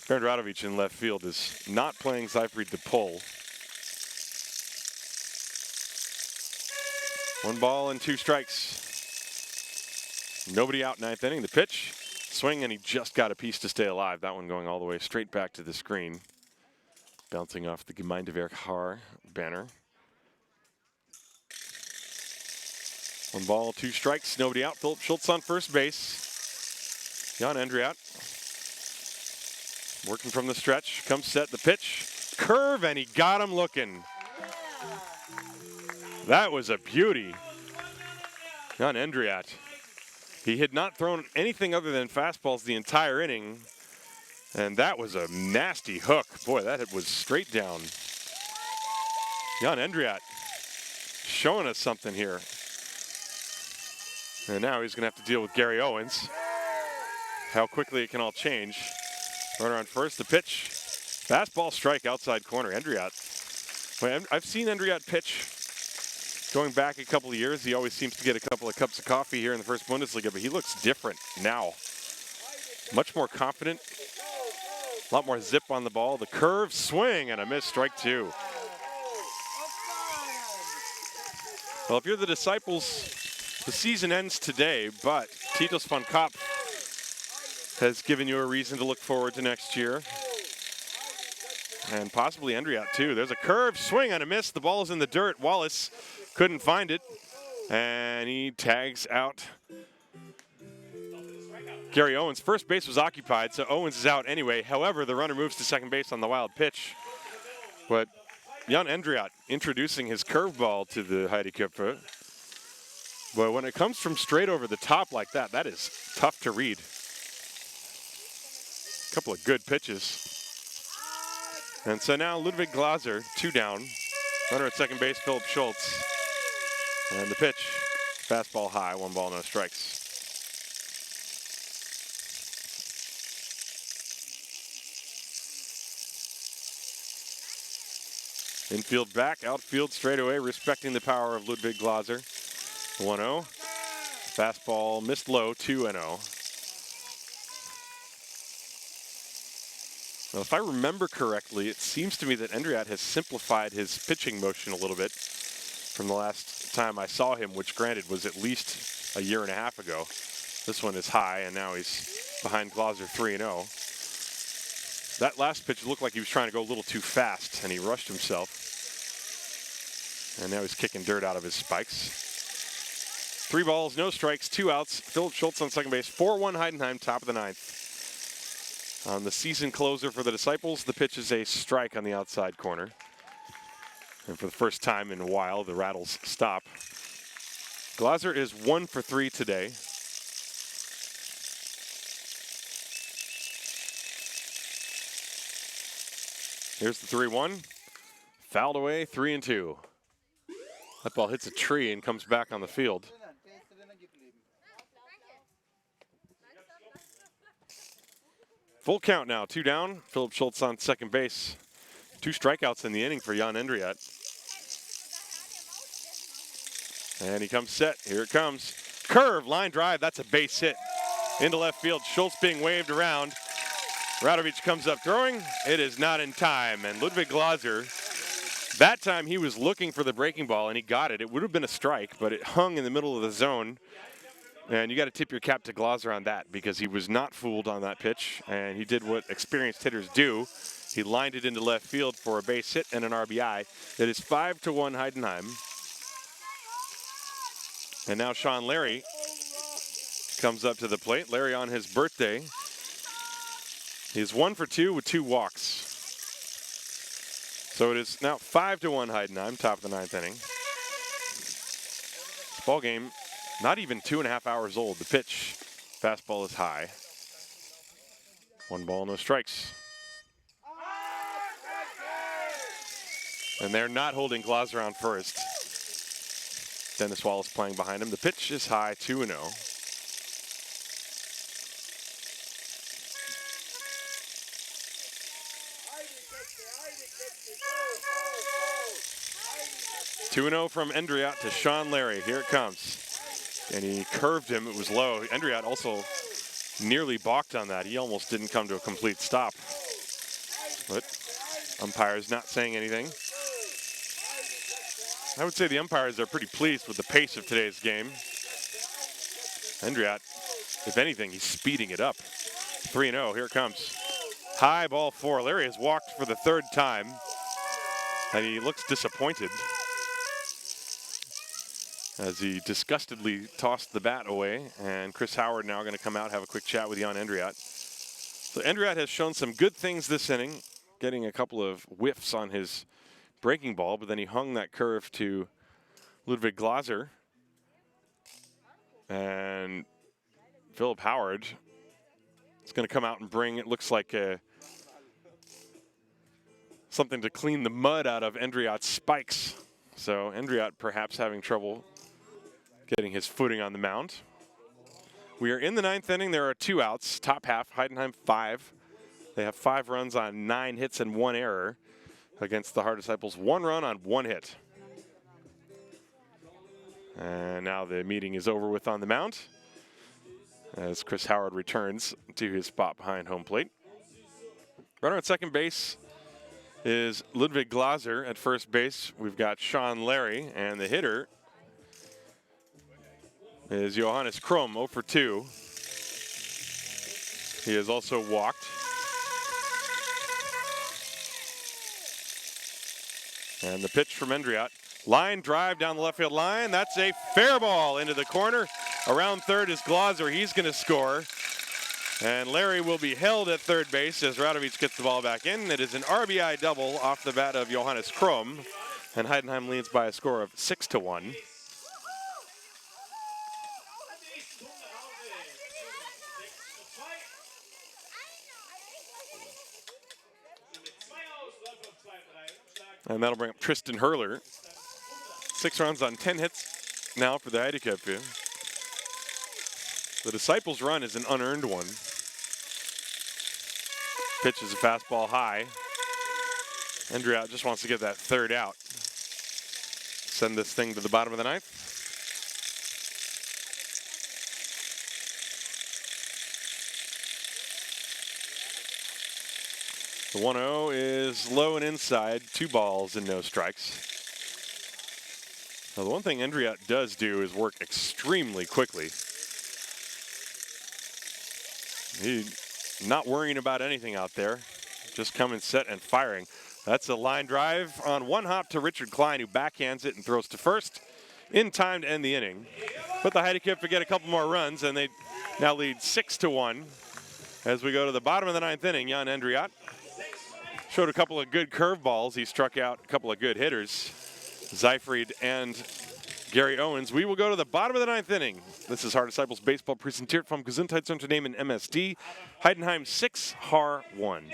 Bernd Radovic in left field is not playing Seyfried to pull. 1 ball and 2 strikes. Nobody out, 9th inning. The pitch, swing, and he just got a piece to stay alive. That one going all the way straight back to the screen. Bouncing off the Gemeindewerk Haar banner. 1 ball, 2 strikes, nobody out. Philip Schultz on first base. Jan Endriat working from the stretch. Comes set, the pitch. Curve, and he got him looking. That was a beauty. Jan Endriat. He had not thrown anything other than fastballs the entire inning. And that was a nasty hook. Boy, that was straight down. Jan Endriat showing us something here. And now he's going to have to deal with Gary Owens. How quickly it can all change. Runner on first, the pitch. Fastball strike outside corner. Endriat. Well, I've seen Endriat pitch going back a couple of years. He always seems to get a couple of cups of coffee here in the first Bundesliga, but he looks different now. Much more confident. A lot more zip on the ball. The curve, swing, and a miss, strike 2. Well, if you're the Disciples, the season ends today, but Titus von Kopp has given you a reason to look forward to next year. And possibly Endriat too. There's a curve, swing, and a miss. The ball is in the dirt. Wallace couldn't find it, and he tags out Gary Owens. First base was occupied, so Owens is out anyway. However, the runner moves to second base on the wild pitch. But Jan Endriat introducing his curveball to the Heideköpfe. But when it comes from straight over the top like that, that is tough to read. A couple of good pitches. And so now Ludwig Glaser, 2 down. Runner at second base, Philip Schultz. And the pitch, fastball high, 1 ball, no strikes. Infield back, outfield straight away, respecting the power of Ludwig Glaser. 1-0. Fastball missed low, 2-0. Well, if I remember correctly, it seems to me that Andriat has simplified his pitching motion a little bit from the last time I saw him, which granted was at least a year and a half ago. This one is high, and now he's behind Glaser 3-0. That last pitch looked like he was trying to go a little too fast, and he rushed himself. And now he's kicking dirt out of his spikes. 3 balls, no strikes, 2 outs. Philip Schultz on second base. 4-1 Heidenheim, top of the 9th. On the season closer for the Disciples, the pitch is a strike on the outside corner. And for the first time in a while, the Rattles stop. Glaser is 1 for 3 today. Here's the 3-1. Fouled away, 3-2. That ball hits a tree and comes back on the field. Full count now, 2 down. Philip Schultz on second base. 2 strikeouts in the inning for Jan Andriat. And he comes set. Here it comes. Curve, line drive. That's a base hit into left field. Schultz being waved around. Radovic comes up throwing. It is not in time. And Ludwig Glaser, that time he was looking for the breaking ball and he got it. It would have been a strike, but it hung in the middle of the zone. And you got to tip your cap to Glaser on that because he was not fooled on that pitch. And he did what experienced hitters do. He lined it into left field for a base hit and an RBI. It is 5-1 Heidenheim. And now Sean Larry comes up to the plate. Larry on his birthday. He's 1 for 2 with 2 walks. So it is now 5-1 Heidenheim, top of the 9th inning. This ball game, not even 2.5 hours old. The pitch, fastball is high. 1 ball, no strikes. And they're not holding Glaser on first. Dennis Wallace playing behind him. The pitch is high, 2-0. 2-0 from Andriat to Sean Larry. Here it comes. And he curved him. It was low. Andriat also nearly balked on that. He almost didn't come to a complete stop. But umpires not saying anything. I would say the umpires are pretty pleased with the pace of today's game. Andriat, if anything, he's speeding it up. 3-0. Here it comes. High ball 4. Larry has walked for the 3rd time. And he looks disappointed as he disgustedly tossed the bat away. And Chris Howard now going to come out, have a quick chat with Jan Andriat. So Andriat has shown some good things this inning, getting a couple of whiffs on his breaking ball, but then he hung that curve to Ludwig Glaser. And Philip Howard is going to come out and bring, it looks like something to clean the mud out of Andriat's spikes. So Andriat perhaps having trouble getting his footing on the mound. We are in the 9th inning. There are 2 outs. Top half, Heidenheim 5. They have 5 runs on 9 hits and 1 error against the Haar Disciples. 1 run on 1 hit. And now the meeting is over with on the mound as Chris Howard returns to his spot behind home plate. Runner at second base is Ludwig Glaser. At first base, we've got Sean Larry, and the hitter is Johannes Krum, 0 for 2. He has also walked. And the pitch from Andriat. Line drive down the left field line. That's a fair ball into the corner. Around third is Glaser. He's going to score. And Larry will be held at third base as Radovic gets the ball back in. It is an RBI double off the bat of Johannes Krum. And Heidenheim leads by a score of 6-1. And that'll bring up Tristan Hurler. 6 runs on 10 hits now for the Heideköpfe. The Disciples' run is an unearned one. Pitch is a fastball high. Andriot just wants to get that third out. Send this thing to the bottom of the ninth. The 1-0 is low and inside, 2 balls and no strikes. Now, the one thing Andriot does do is work extremely quickly. He's not worrying about anything out there, just coming set and firing. That's a line drive on one hop to Richard Klein, who backhands it and throws to first in time to end the inning. But the Heideköpfe get a couple more runs, and they now lead 6-1 as we go to the bottom of the ninth inning. Jan Andriot showed a couple of good curveballs. He struck out a couple of good hitters, Seyfried and Gary Owens. We will go to the bottom of the ninth inning. This is Haar Disciples Baseball präsentiert vom Gesundheitsunternehmen MSD. Heidenheim 6, Haar 1.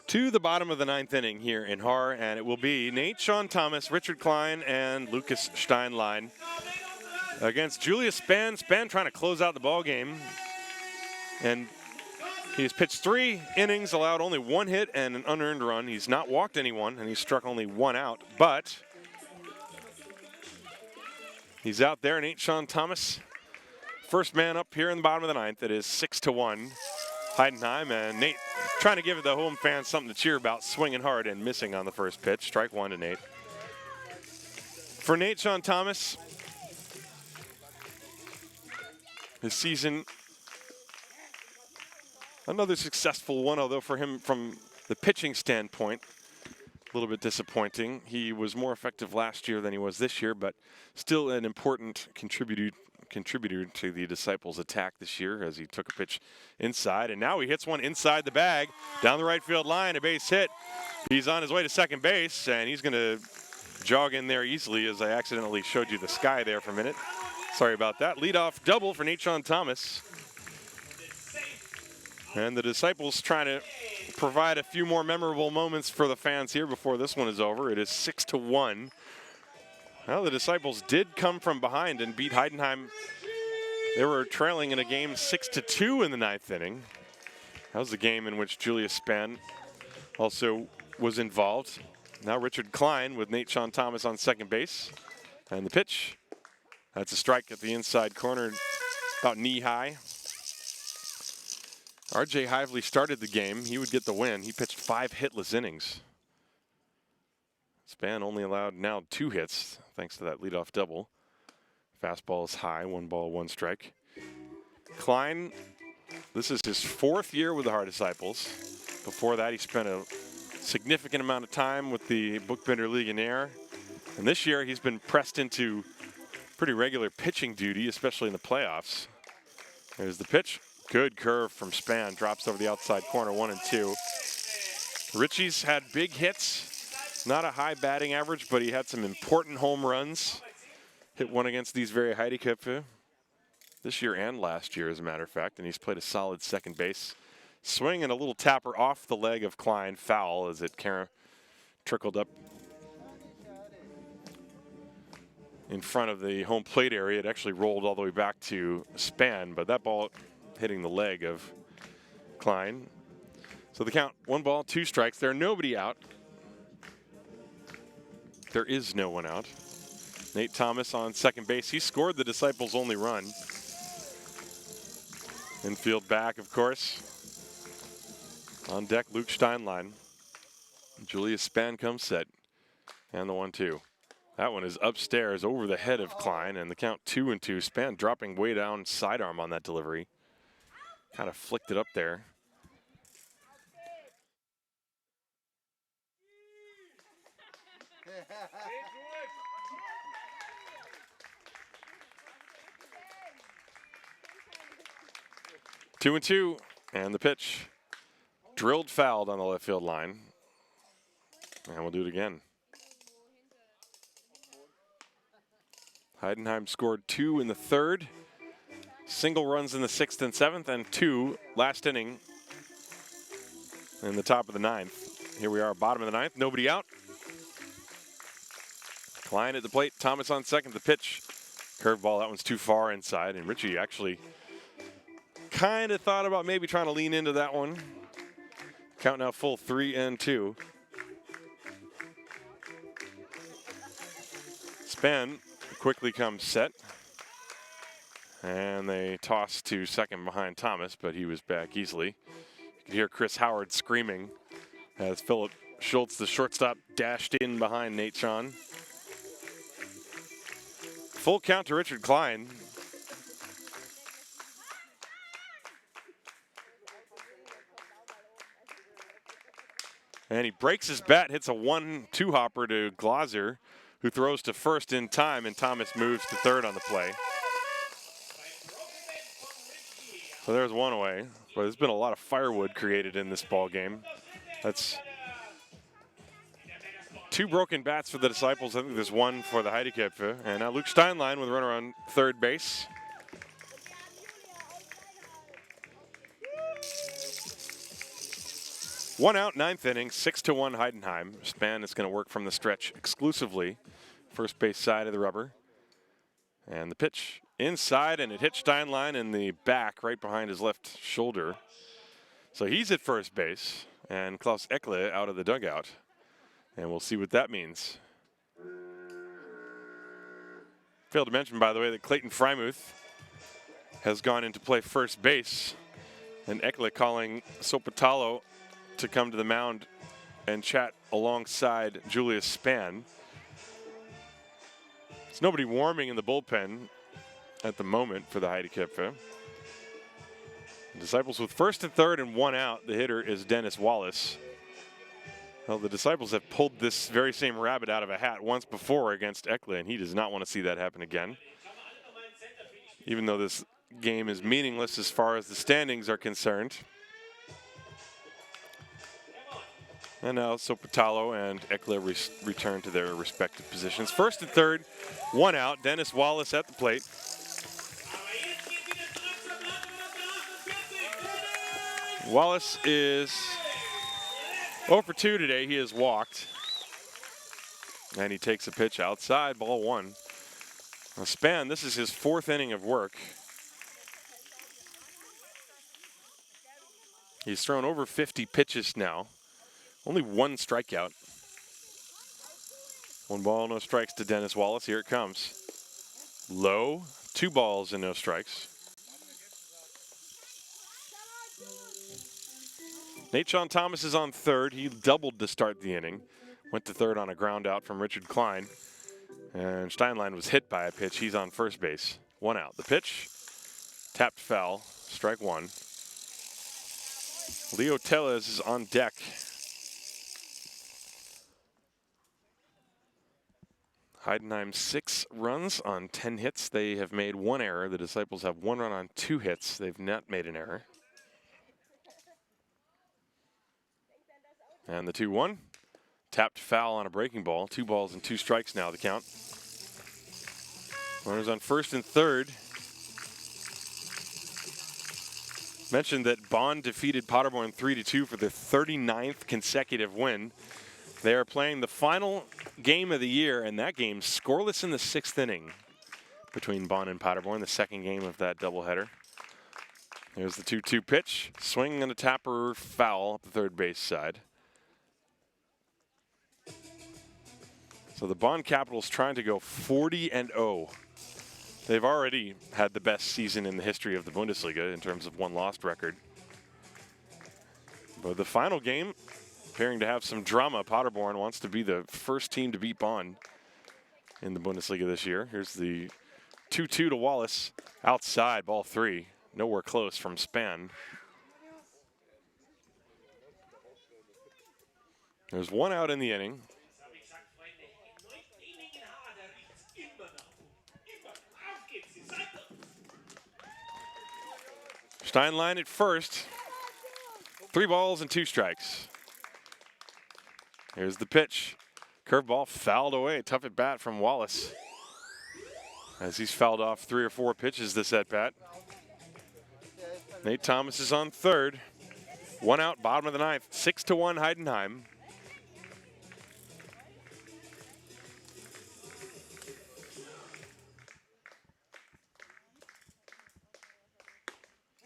To the bottom of the ninth inning here in Haar, and it will be Nate Sean Thomas, Richard Klein, and Lucas Steinlein against Julius Spann. Spann trying to close out the ball game, and he's pitched 3 innings, allowed only 1 hit and an unearned run. He's not walked anyone, and he's struck only 1 out, but he's out there. Nate Sean Thomas, first man up here in the bottom of the ninth. It is 6-1 Heidenheim, and Nate trying to give the home fans something to cheer about, swinging hard and missing on the first pitch. Strike 1 to Nate. For Nate Sean Thomas, his season, another successful one, although for him from the pitching standpoint, a little bit disappointing. He was more effective last year than he was this year, but still an important contributor to the Disciples' attack this year as he took a pitch inside, and now he hits one inside the bag down the right field line, a base hit. He's on his way to second base, and he's going to jog in there easily, as I accidentally showed you the sky there for a minute. Sorry about that. Leadoff double for Nate Sean Thomas. And the Disciples trying to provide a few more memorable moments for the fans here before this one is over. It is 6-1. Well, the Disciples did come from behind and beat Heidenheim. They were trailing in a game 6-2 in the ninth inning. That was the game in which Julius Spann also was involved. Now Richard Klein with Nate Sean Thomas on second base. And the pitch, that's a strike at the inside corner, about knee high. R.J. Hively started the game. He would get the win. He pitched 5 hitless innings. Spann only allowed now 2 hits, thanks to that leadoff double. Fastball is high, 1 ball, 1 strike. Klein, this is his 4th year with the Haar Disciples. Before that, he spent a significant amount of time with the Bookbinder Legionnaire. And this year, he's been pressed into pretty regular pitching duty, especially in the playoffs. There's the pitch. Good curve from Spann. Drops over the outside corner, 1-2. Ritchie's had big hits. Not a high batting average, but he had some important home runs. Hit one against these very Heideköpfe. this year and last year, as a matter of fact, and he's played a solid second base. Swing and a little tapper off the leg of Klein, foul as it trickled up in front of the home plate area. It actually rolled all the way back to Span, but that ball hitting the leg of Klein. So the count, 1 ball, 2 strikes. There's nobody out. There is no one out. Nate Thomas on second base. He scored the Disciples' only run. Infield back, of course. On deck, Luke Steinlein. Julius Span comes set. And the 1-2. That one is upstairs over the head of Klein, and the count 2-2. Span dropping way down sidearm on that delivery. Kind of flicked it up there. Two and two, and the pitch drilled fouled on the left field line. And we'll do it again. Heidenheim scored 2 in the 3rd. Single runs in the 6th and 7th, and 2 last inning in the top of the 9th. Here we are, bottom of the 9th, nobody out. Klein at the plate, Thomas on second. The pitch, curveball, that one's too far inside, and Richie actually kind of thought about maybe trying to lean into that one. Count now full 3-2. Span quickly comes set. And they toss to second behind Thomas, but he was back easily. You could hear Chris Howard screaming as Philip Schultz, the shortstop, dashed in behind Nate Sean. Full count to Richard Klein. And he breaks his bat, hits a 1-2 hopper to Glaser, who throws to first in time, and Thomas moves to third on the play. So there's one away, but there's been a lot of firewood created in this ball game. That's 2 broken bats for the Disciples. I think there's 1 for the Heideköpfe. And now Luke Steinlein with a runner on third base. One out, 9th inning, 6-1 Heidenheim. Span is going to work from the stretch exclusively. First base side of the rubber. And the pitch inside, and it hit Steinlein in the back right behind his left shoulder. So he's at first base, and Klaus Ekle out of the dugout. And we'll see what that means. Failed to mention, by the way, that Clayton Freimuth has gone into play first base, and Ekle calling Sopotalo to come to the mound and chat alongside Julius Span. There's nobody warming in the bullpen at the moment for the Heideköpfe. The Disciples with first and third and 1 out. The hitter is Dennis Wallace. Well, the Disciples have pulled this very same rabbit out of a hat once before against Ekle, and he does not want to see that happen again. Even though this game is meaningless as far as the standings are concerned. And now Sopotalo and Ekle return to their respective positions. First and third, 1 out. Dennis Wallace at the plate. Wallace is 0 for 2 today. He has walked. And he takes a pitch outside, ball 1. Now Span, this is his 4th inning of work. He's thrown over 50 pitches now. Only 1 strikeout. 1 ball, no strikes to Dennis Wallace. Here it comes. Low, 2 balls and no strikes. Nate Sean Thomas is on third. He doubled to start the inning. Went to third on a ground out from Richard Klein. And Steinlein was hit by a pitch. He's on first base. 1 out. The pitch, tapped foul, strike 1. Leo Tellez is on deck. Heidenheim 6 runs on 10 hits. They have made 1 error. The Disciples have 1 run on 2 hits. They've not made an error. And the 2-1. Tapped foul on a breaking ball. 2 balls and 2 strikes now the count. Runners on first and third. Mentioned that Bonn defeated Paderborn 3-2 for their 39th consecutive win. They are playing the final game of the year, and that game scoreless in the 6th inning between Bonn and Paderborn, the second game of that doubleheader. Here's the 2-2 pitch. Swing and a tapper foul up the third base side. So the Bonn Capitals trying to go 40-0. They've already had the best season in the history of the Bundesliga in terms of won-lost record. But the final game, appearing to have some drama. Paderborn wants to be the first team to beat Bonn in the Bundesliga this year. Here's the 2-2 to Wallace. Outside, ball 3. Nowhere close from Span. There's one out in the inning. Steinlein at first. 3 balls and 2 strikes. Here's the pitch. Curveball fouled away. Tough at bat from Wallace, as he's fouled off 3 or 4 pitches this at bat. Nate Thomas is on third. 1 out, bottom of the 9th. 6-1 Heidenheim.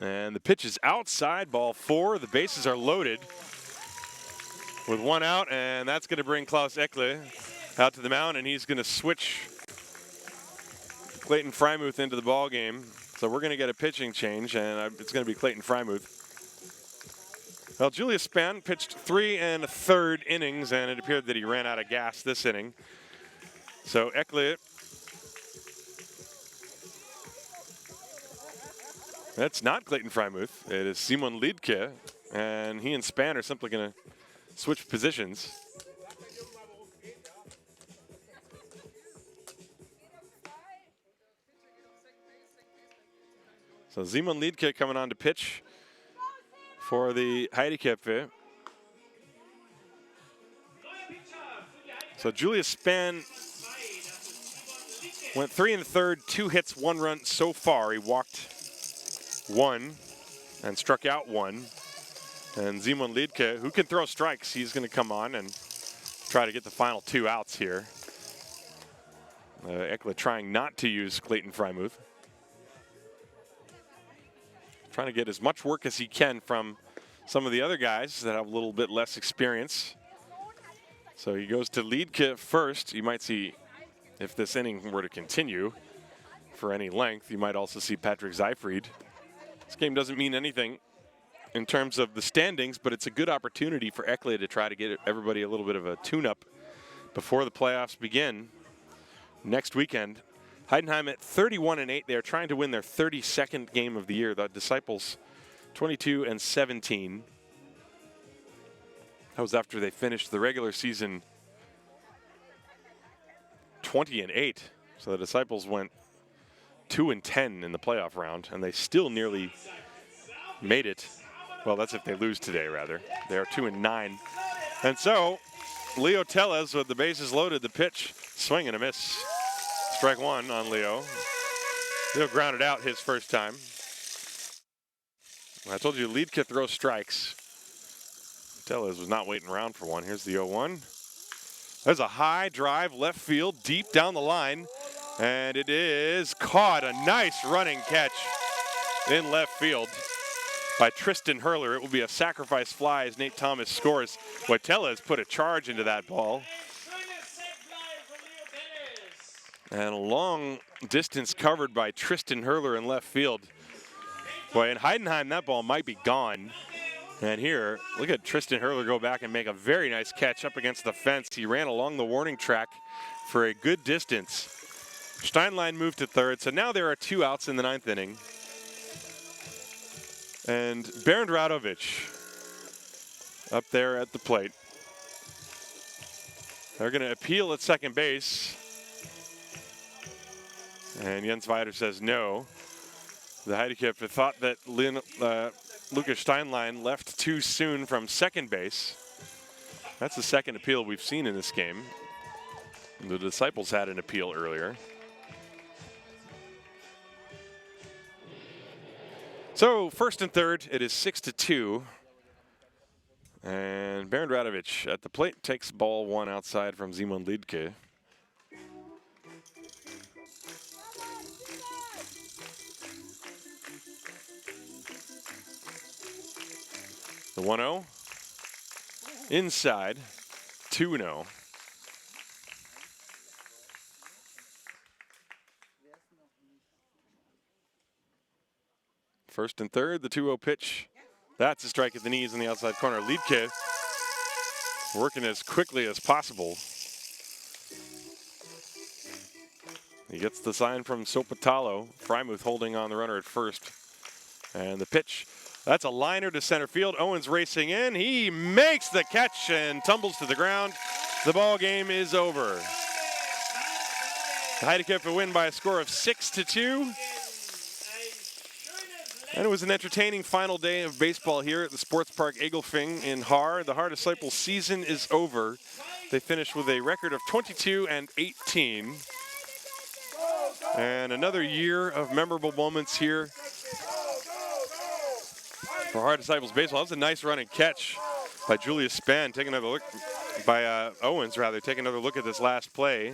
And the pitch is outside, ball 4. The bases are loaded with 1 out, and that's going to bring Klaus Eckle out to the mound, and he's going to switch Clayton Freimuth into the ball game. So we're going to get a pitching change, and it's going to be Clayton Freimuth. Well, Julius Span pitched 3 1/3 innings, and it appeared that he ran out of gas this inning. So Eckle, that's not Clayton Freimuth. It is Simon Liedke, and he and Span are simply going to switch positions. So Simon Liedke coming on to pitch for the Heideköpfe. So Julius Span went 3 1/3, 2 hits, 1 run so far. He walked 1 and struck out 1. And Simon Liedke, who can throw strikes, he's going to come on and try to get the final 2 outs here. Eckle trying not to use Clayton Freimuth. Trying to get as much work as he can from some of the other guys that have a little bit less experience. So he goes to Liedke first. You might see, if this inning were to continue for any length, you might also see Patrick Seyfried. This game doesn't mean anything in terms of the standings, but it's a good opportunity for Eckle to try to get everybody a little bit of a tune-up before the playoffs begin next weekend. Heidenheim at 31-8. They are trying to win their 32nd game of the year. The Disciples 22-17. That was after they finished the regular season 20-8. So the Disciples went 2-10 in the playoff round, and they still nearly made it. Well, that's if they lose today, rather. They are 2-9. And so Leo Tellez with the bases loaded, the pitch, swing and a miss. Strike 1 on Leo. Leo grounded out his first time. I told you, Liedke throws strikes. Tellez was not waiting around for one. Here's the 0-1. There's a high drive left field, deep down the line, and it is caught. A nice running catch in left field by Tristan Hurler. It will be a sacrifice fly as Nate Thomas scores. Tellez put a charge into that ball. And a long distance covered by Tristan Hurler in left field. Boy, in Heidenheim, that ball might be gone. And here, look at Tristan Hurler go back and make a very nice catch up against the fence. He ran along the warning track for a good distance. Steinlein moved to third, so now there are 2 outs in the 9th inning. And Bernd Radovic up there at the plate. They're going to appeal at second base. And Jens Weider says no. The Heideköpfe thought that Lucas Steinlein left too soon from second base. That's the second appeal we've seen in this game. The Disciples had an appeal earlier. So first and third, it is 6-2. And Bernd Radovic at the plate takes ball one outside from Simon Liedtke. The 1-0. Inside. 2-0. First and third, the 2-0 pitch. That's a strike at the knees in the outside corner. Liedtke working as quickly as possible. He gets the sign from Sopatalo. Freimuth holding on the runner at first. And the pitch, that's a liner to center field. Owens racing in. He makes the catch and tumbles to the ground. The ball game is over. The Heideköpfe win by a score of 6-2. And it was an entertaining final day of baseball here at the Sports Park Egelfing in Haar. The Haar Disciples season is over. They finished with a record of 22-18. And another year of memorable moments here for Haar Disciples baseball. That was a nice run and catch by Julius Spann. Taking another look by Owens, rather. Taking another look at this last play.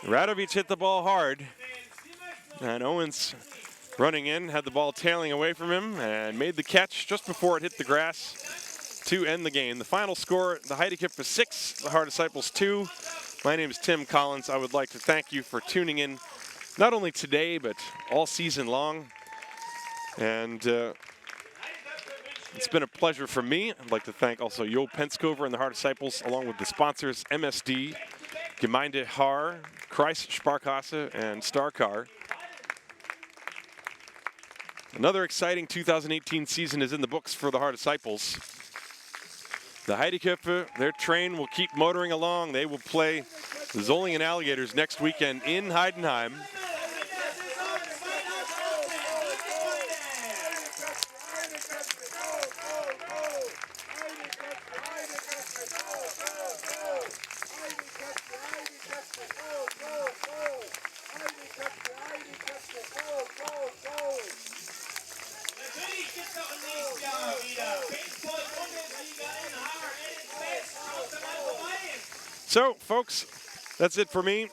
Radovic hit the ball hard. And Owens running in, had the ball tailing away from him, and made the catch just before it hit the grass to end the game. The final score, the Heideköpfe 6, the Haar Disciples 2. My name is Tim Collins. I would like to thank you for tuning in, not only today, but all season long. And it's been a pleasure for me. I'd like to thank also Jo Penskover and the Haar Disciples, along with the sponsors MSD, Gemeinde Haar, Kreis Sparkasse, and Starcar. Another exciting 2018 season is in the books for the Haar Disciples. The Heideköpfe, their train will keep motoring along. They will play the Zolingen Alligators next weekend in Heidenheim. So, folks, that's it for me.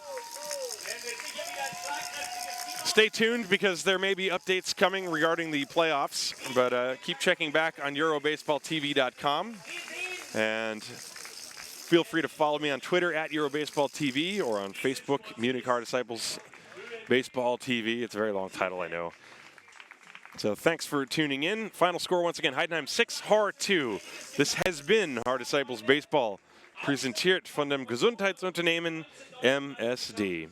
Stay tuned because there may be updates coming regarding the playoffs, but keep checking back on EuroBaseballTV.com. And feel free to follow me on Twitter at EuroBaseballTV or on Facebook, Munich-Haar Disciples Baseball TV. It's a very long title, I know. So thanks for tuning in. Final score once again, Heidenheim 6, Haar 2. This has been Haar Disciples Baseball, präsentiert von dem Gesundheitsunternehmen MSD.